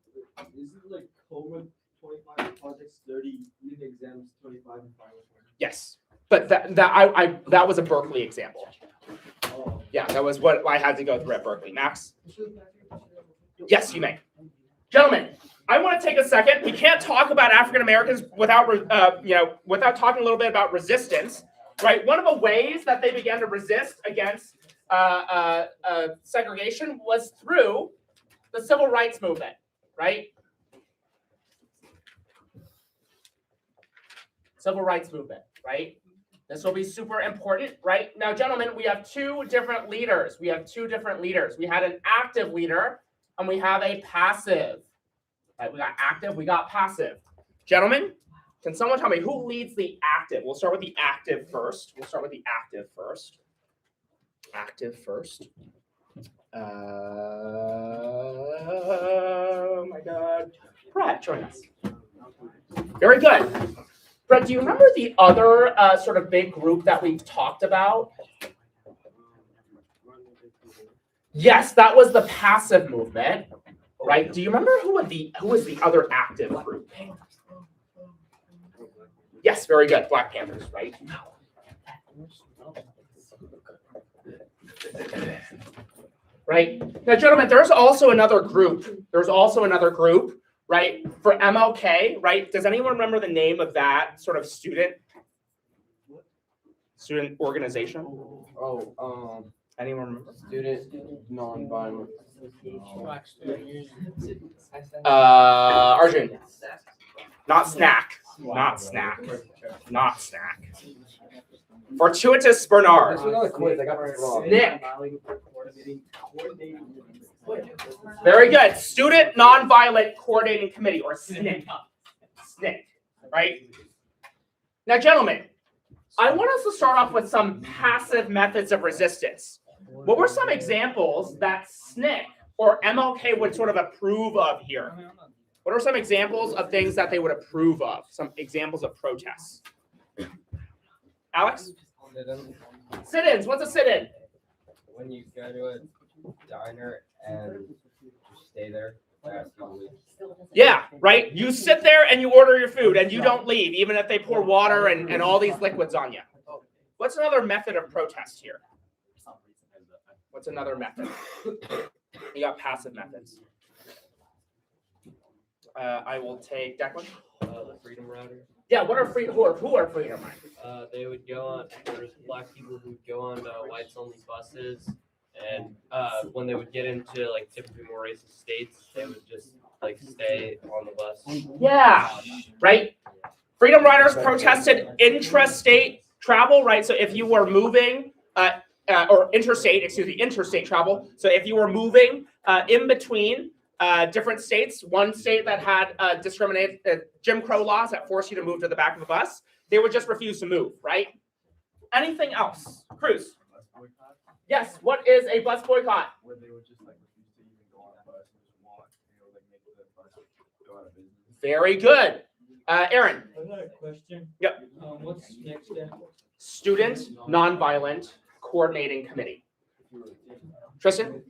Is it like homework 25 projects, 30 unit exams, 25 and final? Yes, but that was a Berkeley example. Yeah, that was what I had to go through at Berkeley. Max? Yes, you may. Gentlemen, I want to take a second. We can't talk about African Americans without without talking a little bit about resistance, right? One of the ways that they began to resist against segregation was through the civil rights movement, right? Civil rights movement, right? This will be super important, right? Now, gentlemen, we have 2 different leaders. We have 2 different leaders. We had an active leader and we have a passive. Right? We got active, we got passive. Gentlemen, can someone tell me who leads the active? We'll start with the active first. Active first. Oh my God. Brett, join us. Very good. Brett, do you remember the other sort of big group that we've talked about? Yes, that was the passive movement, right? Do you remember who was the other active group? Yes, very good. Black Panthers, right? Right. Now, gentlemen, there's also another group. Right, for MLK, right? Does anyone remember the name of that sort of student organization? Oh, anyone remember? Student nonviolent. Arjun. Not snack. Fortuitous Bernard. This was another quiz. I got this wrong. Nick. Very good. Student Nonviolent Coordinating Committee, or SNCC. SNCC, right? Now, gentlemen, I want us to start off with some passive methods of resistance. What were some examples that SNCC or MLK would sort of approve of here? What are some examples of things that they would approve of? Some examples of protests. Alex? Sit-ins. What's a sit-in? When you go to a diner and just stay there. Yeah, right? You sit there and you order your food and you don't leave, even if they pour water and all these liquids on you. What's another method of protest here? What's another method? You got passive methods. I will take Declan. The Freedom Riders. Yeah, who are freedom riders? They would go on. There's black people who would go on whites only buses, and when they would get into like typically more racist states, they would just like stay on the bus. Yeah, right. Freedom riders protested intrastate travel, right? So if you were moving, or interstate travel. So if you were moving in between different states, one state that had Jim Crow laws that forced you to move to the back of the bus, they would just refuse to move, right? Anything else? Cruz? Yes, what is a bus boycott? Where they would just like refuse to even go on a bus and just walk, like make the bus go out of business. Very good. Aaron? I got a question. Yep. What's next then? Student Nonviolent Coordinating Committee. Tristan?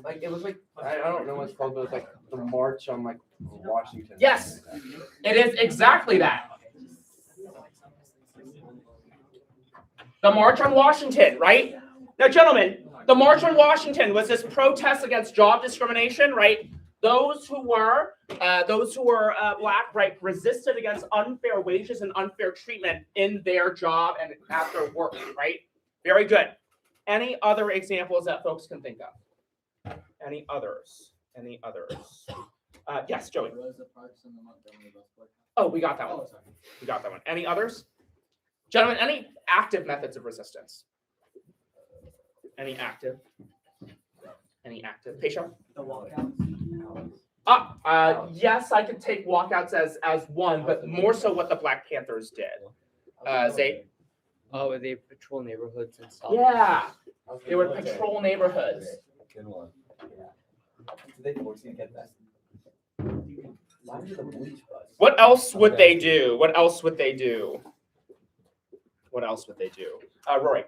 Like it was like I don't know what it's called, but it was like the march on like Washington. Yes, it is exactly that. The March on Washington, right? Now, gentlemen, the March on Washington was this protest against job discrimination, right? Those who were black, right, resisted against unfair wages and unfair treatment in their job and at their work, right? Very good. Any other examples that folks can think of? Any others? Any others? Yes, Joey. Oh, we got that one. We got that one. Any others? Gentlemen, any active methods of resistance? Any active? Any active? Patient? The walkouts. Yes, I could take walkouts as one, but more so what the Black Panthers did. Zay? Oh, they patrol neighborhoods and stuff. Yeah, they would patrol neighborhoods. Good one. Did they force you to get that? What else would they do? What else would they do? What else would they do? Rory.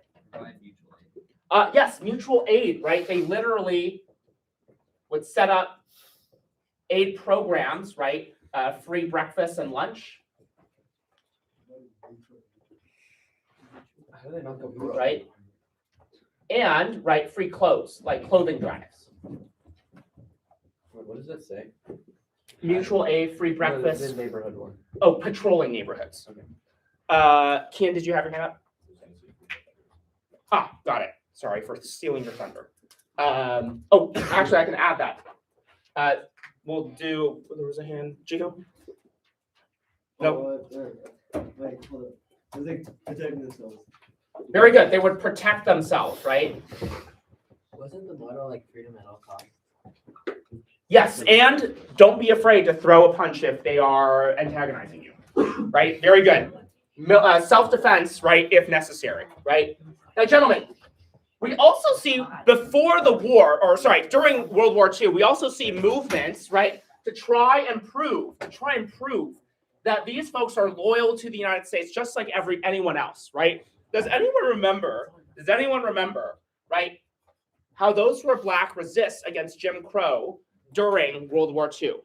Yes, mutual aid, right? They literally would set up aid programs, right? Free breakfast and lunch. How do they not go Right? And, right, free clothes, like clothing drives. What does that say? Mutual aid, free breakfast. The neighborhood one. Oh, patrolling neighborhoods. Okay. Kian, did you have your hand up? Ah, got it. Sorry for stealing your thunder. Oh, actually, I can add that. We'll do. There was a hand. Chico. No. Wait, hold up. I think protecting themselves. Very good. They would protect themselves, right? Wasn't the motto like freedom at all costs? Yes, and don't be afraid to throw a punch if they are antagonizing you. Right? Very good. Self-defense, right, if necessary, right? Now, gentlemen, we also see before the war, or sorry, during World War II, we also see movements, right, to try and prove that these folks are loyal to the United States just like anyone else, right? Does anyone remember, right, how those who are black resist against Jim Crow during World War II?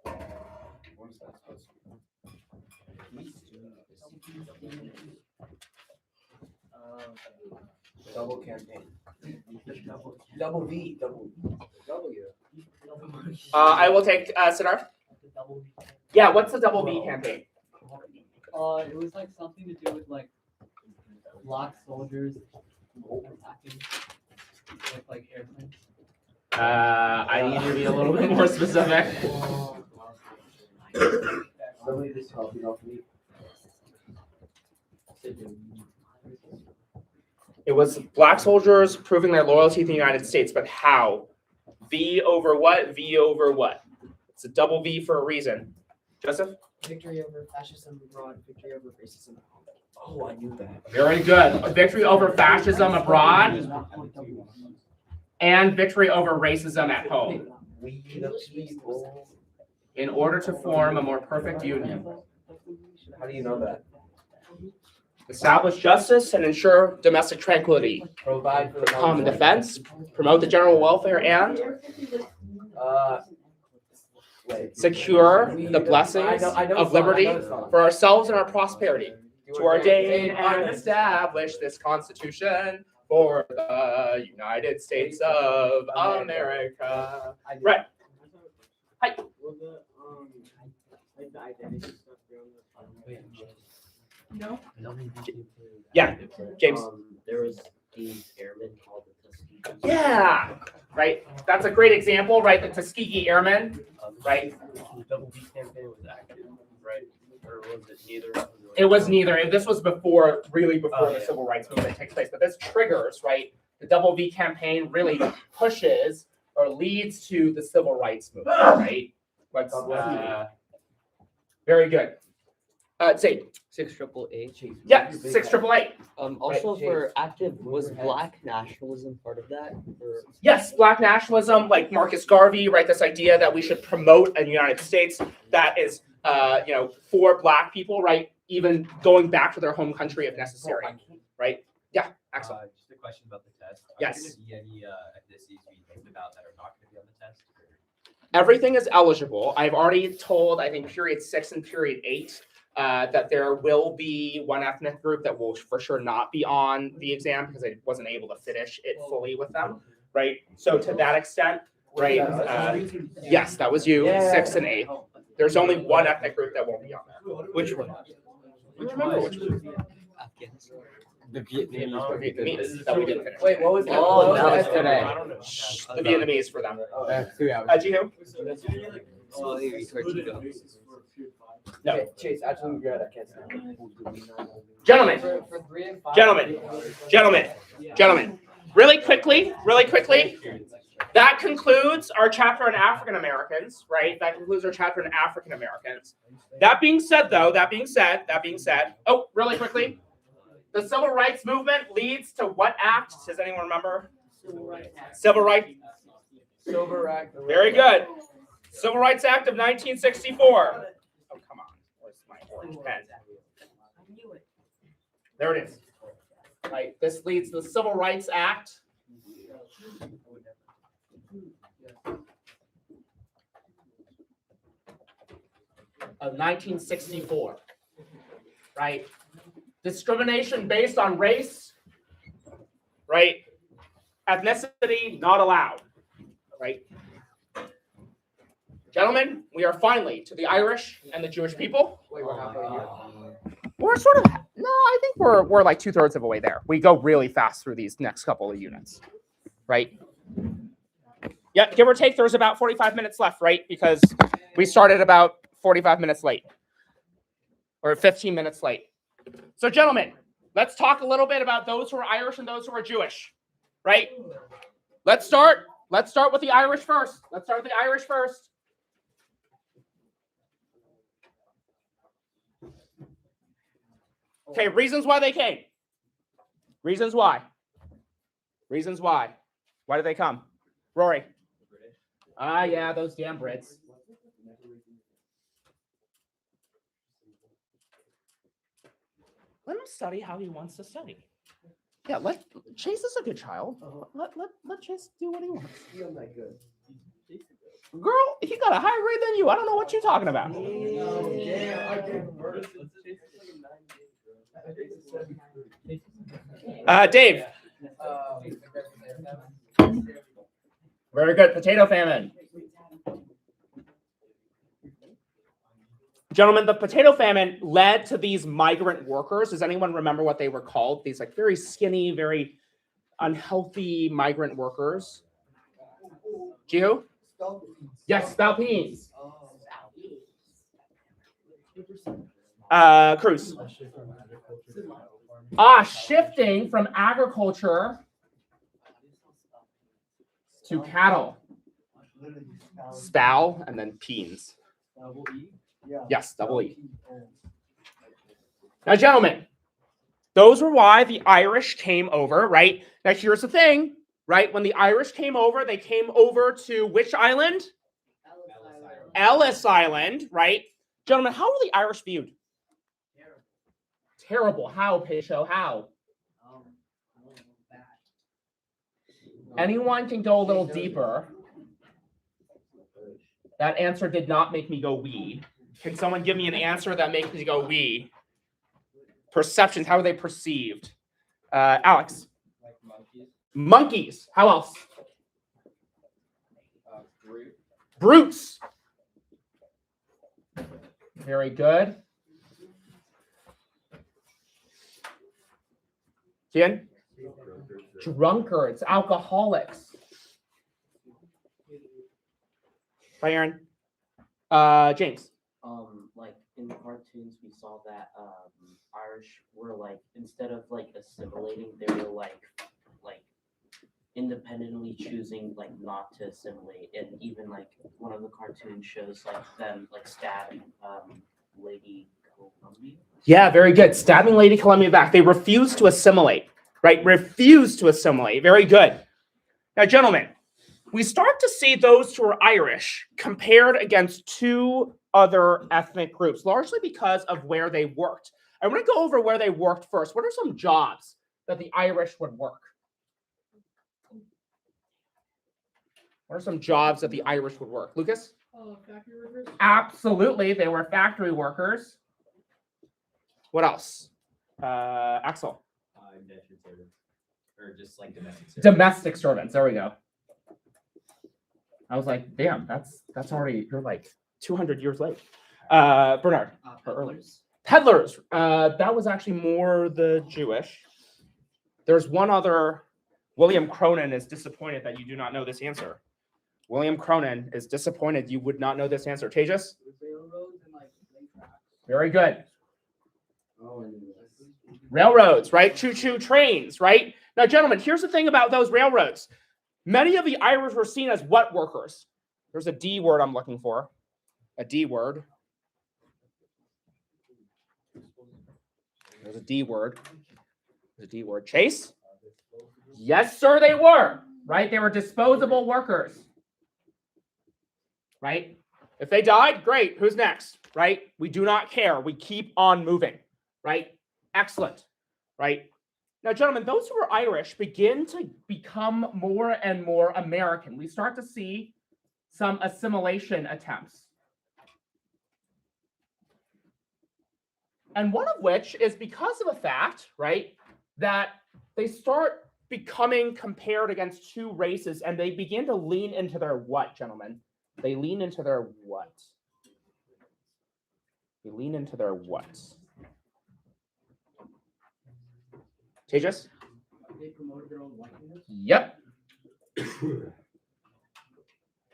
What is that supposed to be? Double campaign. Double V. Double W. I will take Siddharth. Yeah, what's the double V campaign? It was like something to do with like black soldiers attacking with like airplanes. I need you to be a little bit more specific. Somebody just copied off me. It was black soldiers proving their loyalty to the United States, but how? V over what? V over what? It's a double V for a reason. Joseph? Victory over fascism abroad, victory over racism at home. Oh, I knew that. Very good. A victory over fascism abroad and victory over racism at home. We the people. In order to form a more perfect union. How do you know that? Establish justice and ensure domestic tranquility. Provide for the Common defense. Promote the general welfare and secure the blessings of liberty for ourselves and our prosperity. To ordain and establish this Constitution for the United States of America. Right. Hi. Will the like the identity stuff be on the No. Yeah, James. There was these airmen called the Tuskegee. Yeah, right. That's a great example, right? The Tuskegee Airmen, right? The double V campaign was active, right? Or was it neither? It was neither. This was before the yeah. civil rights movement takes place. But this triggers, right? The double V campaign really pushes or leads to the civil rights movement, right? Let's, very good. Say 688. yeah, 688. Also for active, was black nationalism part of that? Or? Yes, black nationalism, like Marcus Garvey, right? This idea that we should promote a United States that is, for black people, right? Even going back to their home country if necessary, right? Yeah, excellent. Just a question about the test. Are Yes. there gonna be any ethnicities we learned about that are not going to be on the test? Everything is eligible. I've already told, I think, period 6 and period 8, that there will be one ethnic group that will for sure not be on the exam because I wasn't able to finish it fully with them, right? So to that extent, right? Yes, that was you, 6 and 8. There's only one ethnic group that won't be on there. Which one? I don't remember which one. The Vietnamese. Vietnamese that we didn't finish. Wait, what was that? Oh, What that was was today. Shh, the Vietnamese for them. 2 hours. Jiho? No. Okay, Chase, actually regret I can't say. Gentlemen, For 3 and 5. Gentlemen, really quickly, that concludes our chapter on African Americans, right? That concludes our chapter on African Americans. That being said, oh, really quickly, the Civil Rights Movement leads to what act? Does anyone remember? Civil Rights. Very good. Civil Rights Act of 1964. Oh, come on. Where's my orange pen? There it is. Right. This leads to the Civil Rights Act. Of 1964. Right. Discrimination based on race. Right. Ethnicity not allowed. Right. Gentlemen, we are finally to the Irish and the Jewish people. Wait, we're halfway here. We're sort of, no, I think we're like 2/3 of the way there. We go really fast through these next couple of units, right? Yeah, give or take, there's about 45 minutes left, right? Because we started about 45 minutes late or 15 minutes late. So gentlemen, let's talk a little bit about those who are Irish and those who are Jewish, right? Let's start with the Irish first. Okay, reasons why they came. Reasons why. Why did they come? Rory. Yeah, those damn Brits. Let him study how he wants to study. Yeah, Chase is a good child. Let Chase do what he wants. Girl, he got a higher grade than you. I don't know what you're talking about. Dave. Very good. Potato famine. Gentlemen, the potato famine led to these migrant workers. Does anyone remember what they were called? These like very skinny, very unhealthy migrant workers. Jiho? Yes, Spalpeens. Cruz. Shifting from agriculture to cattle. Spal and then peens. Yes, double E. Now, gentlemen, those were why the Irish came over, right? Now, here's the thing, right? When the Irish came over, they came over to which island? Ellis Island, right? Gentlemen, how were the Irish viewed? Terrible. How, Pesho? How? Anyone can go a little deeper. That answer did not make me go wee. Can someone give me an answer that makes me go wee? Perceptions, how are they perceived? Alex. Like monkeys. Monkeys. How else? Brutes. Very good. Kian? Drunkards, alcoholics. Hi, Aaron. James. Like in the cartoons, we saw that Irish were like, instead of like assimilating, they were like independently choosing like not to assimilate, and even like one of the cartoons shows like them like stabbing Lady Columbia. Yeah, very good. Stabbing Lady Columbia back. They refused to assimilate, right? Refused to assimilate. Very good. Now, gentlemen, we start to see those who are Irish compared against two other ethnic groups, largely because of where they worked. I want to go over where they worked first. What are some jobs that the Irish would work? What are some jobs that the Irish would work? Lucas? Factory workers. Absolutely, they were factory workers. What else? Axel? Indentured servants. Or just like domestic servants. Domestic servants. There we go. I was like, damn, that's already, you're like 200 years late. Bernard. Peddlers. That was actually more the Jewish. There's one other. William Cronin is disappointed that you do not know this answer. William Cronin is disappointed you would not know this answer. Tejas? Very good. Railroads, right? Choo-choo trains, right? Now, gentlemen, here's the thing about those railroads. Many of the Irish were seen as what workers? There's a D word I'm looking for. A D word. There's a D word. There's a D word. Chase? Yes, sir, they were. Right? They were disposable workers. Right? If they died, great. Who's next? Right? We do not care. We keep on moving. Right? Excellent. Right? Now, gentlemen, those who are Irish begin to become more and more American. We start to see some assimilation attempts. And one of which is because of the fact, right, that they start becoming compared against two races and they begin to lean into their what, gentlemen? They lean into their what? They lean into their what? Tejas? They promoted their own whiteness. Yep.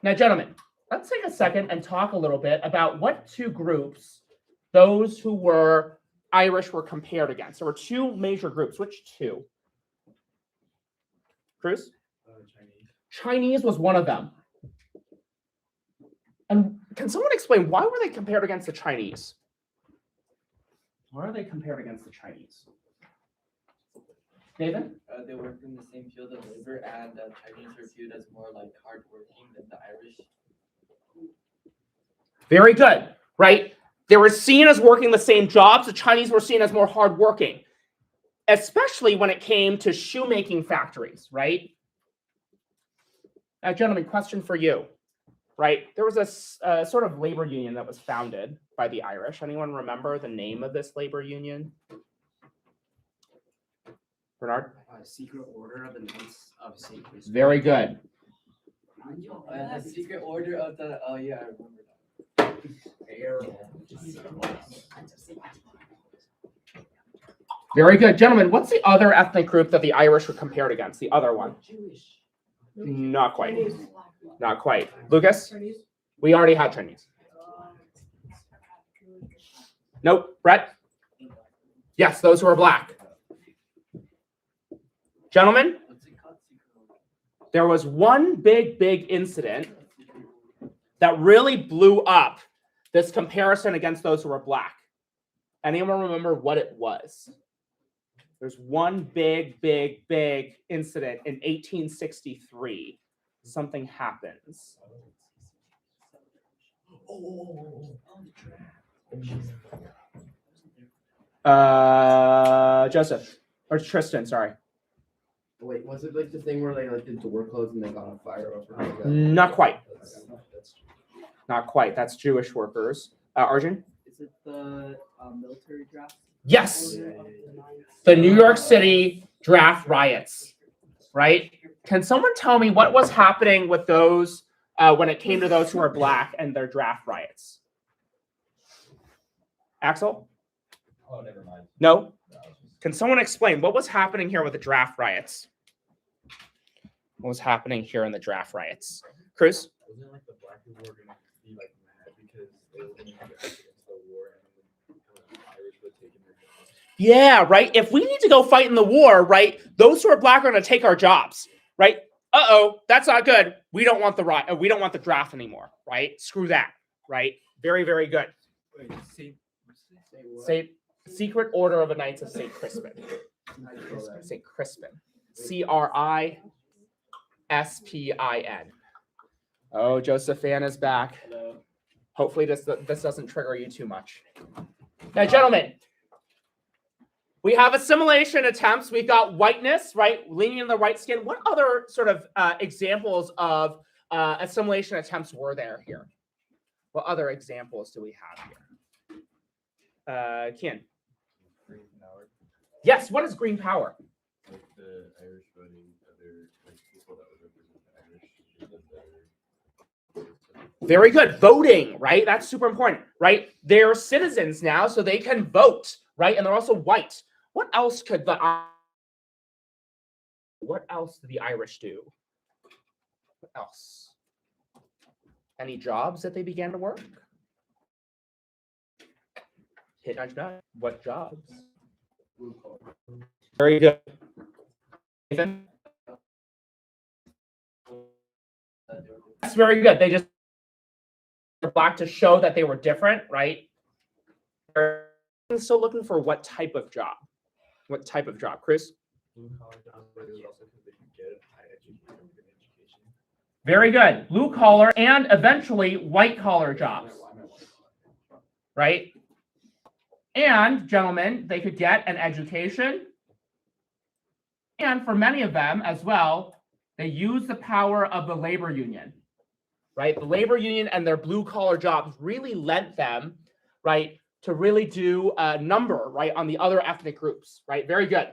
Now, gentlemen, let's take a second and talk a little bit about what two groups those who were Irish were compared against. There were two major groups. Which two? Cruz? Chinese. Chinese was one of them. And can someone explain why were they compared against the Chinese? Why are they compared against the Chinese? David? They worked in the same field of labor, and Chinese are viewed as more like hardworking than the Irish. Very good, right? They were seen as working the same jobs. The Chinese were seen as more hardworking, especially when it came to shoemaking factories, right? Now, gentlemen, question for you, right? There was a sort of labor union that was founded by the Irish. Anyone remember the name of this labor union? Bernard? Secret Order of the Knights of St. Christopher. Very good. The secret order of the, oh yeah, I remember that. Very good. Gentlemen, what's the other ethnic group that the Irish were compared against? The other one? Not quite. Not quite. Lucas? We already had Chinese. Nope. Brett? Yes, those who are black. Gentlemen, there was one big incident that really blew up this comparison against those who were black. Anyone remember what it was? There's one big incident in 1863. Something happens. Joseph, or Tristan, sorry. Wait, was it like the thing where they like did door clothes and they got on fire over? Not quite. Not quite. That's Jewish workers. Arjun? Is it the military draft? Yes. The New York City draft riots, right? Can someone tell me what was happening with those when it came to those who are black and their draft riots? Axel? Oh, never mind. No? Can someone explain what was happening here with the draft riots? What was happening here in the draft riots? Cruz? Wasn't it like the black people were gonna be like mad because they were gonna go against the war and the Irish were taking their jobs? Yeah, right. If we need to go fight in the war, right, those who are black are going to take our jobs, right? Uh-oh, that's not good. We don't want the riot. We don't want the draft anymore, right? Screw that, right? Very good. Wait, Say Secret Order of the Knights of St. Crispin. St. Crispin. Crispin. Oh, Josephan is back. Hello. Hopefully this doesn't trigger you too much. Now, gentlemen, we have assimilation attempts. We've got whiteness, right? Leaning in the white skin. What other sort of examples of assimilation attempts were there here? What other examples do we have here? Kian. Green power. Yes, what is green power? Like the Irish voting, other like people that would represent the Irish. Very good. Voting, right? That's super important, right? They're citizens now, so they can vote, right? And they're also white. What else could the Irish do? What else? Any jobs that they began to work? Hit nudge nudge. What jobs? Very good. Nathan? That's very good. They just were black to show that they were different, right? They're still looking for what type of job? What type of job, Chris? Blue collar jobs, but it was also because they could get high education. Very good. Blue collar and eventually white collar jobs, right? And gentlemen, they could get an education. And for many of them as well, they use the power of the labor union, right? The labor union and their blue collar jobs really lent them, right, to really do a number, right, on the other ethnic groups, right? Very good.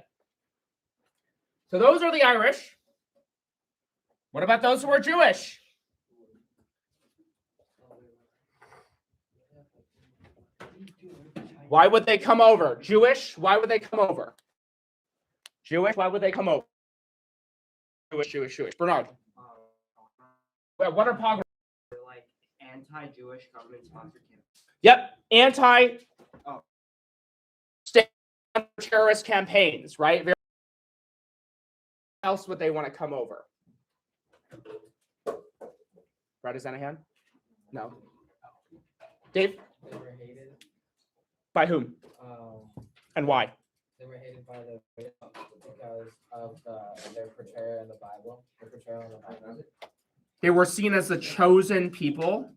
So those are the Irish. What about those who are Jewish? Why would they come over? Jewish, why would they come over? Jewish, why would they come over? Jewish. Bernard. What are pogroms? Like anti-Jewish government-sponsored campaigns. Yep, terrorist campaigns, right? What else would they want to come over? Brad, is that a hand? No. Dave? They were hated. By whom? And why? They were hated by the because of their portrayal in the Bible. Their portrayal in the Bible. They were seen as the chosen people,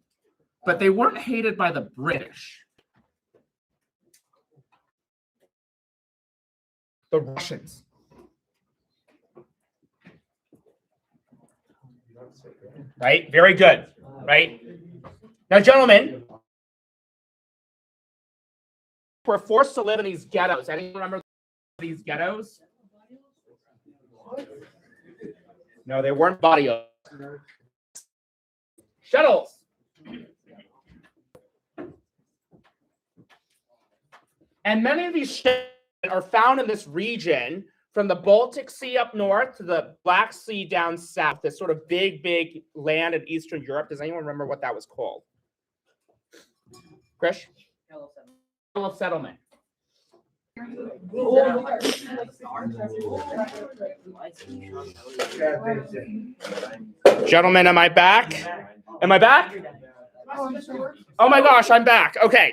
but they weren't hated by the British. The Russians. Right? Very good. Right? Now, gentlemen, were forced to live in these ghettos. Anyone remember these ghettos? No, they weren't body odors. Shuttles. And many of these shuttles are found in this region from the Baltic Sea up north to the Black Sea down south, this sort of big land in Eastern Europe. Does anyone remember what that was called? Krish? Of settlement. Gentlemen, am I back? Am I back? Oh my gosh, I'm back. Okay.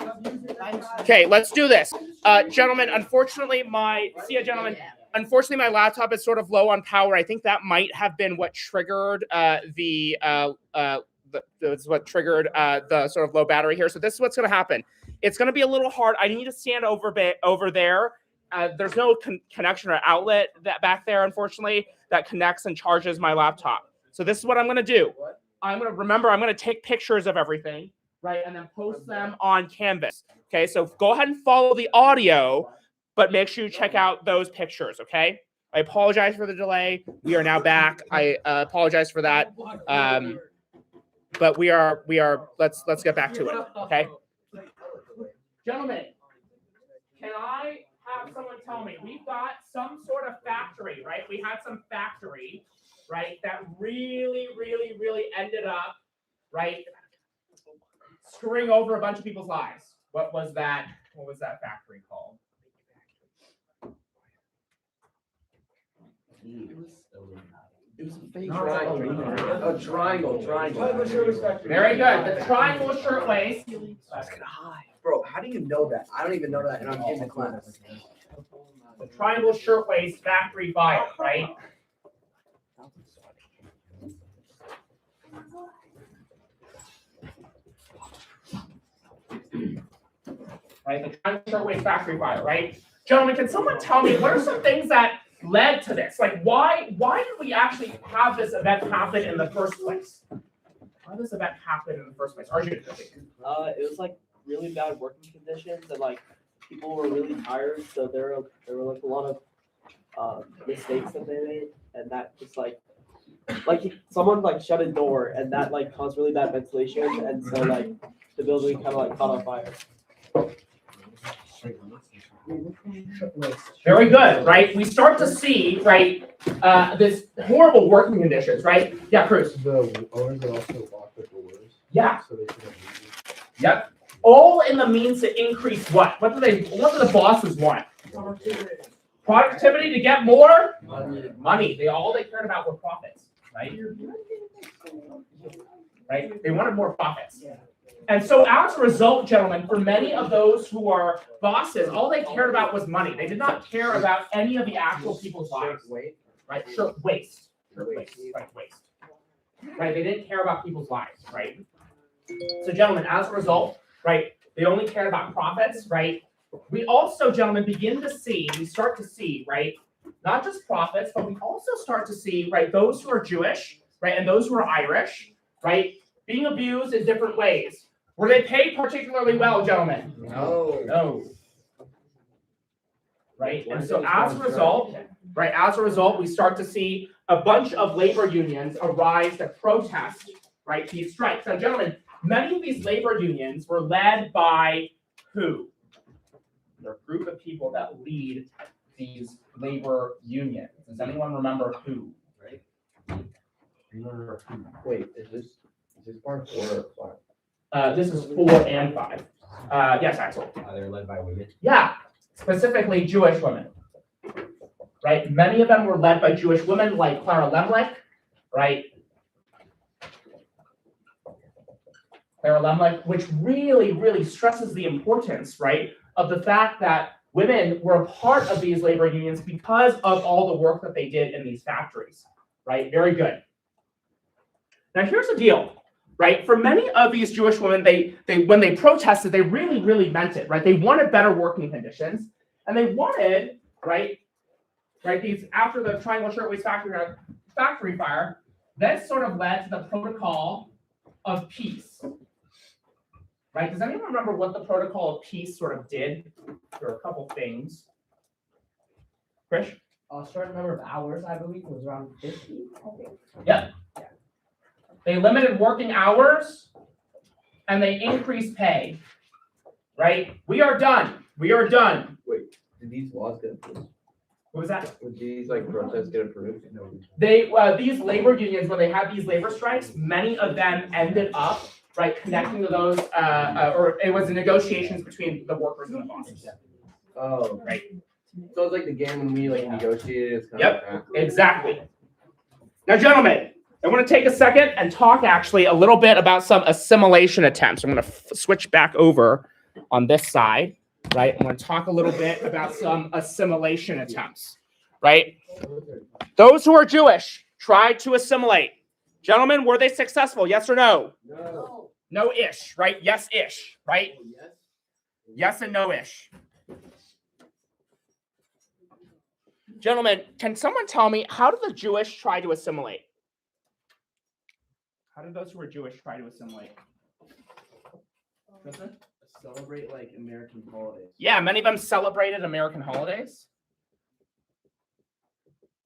Okay, let's do this. Gentlemen, unfortunately, my laptop is sort of low on power. I think that might have been what triggered the sort of low battery here. So this is what's going to happen. It's going to be a little hard. I need to stand over there. There's no connection or outlet back there, unfortunately, that connects and charges my laptop. So this is what I'm going to do. I'm going to take pictures of everything, right, and then post them on Canvas. Okay, so go ahead and follow the audio, but make sure you check out those pictures, okay? I apologize for the delay. We are now back. I apologize for that. But we are let's get back to it, okay? Gentlemen, can I have someone tell me, we've got some sort of factory, right? We had some factory, right, that really ended up, right, screwing over a bunch of people's lives. What was that factory called? It was a fake triangle. A triangle. Very good. The Triangle Shirtwaist. Bro, how do you know that? I don't even know that, and I'm in the class. The Triangle Shirtwaist factory fire, right? Right, the Triangle Shirtwaist factory fire, right? Gentlemen, can someone tell me what are some things that led to this? Like, why did we actually have this event happen in the first place? how does this event happen in the first place? Arjun, It was like really bad working conditions and like people were really tired, so there were like a lot of mistakes that they made, and that just like someone like shut a door and that like caused really bad ventilation, and so like the building kind of like caught on fire. Very good, right? We start to see, right, this horrible working conditions, right? Yeah, Cruz. The owners would also lock the doors. Yeah. So they couldn't leave. Yep. All in the means to increase what? What do the bosses want? Productivity to get more money. All they cared about were profits, right? Right? They wanted more profits. And so as a result, gentlemen, for many of those who are bosses, all they cared about was money. They did not care about any of the actual people's lives. Right? Sure, waste. Right, waste. Right? They didn't care about people's lives, right? So gentlemen, as a result, right, they only cared about profits, right? We also, gentlemen, we start to see, right, not just profits, but we also start to see, right, those who are Jewish, right, and those who are Irish, right, being abused in different ways. Were they paid particularly well, gentlemen? No. Right, and so as a result, we start to see a bunch of labor unions arise to protest, right, these strikes. Now, gentlemen, many of these labor unions were led by who? They're a group of people that lead these labor unions. Does anyone remember who? Right? Remember who? Wait, is this part 4 or 5? This is 4 and 5. Yes, Axel. They're led by women. Yeah, specifically Jewish women. Right? Many of them were led by Jewish women like Clara Lemlich, right? Clara Lemlich, which really, really stresses the importance, right, of the fact that women were a part of these labor unions because of all the work that they did in these factories, right? Very good. Now, here's the deal, right? For many of these Jewish women, they when they protested, they really, really meant it, right? They wanted better working conditions, and they wanted, right, these after the Triangle Shirtwaist factory fire, this sort of led to the protocol of peace. Right? Does anyone remember what the protocol of peace sort of did? There are a couple things. Krish? A certain number of hours, I believe, it was around 50, I think. Yeah. They limited working hours and they increased pay. Right? We are done. We are done. Wait, did these laws get approved? What was that? Would these like protests get approved? No. These labor unions, when they had these labor strikes, many of them ended up connecting to those, or it was the negotiations between the workers and the bosses. Oh, right. So it's like the game when we negotiated. It's kind Yep, of like exactly. Now, gentlemen, I want to take a second and talk actually a little bit about some assimilation attempts. I'm going to switch back over on this side, right? I'm going to talk a little bit about some assimilation attempts, right? Those who are Jewish tried to assimilate. Gentlemen, were they successful? Yes or no? No. No-ish, right? Yes-ish, right? Yes and no-ish. Gentlemen, can someone tell me, how did the Jewish try to assimilate? How did those who were Jewish try to assimilate? Celebrate like American holidays. Yeah, many of them celebrated American holidays.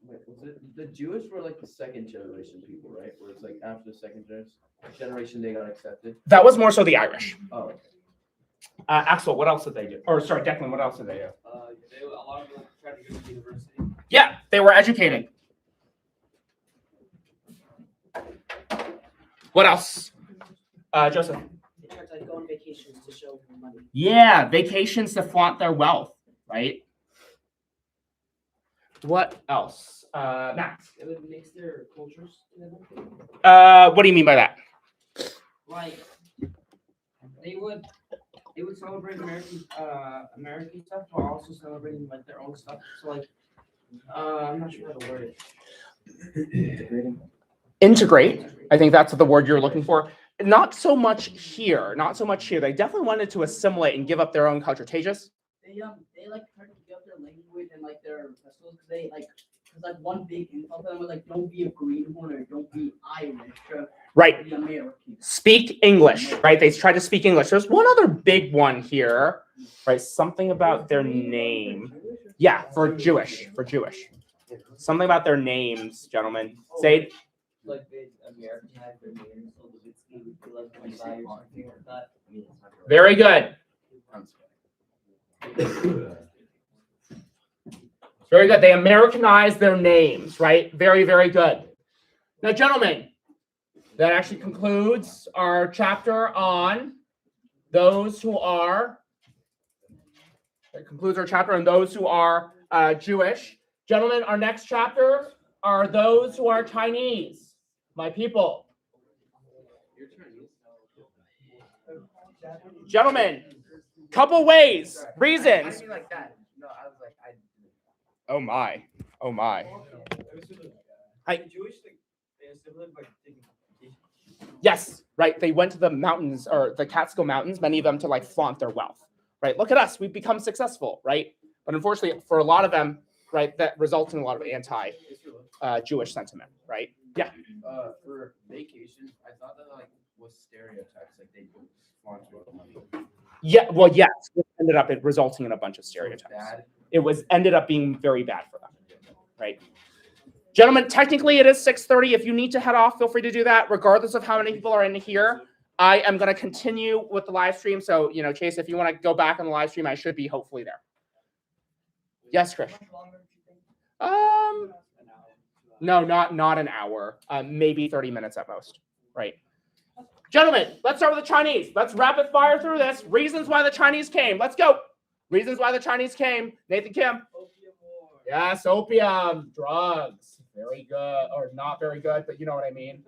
Wait, was it the Jewish were like the second generation people, right? Where it's like after the second generation they got accepted. That was more so the Irish. Oh. Axel, what else did they do? Or sorry, Declan, what else did they do? A lot of them tried to go to university. Yeah, they were educating. What else? Joseph. They tried to like, go on vacations to show money. Yeah, vacations to flaunt their wealth, right? What else? Max. They would mix their cultures together. What do you mean by that? Like they would celebrate American stuff while also celebrating like their own stuff. So like I'm not sure how to word it. Integrate. I think that's the word you're looking for. Not so much here. Not so much here. They definitely wanted to assimilate and give up their own culture. Tejas? They like tried to give up their language and like their festivals because Because like one big insult to them was like, don't be a greenhorn or don't be Irish. Right. Be American. Speak English, right? They try to speak English. There's one other big one here, right? Something about their name. Yeah, for Jewish. Something about their names, gentlemen. Say Like they Americanized their names, so the Vitsky would be like Levi or something like that. very good. Very good. They Americanized their names, right? Very, very good. Now, gentlemen, that actually concludes our chapter on those who are. That concludes our chapter on those who are Jewish. Gentlemen, our next chapter are those who are Chinese, my people. Gentlemen, couple ways, reasons. Like that. No, I was like, Oh my. Oh my. Jewish thing, they assimilate by taking Yes, right. They went to the mountains or the Catskill Mountains, many of them to like flaunt their wealth, right? Look at us. We've become successful, right? But unfortunately, for a lot of them, right, that results in a lot of anti-Jewish sentiment, right? Yeah. For vacations, I thought that like was stereotypes, like they would flaunt their money. Yeah, well, yes, it ended up resulting in a bunch of stereotypes. It ended up being very bad for them, right? Gentlemen, technically it is 6:30. If you need to head off, feel free to do that, regardless of how many people are in here. I am going to continue with the live stream. So, Chase, if you want to go back on the live stream, I should be hopefully there. Yes, Chris. No, not an hour. Maybe 30 minutes at most. Right. Gentlemen, let's start with the Chinese. Let's rapid fire through this. Reasons why the Chinese came. Let's go. Reasons why the Chinese came. Nathan Kim. Yes, opium, drugs. Very good, or not very good, but you know what I mean.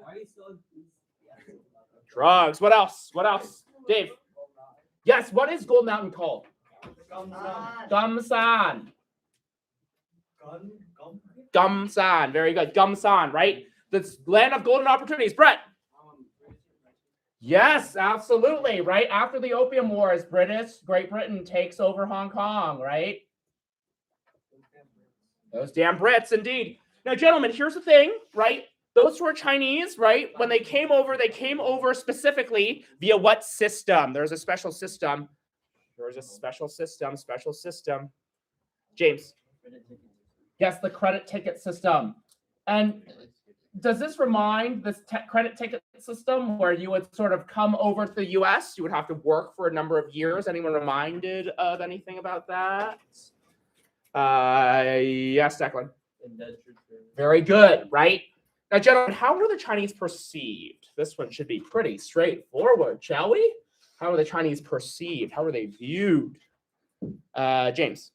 Drugs. What else? What else? Dave. Yes, what is Gold Mountain called? Gumsan. Gumsan. Very good. Gumsan, right? The land of golden opportunities. Brett. Yes, absolutely. Right after the Opium Wars, Great Britain takes over Hong Kong, right? Those damn Brits, indeed. Now, gentlemen, here's the thing, right? Those who are Chinese, right? When they came over specifically via what system? There's a special system. Special system. James. Yes, the credit ticket system. And does this remind this credit ticket system where you would sort of come over to the U.S.? You would have to work for a number of years. Anyone reminded of anything about that? Yes, Declan. Very good, right? Now, gentlemen, how were the Chinese perceived? This one should be pretty straightforward, shall we? How were the Chinese perceived? How were they viewed? James.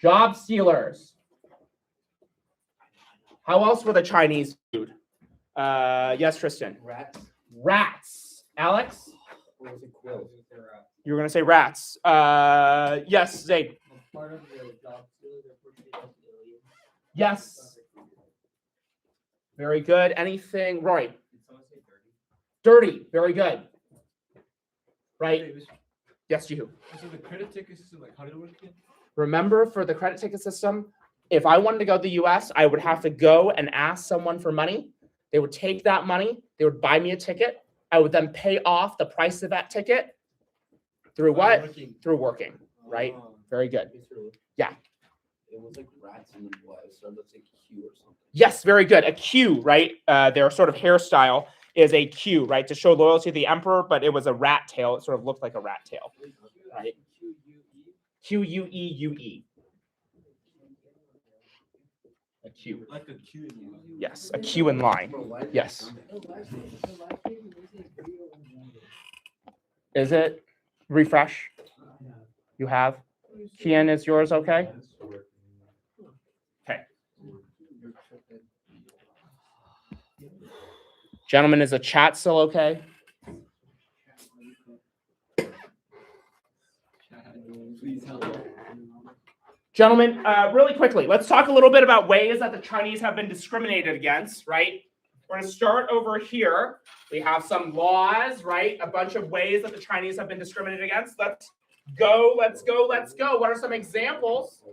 Job stealers. How else were the Chinese viewed? Yes, Tristan. Rats. Alex? You were going to say rats. Yes, Zaid. Yes. Very good. Anything? Roy? Dirty. Very good. Right? Yes, you. So the credit ticket system, like how did it work again? Remember, for the credit ticket system, if I wanted to go to the U.S., I would have to go and ask someone for money. They would take that money. They would buy me a ticket. I would then pay off the price of that ticket through what? Through working, right? Very good. Yeah. It was like rats and what? It started with like Q or something. Yes, very good. A Q, right? Their sort of hairstyle is a Q, right? To show loyalty to the emperor, but it was a rat tail. It sort of looked like a rat tail, right? Q-U-E-U-E. A Q. Like a Q. Yes, a Q in line. Yes. Is it? Refresh. You have? Kian, is yours okay? Okay. Gentlemen, is the chat still okay? Gentlemen, really quickly, let's talk a little bit about ways that the Chinese have been discriminated against, right? We're going to start over here. We have some laws, right? A bunch of ways that the Chinese have been discriminated against. Let's go. What are some examples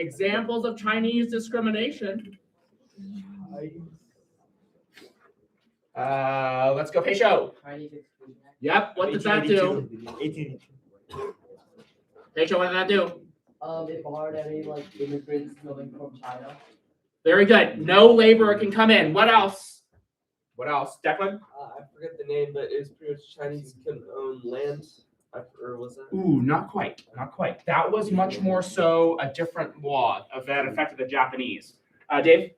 Examples of Chinese discrimination. Let's go, Peisho. Yep. What did that do? 1882. Peisho, what did that do? It barred any like immigrants coming from China. Very good. No laborer can come in. What else? What else? Declan? I forget the name, but it was pretty much Chinese can own land. Or was that? Ooh, not quite. Not quite. That was much more so a different law that affected the Japanese. Dave?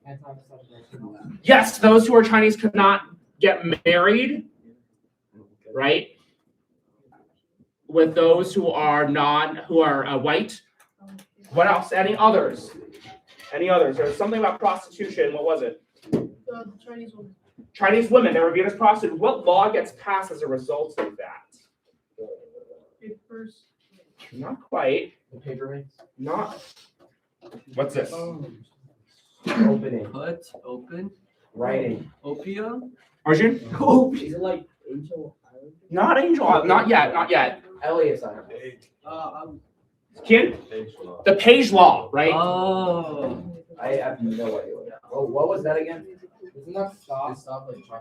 Yes, those who are Chinese could not get married, right? With those who are white. What else? Any others? Any others? There was something about prostitution. What was it? The Chinese woman. Chinese women. They were viewed as prostitutes. What law gets passed as a result of that? Papers. Not quite. The paper rates. Not. What's this? Opening. Put, open. Writing. Opium. Arjun? Is it like Angel Island? Not Angel Island. Not yet. Not yet. Elias Island. Kin? The Page Law, right? Oh. I have no idea what that. Oh, what was that again? Isn't that stop?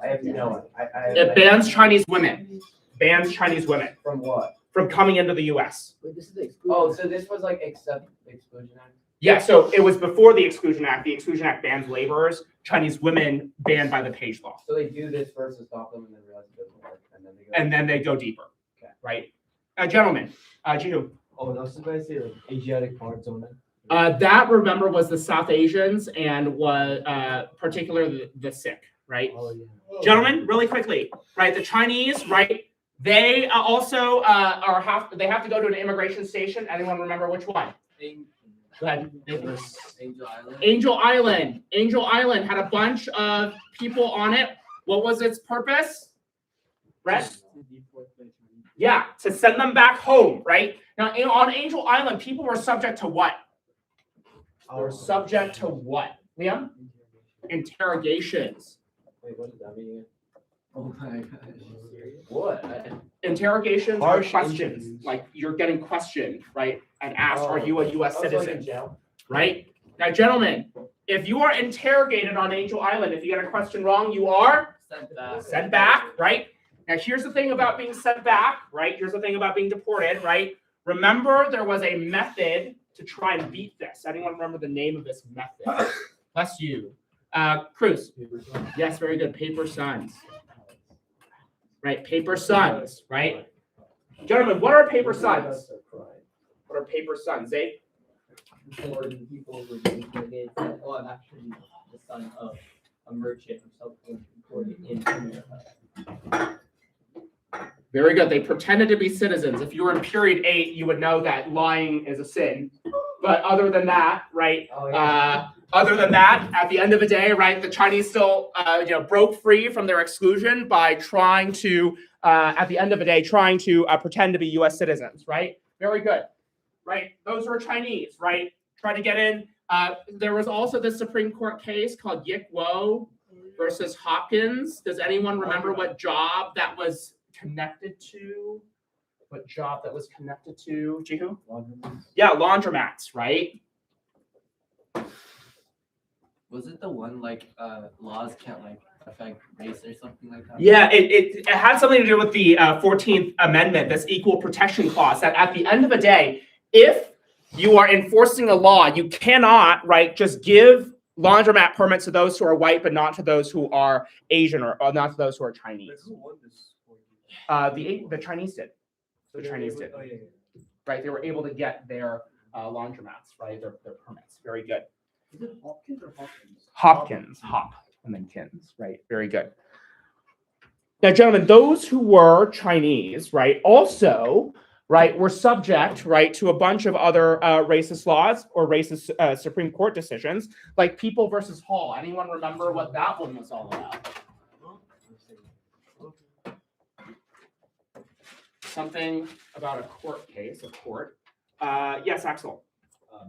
I have no idea. It bans Chinese women. Bans Chinese women. From what? From coming into the U.S. Wait, this is the exclusion. Oh, so this was like Exclusion Act? Yeah, so it was before the Exclusion Act. The Exclusion Act bans laborers. Chinese women banned by the Page Law. So they do this first to stop them and then realize it doesn't work. And then they go deeper. Okay. Right? Gentlemen, Jihu. Oh, that's the guy say like Asiatic parts on it. That, remember, was the South Asians and was particularly the Sikh, right? Oh, yeah. Gentlemen, really quickly, right? The Chinese, right? They also have to go to an immigration station. Anyone remember which one? Go ahead. Angel Island. Angel Island. Angel Island had a bunch of people on it. What was its purpose? Right? Yeah, to send them back home, right? Now, on Angel Island, people were subject to what? Were subject to what? Liam? Interrogations. Wait, what does that mean? Oh my gosh. What? Interrogations are questions. Like you're getting questioned, right? And asked, are you a U.S. citizen? Right? Now, gentlemen, if you are interrogated on Angel Island, if you get a question wrong, you are sent back, right? Now, here's the thing about being sent back, right? Here's the thing about being deported, right? Remember, there was a method to try and beat this. Anyone remember the name of this method? Bless you. Cruz. Yes, very good. Paper Sons. Right, Paper Sons, right? Gentlemen, what are Paper Sons? What are Paper Sons? They People were being intimidated. Oh, I'm actually the son of a merchant who self-imported in America. Very good. They pretended to be citizens. If you were in period 8, you would know that lying is a sin. But other than that, right? Other than that, at the end of the day, right, the Chinese still, broke free from their exclusion by trying to, at the end of the day, pretend to be U.S. citizens, right? Very good, right? Those were Chinese, right? Try to get in. There was also this Supreme Court case called Yik Wo versus Hopkins. Does anyone remember what job that was connected to? What job that was connected to? Jihu? Yeah, laundromats, right? Was it the one like laws can't like affect race or something like that? Yeah, it had something to do with the 14th Amendment, this equal protection clause, that at the end of the day, if you are enforcing a law, you cannot, right, just give laundromat permits to those who are white, but not to those who are Asian or not to those who are Chinese. The Chinese did. The Chinese did. Right, they were able to get their laundromats, right, their permits. Very good. Is it Hopkins or Hopkins? Hopkins, hop, and then kins, right? Very good. Now, gentlemen, those who were Chinese, right, also, right, were subject, right, to a bunch of other racist laws or racist Supreme Court decisions, like People versus Hall. Anyone remember what that one was all about? Something about a court case, a court. Yes, Axel.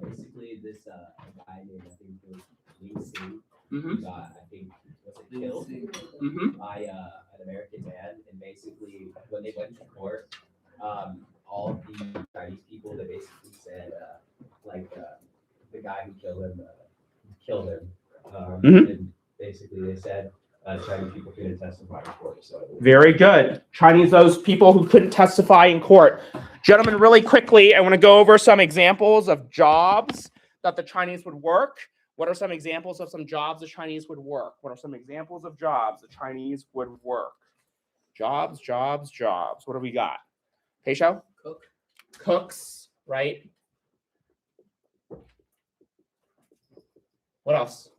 Basically, this guy named, I think it was Lee Sing, got, I think, was it killed by an American man. And basically, when they went to court, all of the Chinese people, they basically said, the guy who killed him killed him. Mhm. And basically, they said Chinese people couldn't testify in court. So Very good. Chinese, those people who couldn't testify in court. Gentlemen, really quickly, I want to go over some examples of jobs that the Chinese would work. What are some examples of some jobs the Chinese would work? What are some examples of jobs the Chinese would work? Jobs. What do we got? Hey, Show? Cooks, right? What else?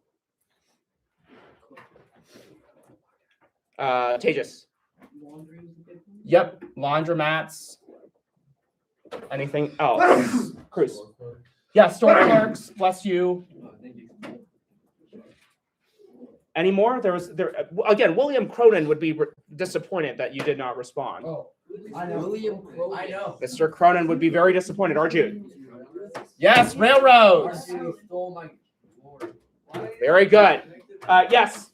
Tejas. Yep, laundromats. Anything else? Cruz. Yeah, store clerks. Bless you. Any more? There again. William Cronin would be disappointed that you did not respond. Oh, I know. William Cronin. I know. Mr. Cronin would be very disappointed, aren't you? Yes, railroads. Very good. Yes.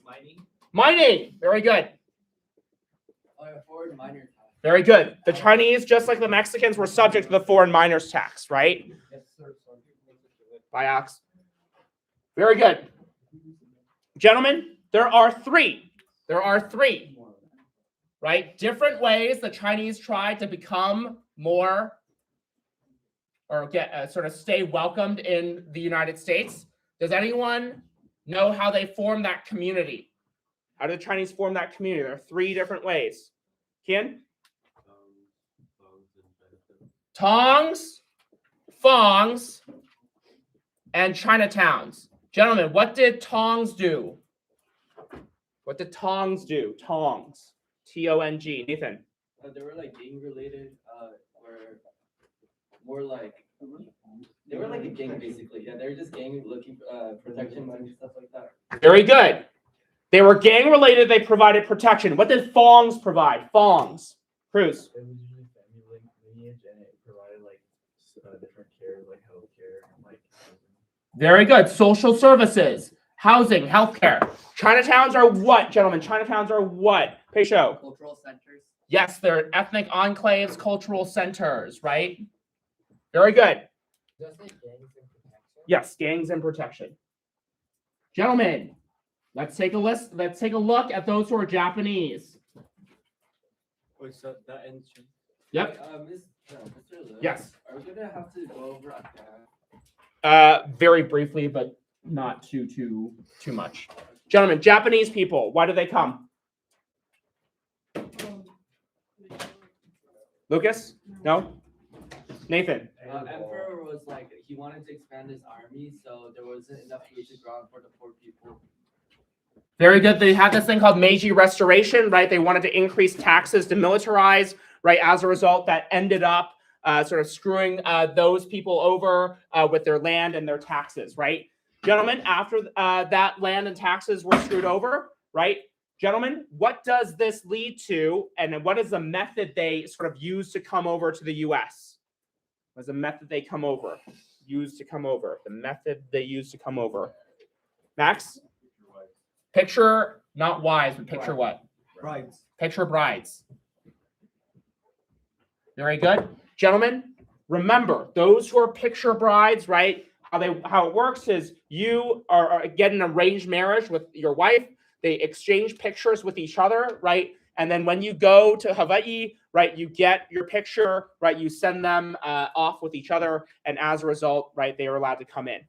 Mining. Very good. Foreign miners. Very good. The Chinese, just like the Mexicans, were subject to the foreign miners tax, right? Biox. Very good. Gentlemen, there are three, right? Different ways the Chinese tried to become more or get sort of stay welcomed in the United States. Does anyone know how they formed that community? How did the Chinese form that community? There are three different ways. Kian? Tongs, Fongs, and Chinatowns. Gentlemen, what did Tongs do? What did Tongs do? Tongs. T-O-N-G. Nathan. They were like gang related, where more like they were like a gang basically. Yeah, they were just gang looking protection money, stuff like that. Very good. They were gang related. They provided protection. What did Fongs provide? Fongs. Cruz. It was usually family lineage, and it provided like different care, like healthcare, and like. Very good. Social services, housing, healthcare. Chinatowns are what, gentlemen? Chinatowns are what? Peisho. Cultural centers. Yes, they're ethnic enclaves, cultural centers, right? Very good. Yes, gangs and protection. Gentlemen, let's take a list. Let's take a look at those who are Japanese. Wait, so that ends. Yep. Mr. Lewis, Yes. Are we gonna have to go over that? Very briefly, but not too much. Gentlemen, Japanese people, why do they come? Lucas? No? Nathan? Emperor was like, he wanted to expand his army, so there wasn't enough food to ground for the poor people. Very good. They had this thing called Meiji Restoration, right? They wanted to increase taxes to militarize, right? As a result, that ended up sort of screwing those people over with their land and their taxes, right? Gentlemen, after that land and taxes were screwed over, right? Gentlemen, what does this lead to? And what is the method they sort of use to come over to the U.S.? What's the method they come over? Use to come over. The method they use to come over. Max? Picture, not wives, but picture what? Brides. Picture brides. Very good. Gentlemen, remember, those who are picture brides, right? How it works is you are get an arranged marriage with your wife. They exchange pictures with each other, right? And then when you go to Hawaii, right, you get your picture, right? You send them off with each other. And as a result, right, they are allowed to come in.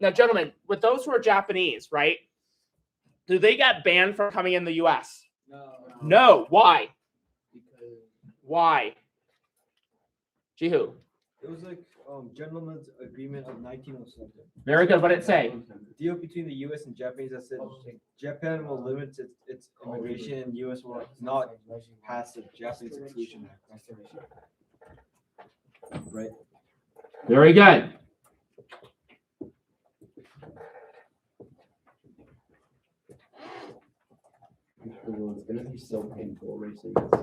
Now, gentlemen, with those who are Japanese, right? Do they get banned from coming in the U.S.? No. Why? Why? Jihu. It was like gentleman's agreement of 1907. Very good. What did it say? Deal between the U.S. and Japanese that said Japan will limit its immigration and U.S. will not pass the Japanese Exclusion Act. Right. Very good. It's gonna be so painful erasing this.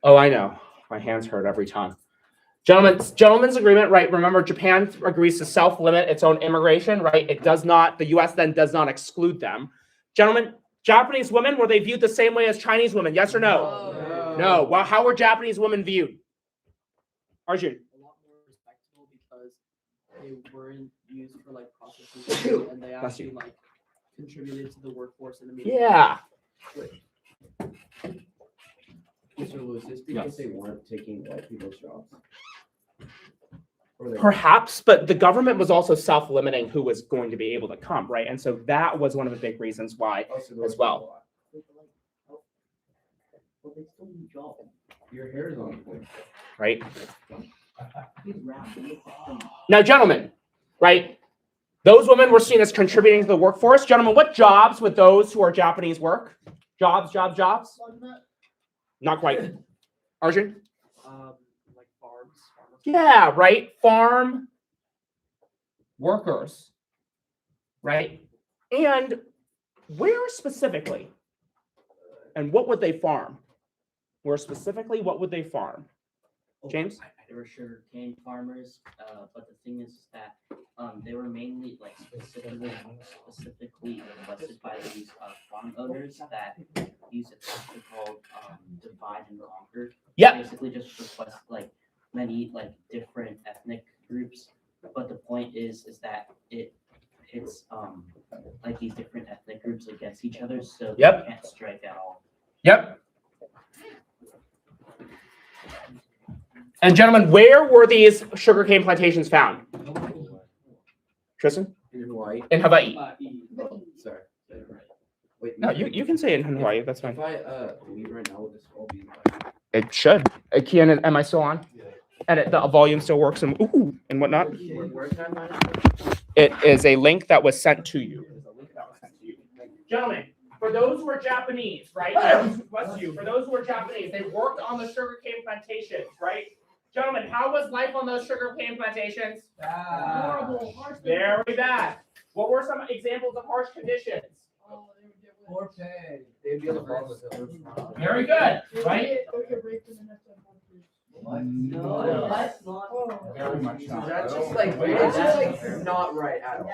Oh, I know. My hands hurt every time. Gentlemen's agreement, right? Remember, Japan agrees to self-limit its own immigration, right? It does not, the U.S. then does not exclude them. Gentlemen, Japanese women, were they viewed the same way as Chinese women? Yes or no? No. Well, how were Japanese women viewed? Arjun? A lot more respectable because they weren't used for like prostitution and they actually like contributed to the workforce in the media. Yeah. Mr. Lewis, is because they weren't taking white people's jobs? Or they- Perhaps, but the government was also self-limiting who was going to be able to come, right? And so that was one of the big reasons why as well. Well, they still need jobs. Your hair is on point. Right? He's rapping. Now, gentlemen, right? Those women were seen as contributing to the workforce. Gentlemen, what jobs would those who are Japanese work? Jobs. Not quite. Arjun? Like farms. Yeah, right? Farm workers, right? And where specifically? And what would they farm? Where specifically, what would they farm? James? They were sugar cane farmers, but the thing is that they were mainly like specifically requested by these farm owners that use a tactic called divide and conquer. Yeah. Basically, just request like many like different ethnic groups, but the point is that it hits like these different ethnic groups against each other, so they can't strike at all. Yep. And gentlemen, where were these sugarcane plantations found? Tristan? In Hawaii. In Hawaii. Oh, sorry. Wait, No, you can say in Hawaii. That's fine. If I leave right now, would this all be It should. Kian, am I still on? And the volume still works and whatnot. Where can I find It is a link that was sent to you. Gentlemen, for those who are Japanese, right? Bless you. For those who are Japanese, they worked on the sugarcane plantations, right? Gentlemen, how was life on those sugarcane plantations? Horrible, harsh. Very bad. What were some examples of harsh conditions? Poor pay. They'd be able to Very good, right? No, that's not. Very much not. That's just like it's just like not right at all.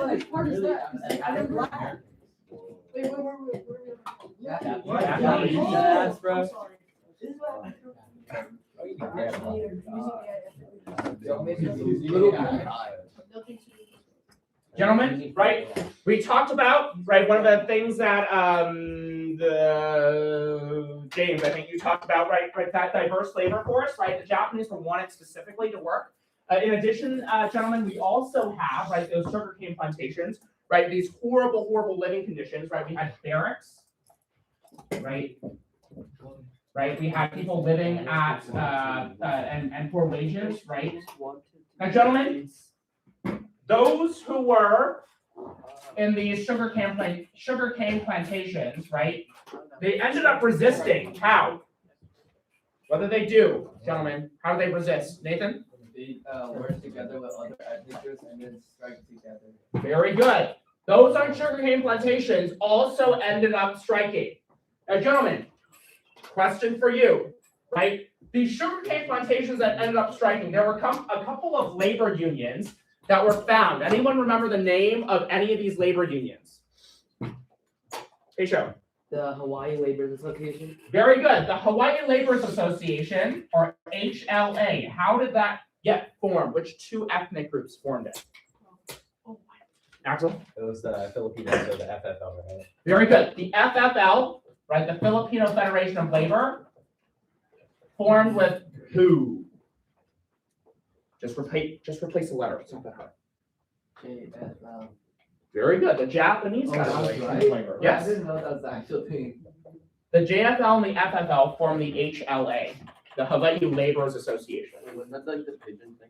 Which part is that? Wait. Yes, bro. Gentlemen, right? We talked about, right, one of the things that James, I think you talked about, right, that diverse labor force, right? The Japanese were wanted specifically to work. In addition, gentlemen, we also have, right, those sugarcane plantations, right? These horrible, horrible living conditions, right? We had barracks, right? Right? We had people living at and for wages, right? Now, gentlemen, those who were in these sugarcane plantations, right? They ended up resisting. How? What did they do, gentlemen? How did they resist? Nathan? They work together with other ethnic groups and then strike together. Very good. Those on sugarcane plantations also ended up striking. Now, gentlemen, question for you, right? These sugarcane plantations that ended up striking, there were a couple of labor unions that were found. Anyone remember the name of any of these labor unions? Hey, show. The Hawaii Labor Association. Very good. The Hawaii Laborers Association, or HLA. How did that get formed? Which two ethnic groups formed it? Axel? It was the Filipinos, so the FFL, right? Very good. The FFL, right, the Filipino Federation of Labor, formed with who? Just replace the letter. It's not that hard. JFL. Very good. The Japanese Federation of Labor. Yes. I didn't know that was the actual thing. The JFL and the FFL form the HLA, the Hawaii Laborers Association. Wasn't that like the pigeon thing?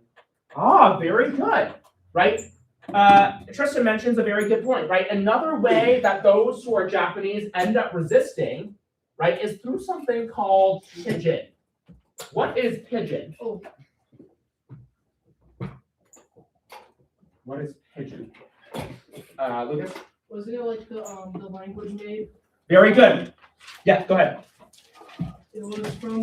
Ah, very good. Right? Tristan mentions a very good point, right? Another way that those who are Japanese end up resisting, right, is through something called pigeon. What is pigeon? Oh. What is pigeon? Lucas? Wasn't it like the language name? Very good. Yeah, go ahead. It was from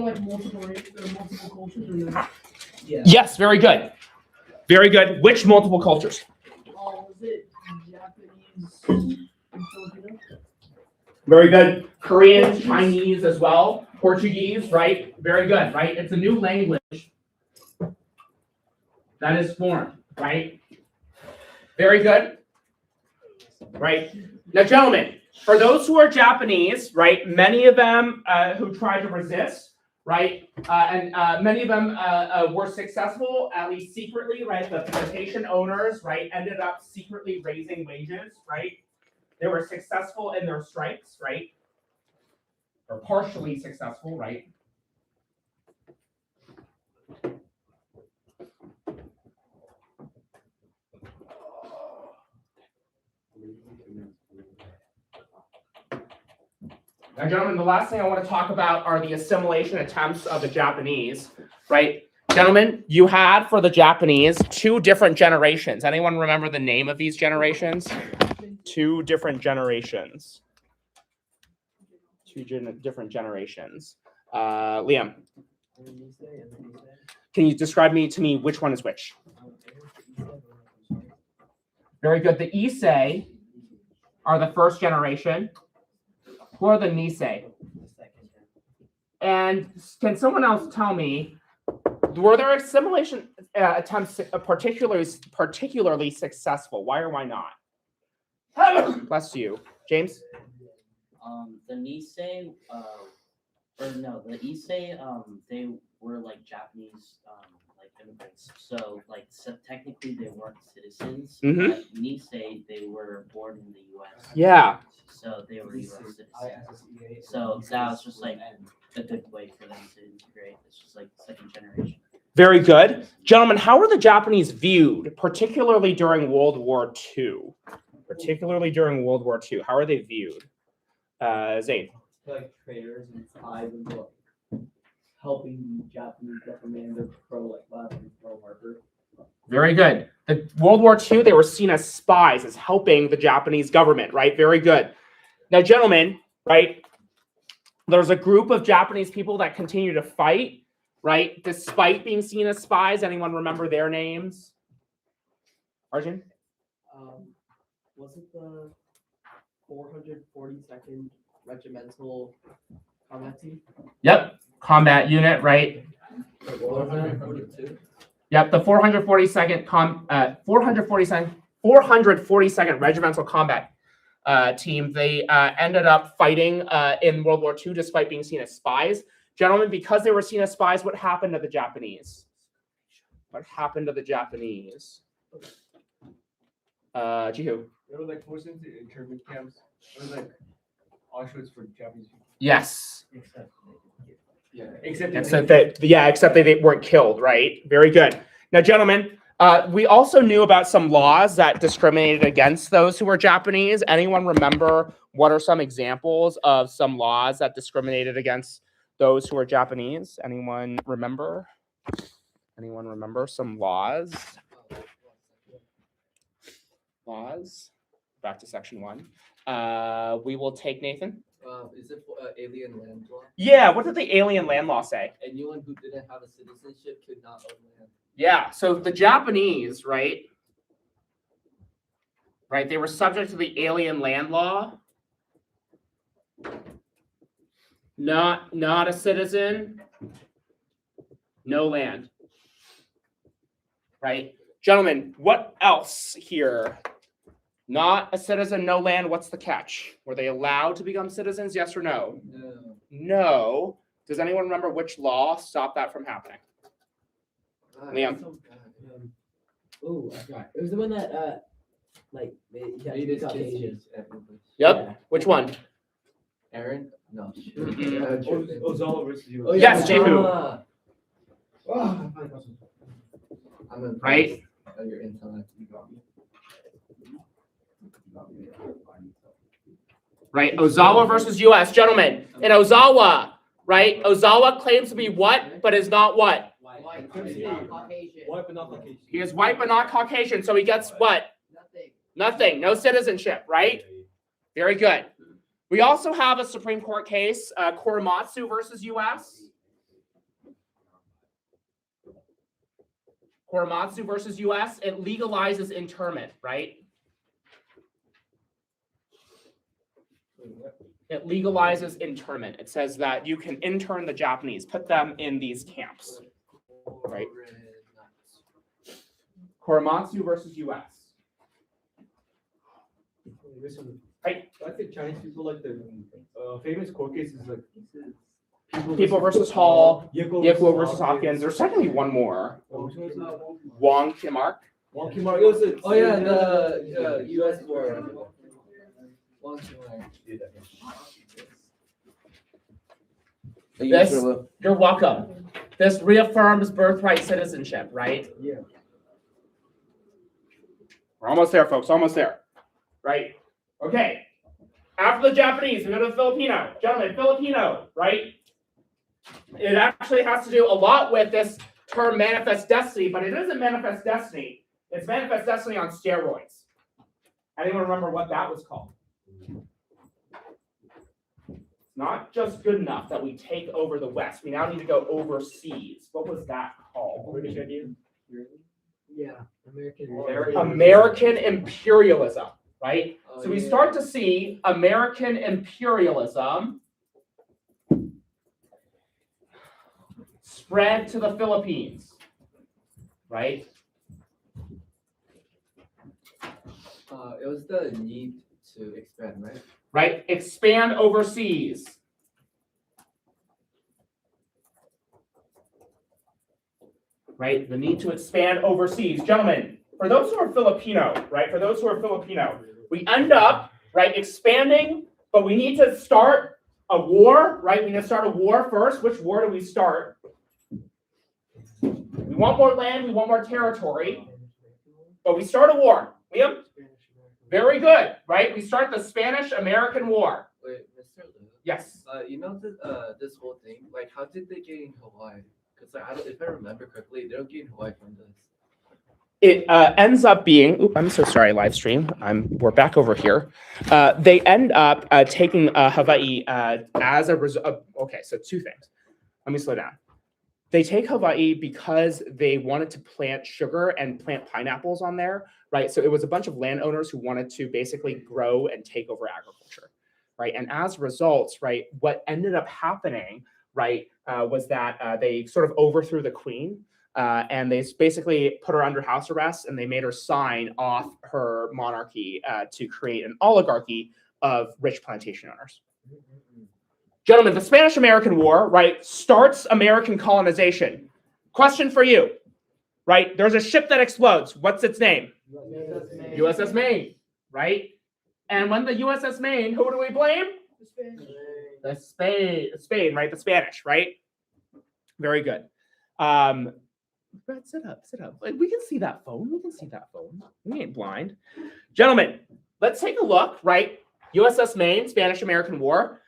like multiple cultures or no? Yes, very good. Very good. Which multiple cultures? Was it Japanese and Filipino? Very good. Korean, Chinese as well. Portuguese, right? Very good, right? It's a new language. that is formed, right? Very good. Right. Now, gentlemen, for those who are Japanese, right, many of them who tried to resist, right, and many of them were successful, at least secretly, right? The plantation owners, right, ended up secretly raising wages, right? They were successful in their strikes, right? Or partially successful, right? Now, gentlemen, the last thing I want to talk about are the assimilation attempts of the Japanese, right? Gentlemen, you had for the Japanese 2 different generations. Anyone remember the name of these generations? 2 different generations. 2 different generations. Liam, can you describe to me which one is which? Very good. The Issei are the first generation. Who are the Nisei? And can someone else tell me, were there assimilation attempts particularly successful? Why or why not? Bless you. James? The Nisei, or no, the Issei, they were like Japanese like immigrants. So like technically they weren't citizens. Mhm. But Nisei, they were born in the US. Yeah. So they were US citizens. So that was just like a good way for them to integrate. It's just like second generation. Very good. Gentlemen, how were the Japanese viewed, particularly during World War II? Particularly during World War II, how are they viewed? Zayn. Like traitors and spies and like helping the Japanese government. They're pro like left and pro Harper. Very good. The World War II, they were seen as spies, as helping the Japanese government, right? Very good. Now, gentlemen, right, there's a group of Japanese people that continue to fight, right, despite being seen as spies. Anyone remember their names? Arjun? Was it the 442nd Regimental Combat Team? Yep, combat unit, right? 442. Yep, the 442nd 442nd Regimental Combat Team. They ended up fighting in World War II despite being seen as spies. Gentlemen, because they were seen as spies, what happened to the Japanese? What happened to the Japanese? Jihu. They were like forced into internment camps. It was like Auschwitz for Japanese people. Yes. Except they weren't killed, right? Very good. Now, gentlemen, we also knew about some laws that discriminated against those who were Japanese. Anyone remember what are some examples of some laws that discriminated against those who were Japanese? Anyone remember? Anyone remember some laws? Back to section 1. We will take Nathan. Is it alien land law? Yeah, what did the alien land law say? Anyone who didn't have a citizenship could not own land. Yeah, so the Japanese, right? Right, they were subject to the alien land law. Not a citizen, no land. Right? Gentlemen, what else here? Not a citizen, no land. What's the catch? Were they allowed to become citizens? Yes or no? No. No. Does anyone remember which law stopped that from happening? Liam? Oh, I forgot. It was the one that, like, Made it Caucasian. Yep. Yeah. Which one? Aaron? No. Ozawa versus you. Oh, yeah, Yes, Jehu. I'm impressed Right? by your intellect. Right? Ozawa versus US. Gentlemen, in Ozawa, right? Ozawa claims to be what, but is not what? White but not Caucasian. He is white but not Caucasian, so he gets what? Nothing. No citizenship, right? Very good. We also have a Supreme Court case, Korematsu versus US. Korematsu versus US. It legalizes internment, right? It legalizes internment. It says that you can intern the Japanese, put them in these camps, right? Korematsu versus US. I think Chinese people like the famous court case is like People versus Hall, Yekuo versus Hawkins. There's technically one more. Wong Kim-ark. Oh yeah, the U.S. war. This, you're welcome. This reaffirms birthright citizenship, right? Yeah. We're almost there, folks. Almost there. Right? Okay. After the Japanese, we go to the Filipino. Gentlemen, Filipino, right? It actually has to do a lot with this term manifest destiny, but it isn't manifest destiny. It's manifest destiny on steroids. Anyone remember what that was called? It's not just good enough that we take over the West. We now need to go overseas. What was that called? Yeah, American imperialism, right? So we start to see American imperialism spread to the Philippines, right? It was the need to expand, right? Right? Expand overseas. Right? The need to expand overseas. Gentlemen, for those who are Filipino, right? For those who are Filipino, we end up, right, expanding, but we need to start a war, right? We need to start a war first. Which war do we start? We want more land, we want more territory, but we start a war. Liam? Very good, right? We start the Spanish-American War. Wait, Mr. Liu? Yes. You know this whole thing, like how did they get in Hawaii? Because like, if I remember correctly, they don't get in Hawaii from this. It ends up being, I'm so sorry, live stream. We're back over here. They end up taking Hawaii as a result. Okay, so two things. Let me slow down. They take Hawaii because they wanted to plant sugar and plant pineapples on there, right? So it was a bunch of landowners who wanted to basically grow and take over agriculture, right? And as a result, right, what ended up happening, right, was that they sort of overthrew the queen. And they basically put her under house arrest, and they made her sign off her monarchy to create an oligarchy of rich plantation owners. Gentlemen, the Spanish-American War, right, starts American colonization. Question for you, right? There's a ship that explodes. What's its name? USS Maine, right? And when the USS Maine, who do we blame? Spain, right? The Spanish, right? Very good. Brett, sit up. Like, we can see that phone. We ain't blind. Gentlemen, let's take a look, right? USS Maine, Spanish-American War.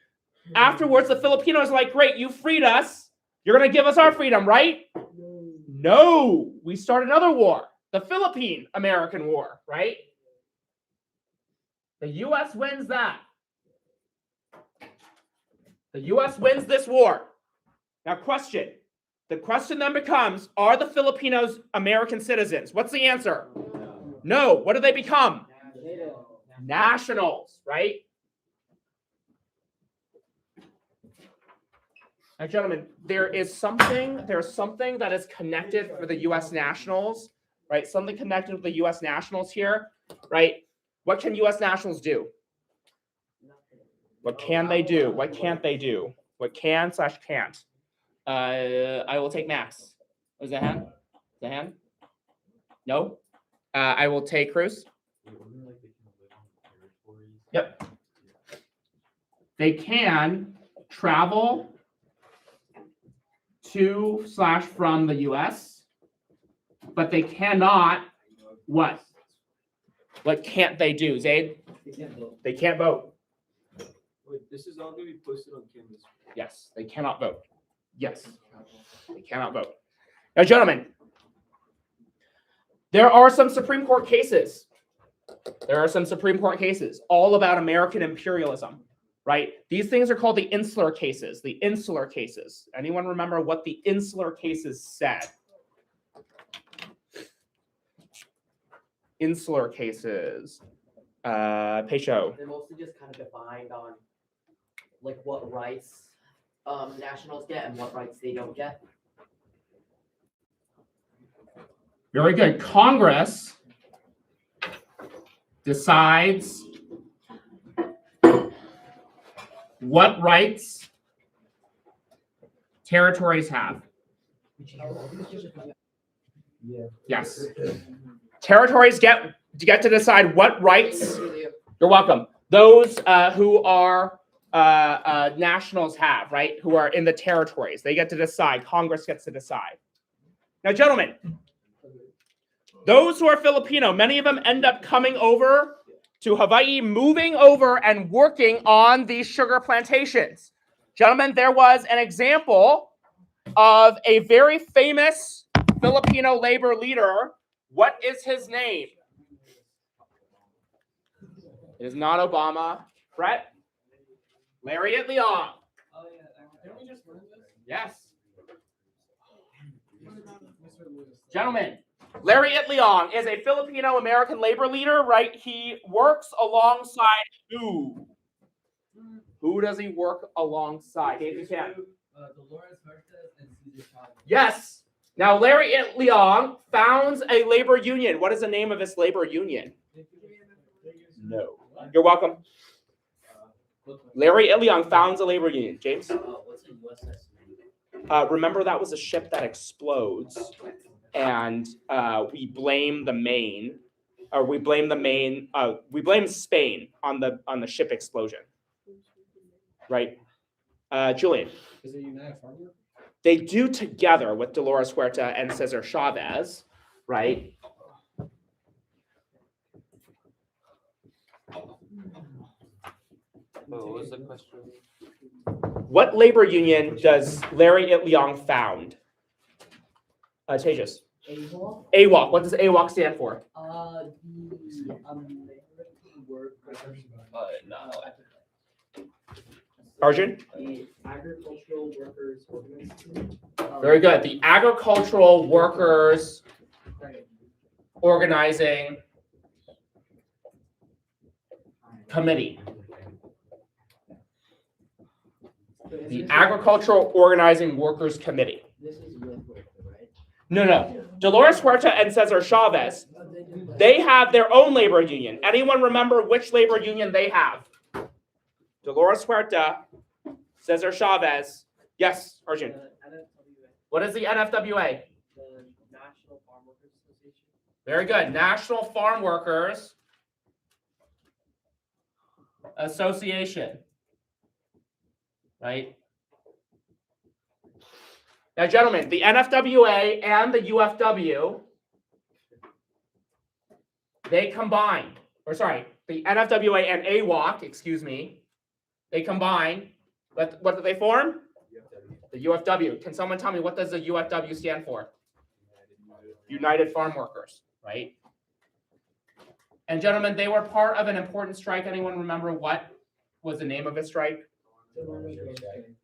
Afterwards, the Filipinos are like, great, you freed us. You're going to give us our freedom, right? No. We start another war, the Philippine-American War, right? The U.S. wins that. The U.S. wins this war. Now, question. The question then becomes, are the Filipinos American citizens? What's the answer? No. What do they become? Nationals, right? Now, gentlemen, there's something that is connected for the U.S. nationals, right? Something connected with the U.S. nationals here, right? What can U.S. nationals do? What can they do? What can't they do? What can/can't? I will take Max. Was that hand? Is that hand? No. I will take Cruz. Yep. They can travel to/from the U.S., but they cannot what? What can't they do, Zaid? They can't vote. Wait, this is all going to be posted on Canvas. Yes, they cannot vote. Yes, they cannot vote. Now, gentlemen, there are some Supreme Court cases. All about American imperialism, right? These things are called the insular cases. Anyone remember what the insular cases said? Insular cases. Pecho. They're mostly just kind of defined on like what rights nationals get and what rights they don't get. Very good. Congress decides what rights territories have. Yes. Territories get to decide what rights. You're welcome. Those who are nationals have, right? Who are in the territories. They get to decide. Congress gets to decide. Now, gentlemen, those who are Filipino, many of them end up coming over to Hawaii, moving over and working on these sugar plantations. Gentlemen, there was an example of a very famous Filipino labor leader. What is his name? It is not Obama. Brett? Lariat Leong. Yes. Gentlemen, Lariat Leong is a Filipino-American labor leader, right? He works alongside who? Who does he work alongside? If you can. Yes. Now, Lariat Leong founds a labor union. What is the name of this labor union? No. You're welcome. Lariat Leong founds a labor union. James? What's a USS? Remember, that was a ship that explodes, and we blame the Maine, or we blame Spain on the ship explosion. Right? Julian? Is it United Farm Workers? They do together with Dolores Huerta and Cesar Chavez, right? What was the question? What labor union does Lariat Leong found? Tejas. AWOC? AWOC. What does AWOC stand for? The American Workers. No. Arjun? The Agricultural Workers Organization. Very good. The Agricultural Workers Organizing Committee. The Agricultural Organizing Workers Committee. This is with Huerta, right? No. Dolores Huerta and Cesar Chavez, they have their own labor union. Anyone remember which labor union they have? Dolores Huerta, Cesar Chavez. Yes, Arjun. What is the NFWA? The National Farm Workers Association. Very good. National Farm Workers Association. Right? Now, gentlemen, the NFWA and the UFW, they combined. Or sorry, the NFWA and AWOC, excuse me, they combine. What do they form? The UFW. Can someone tell me what does the UFW stand for? United Farm Workers, right? And gentlemen, they were part of an important strike. Anyone remember what was the name of this strike?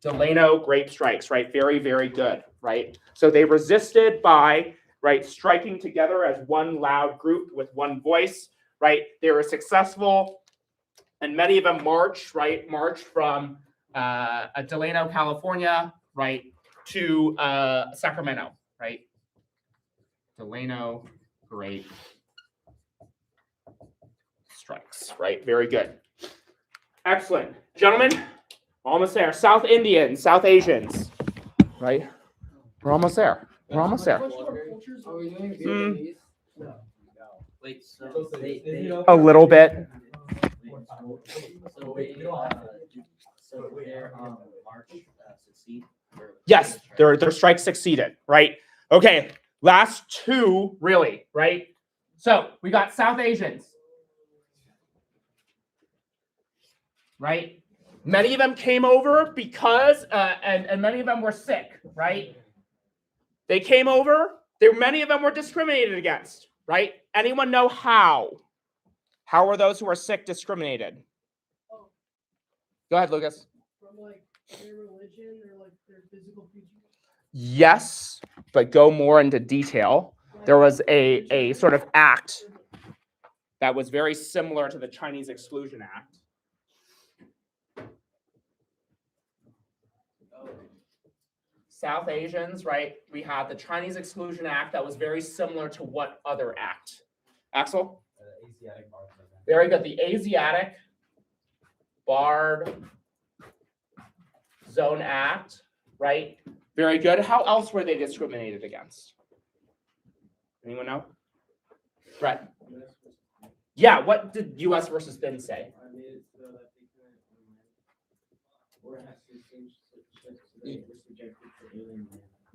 Delano grape strikes, right? Very, very good, right? So they resisted by, right, striking together as one loud group with one voice, right? They were successful, and many of them marched from Delano, California, right, to Sacramento, right? Delano grape strikes, right? Very good. Excellent. Gentlemen, almost there. South Indians, South Asians, right? We're almost there. We're almost there. Are we doing Vietnamese? No. Wait, so they A little bit. So their march succeed? Yes, their strike succeeded, right? Okay, last two, really, right? So we got South Asians, right? Many of them came over because, and many of them were sick, right? They came over. Many of them were discriminated against, right? Anyone know how? How were those who are sick discriminated? Go ahead, Lucas. From like their religion or like their physical features? Yes, but go more into detail. There was a sort of act that was very similar to the Chinese Exclusion Act. South Asians, right? We had the Chinese Exclusion Act that was very similar to what other act? Axel? Asiatic Barred Program. Very good. The Asiatic Barred Zone Act, right? Very good. How else were they discriminated against? Anyone know? Brett? Yeah, what did US versus Bin say?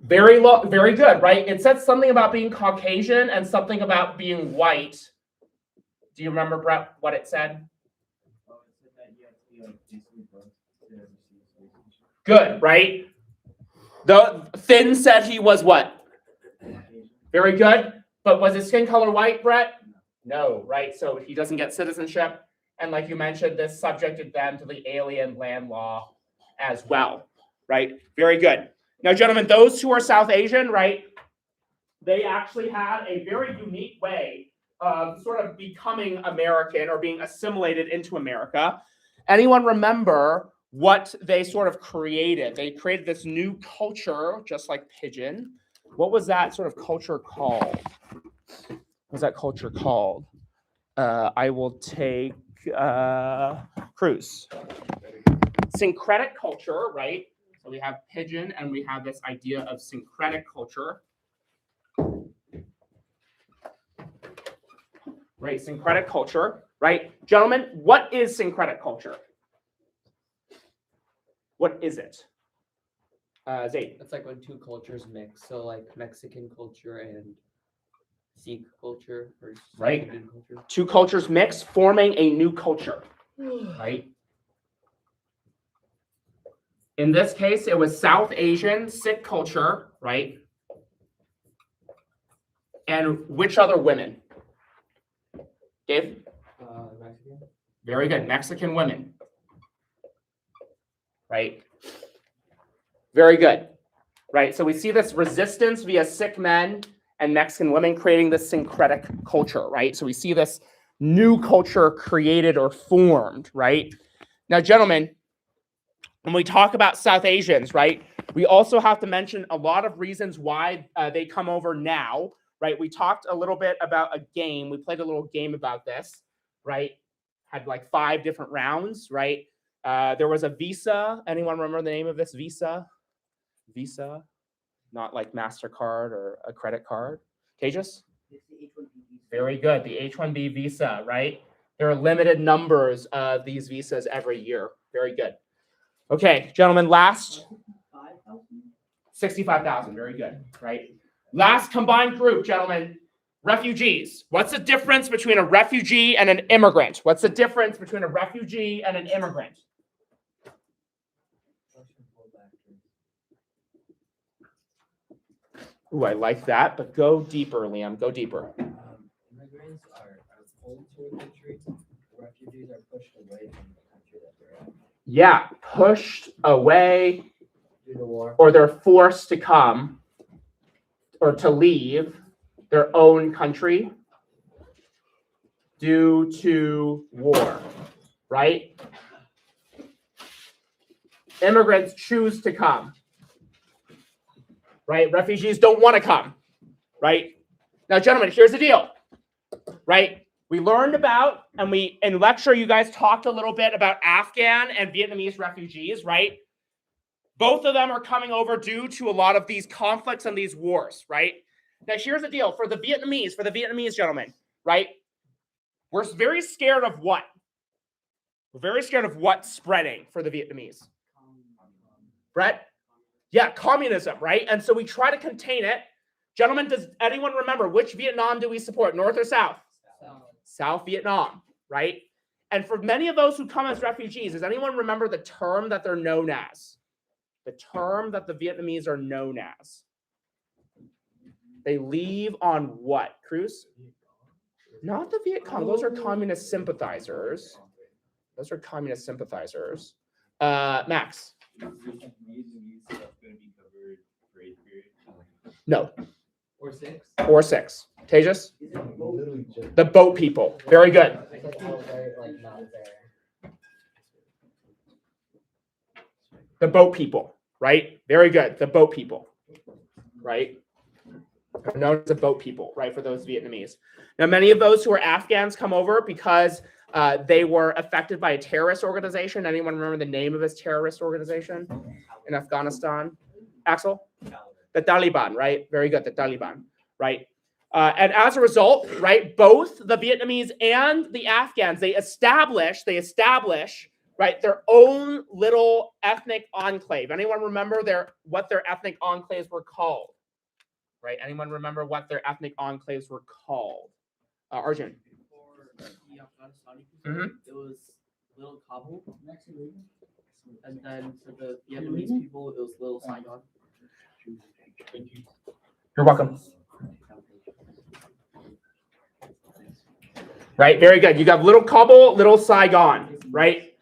Very good, right? It said something about being Caucasian and something about being white. Do you remember, Brett, what it said? Good, right? The Finn said he was what? Very good. But was his skin color white, Brett? No, right? So he doesn't get citizenship. And like you mentioned, this subjected them to the alien land law as well, right? Very good. Now, gentlemen, those who are South Asian, right, they actually had a very unique way of sort of becoming American or being assimilated into America. Anyone remember what they sort of created? They created this new culture, just like Pigeon. What was that sort of culture called? What was that culture called? I will take Cruz. Syncretic culture, right? So we have Pigeon and we have this idea of syncretic culture. Right, syncretic culture, right? Gentlemen, what is syncretic culture? What is it? Zaid. It's like when two cultures mix. So like Mexican culture and Sikh culture or Right. Indian culture. Two cultures mix, forming a new culture, right? In this case, it was South Asian Sikh culture, right? And which other women? Dave? Mexican. Very good. Mexican women. Right? Very good. Right? So we see this resistance via Sikh men and Mexican women creating this syncretic culture, right? So we see this new culture created or formed, right? Now, gentlemen, when we talk about South Asians, right, we also have to mention a lot of reasons why they come over now, right? We talked a little bit about a game. We played a little game about this, right? Had like 5 different rounds, right? There was a visa. Anyone remember the name of this visa? Visa, not like MasterCard or a credit card. Tejas? Very good. The H-1B visa, right? There are limited numbers of these visas every year. Very good. Okay, gentlemen, last 65,000. Very good, right? Last combined group, gentlemen, refugees. What's the difference between a refugee and an immigrant? What's the difference between a refugee and an immigrant? Ooh, I like that, but go deeper, Liam. Go deeper. Immigrants are pulled to a country. Refugees are pushed away from the country that they're in. Yeah, pushed away, Due to war. or they're forced to come or to leave their own country due to war, right? Immigrants choose to come, right? Refugees don't want to come, right? Now, gentlemen, here's the deal, right? We learned about, and we, in lecture, you guys talked a little bit about Afghan and Vietnamese refugees, right? Both of them are coming over due to a lot of these conflicts and these wars, right? Now, here's the deal. For the Vietnamese gentlemen, right? We're very scared of what? We're very scared of what's spreading for the Vietnamese. Brett? Yeah, communism, right? And so we try to contain it. Gentlemen, does anyone remember which Vietnam do we support, North or South? South Vietnam, right? And for many of those who come as refugees, does anyone remember the term that they're known as? The term that the Vietnamese are known as. They leave on what, Cruz? Not the Viet Cong. Those are communist sympathizers. Those are communist sympathizers. Max? No. Or 6. Or 6. Tejas? The boat people. Very good. The boat people, right? right? Very good. The boat people, right? Are known as the boat people, right? For those Vietnamese. Now, many of those who are Afghans come over because they were affected by a terrorist organization. Anyone remember the name of this terrorist organization in Afghanistan? Axel? The Taliban, right? Very good. The Taliban, right? And as a result, right, both the Vietnamese and the Afghans, they establish, right, their own little ethnic enclave. Anyone remember what their ethnic enclaves were called? Right? Anyone remember what their ethnic enclaves were called? Arjun. For the Afghanistani Mhm. people, it was Little Kabul. And then for the Vietnamese people, it was Little Saigon. You're welcome. Right, very good. You got Little Kabul, Little Saigon, right?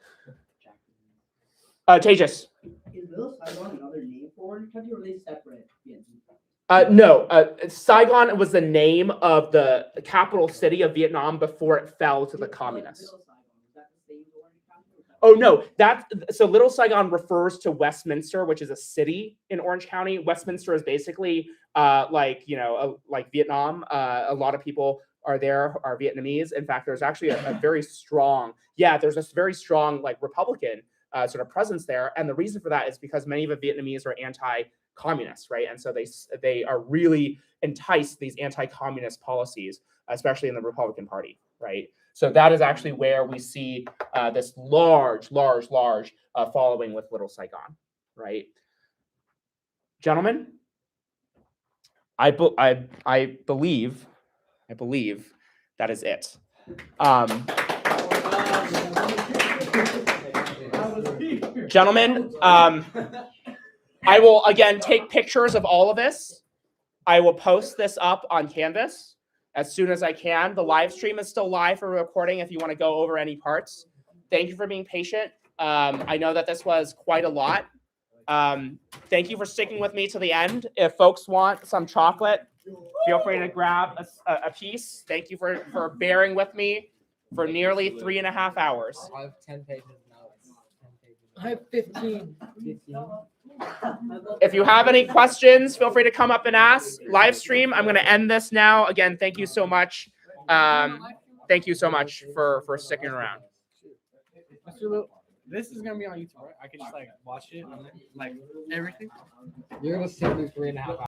Tejas. Is Little Saigon another name for Orange County, or are they separate? No, Saigon was the name of the capital city of Vietnam before it fell to the communists. Oh no, so Little Saigon refers to Westminster, which is a city in Orange County. Westminster is basically like Vietnam. A lot of people are Vietnamese. In fact, there's actually a very strong, there's this very strong like Republican sort of presence there, and the reason for that is because many of the Vietnamese are anti-communist, right? And so they are really enticed these anti-communist policies, especially in the Republican Party, right? So that is actually where we see this large following with Little Saigon, right? Gentlemen, I believe that is it. Gentlemen, I will again take pictures of all of this. I will post this up on Canvas as soon as I can. The live stream is still live for recording if you want to go over any parts. Thank you for being patient. I know that this was quite a lot. Thank you for sticking with me to the end. If folks want some chocolate, feel free to grab a piece. Thank you for bearing with me for nearly 3.5 hours. I have 10 pages now. I have 15. If you have any questions, feel free to come up and ask. Live stream, I'm going to end this now. Again, thank you so much. Thank you so much for sticking around. This is gonna be on YouTube, right? I can just like watch it, like everything. You're gonna sit through 3.5 hours.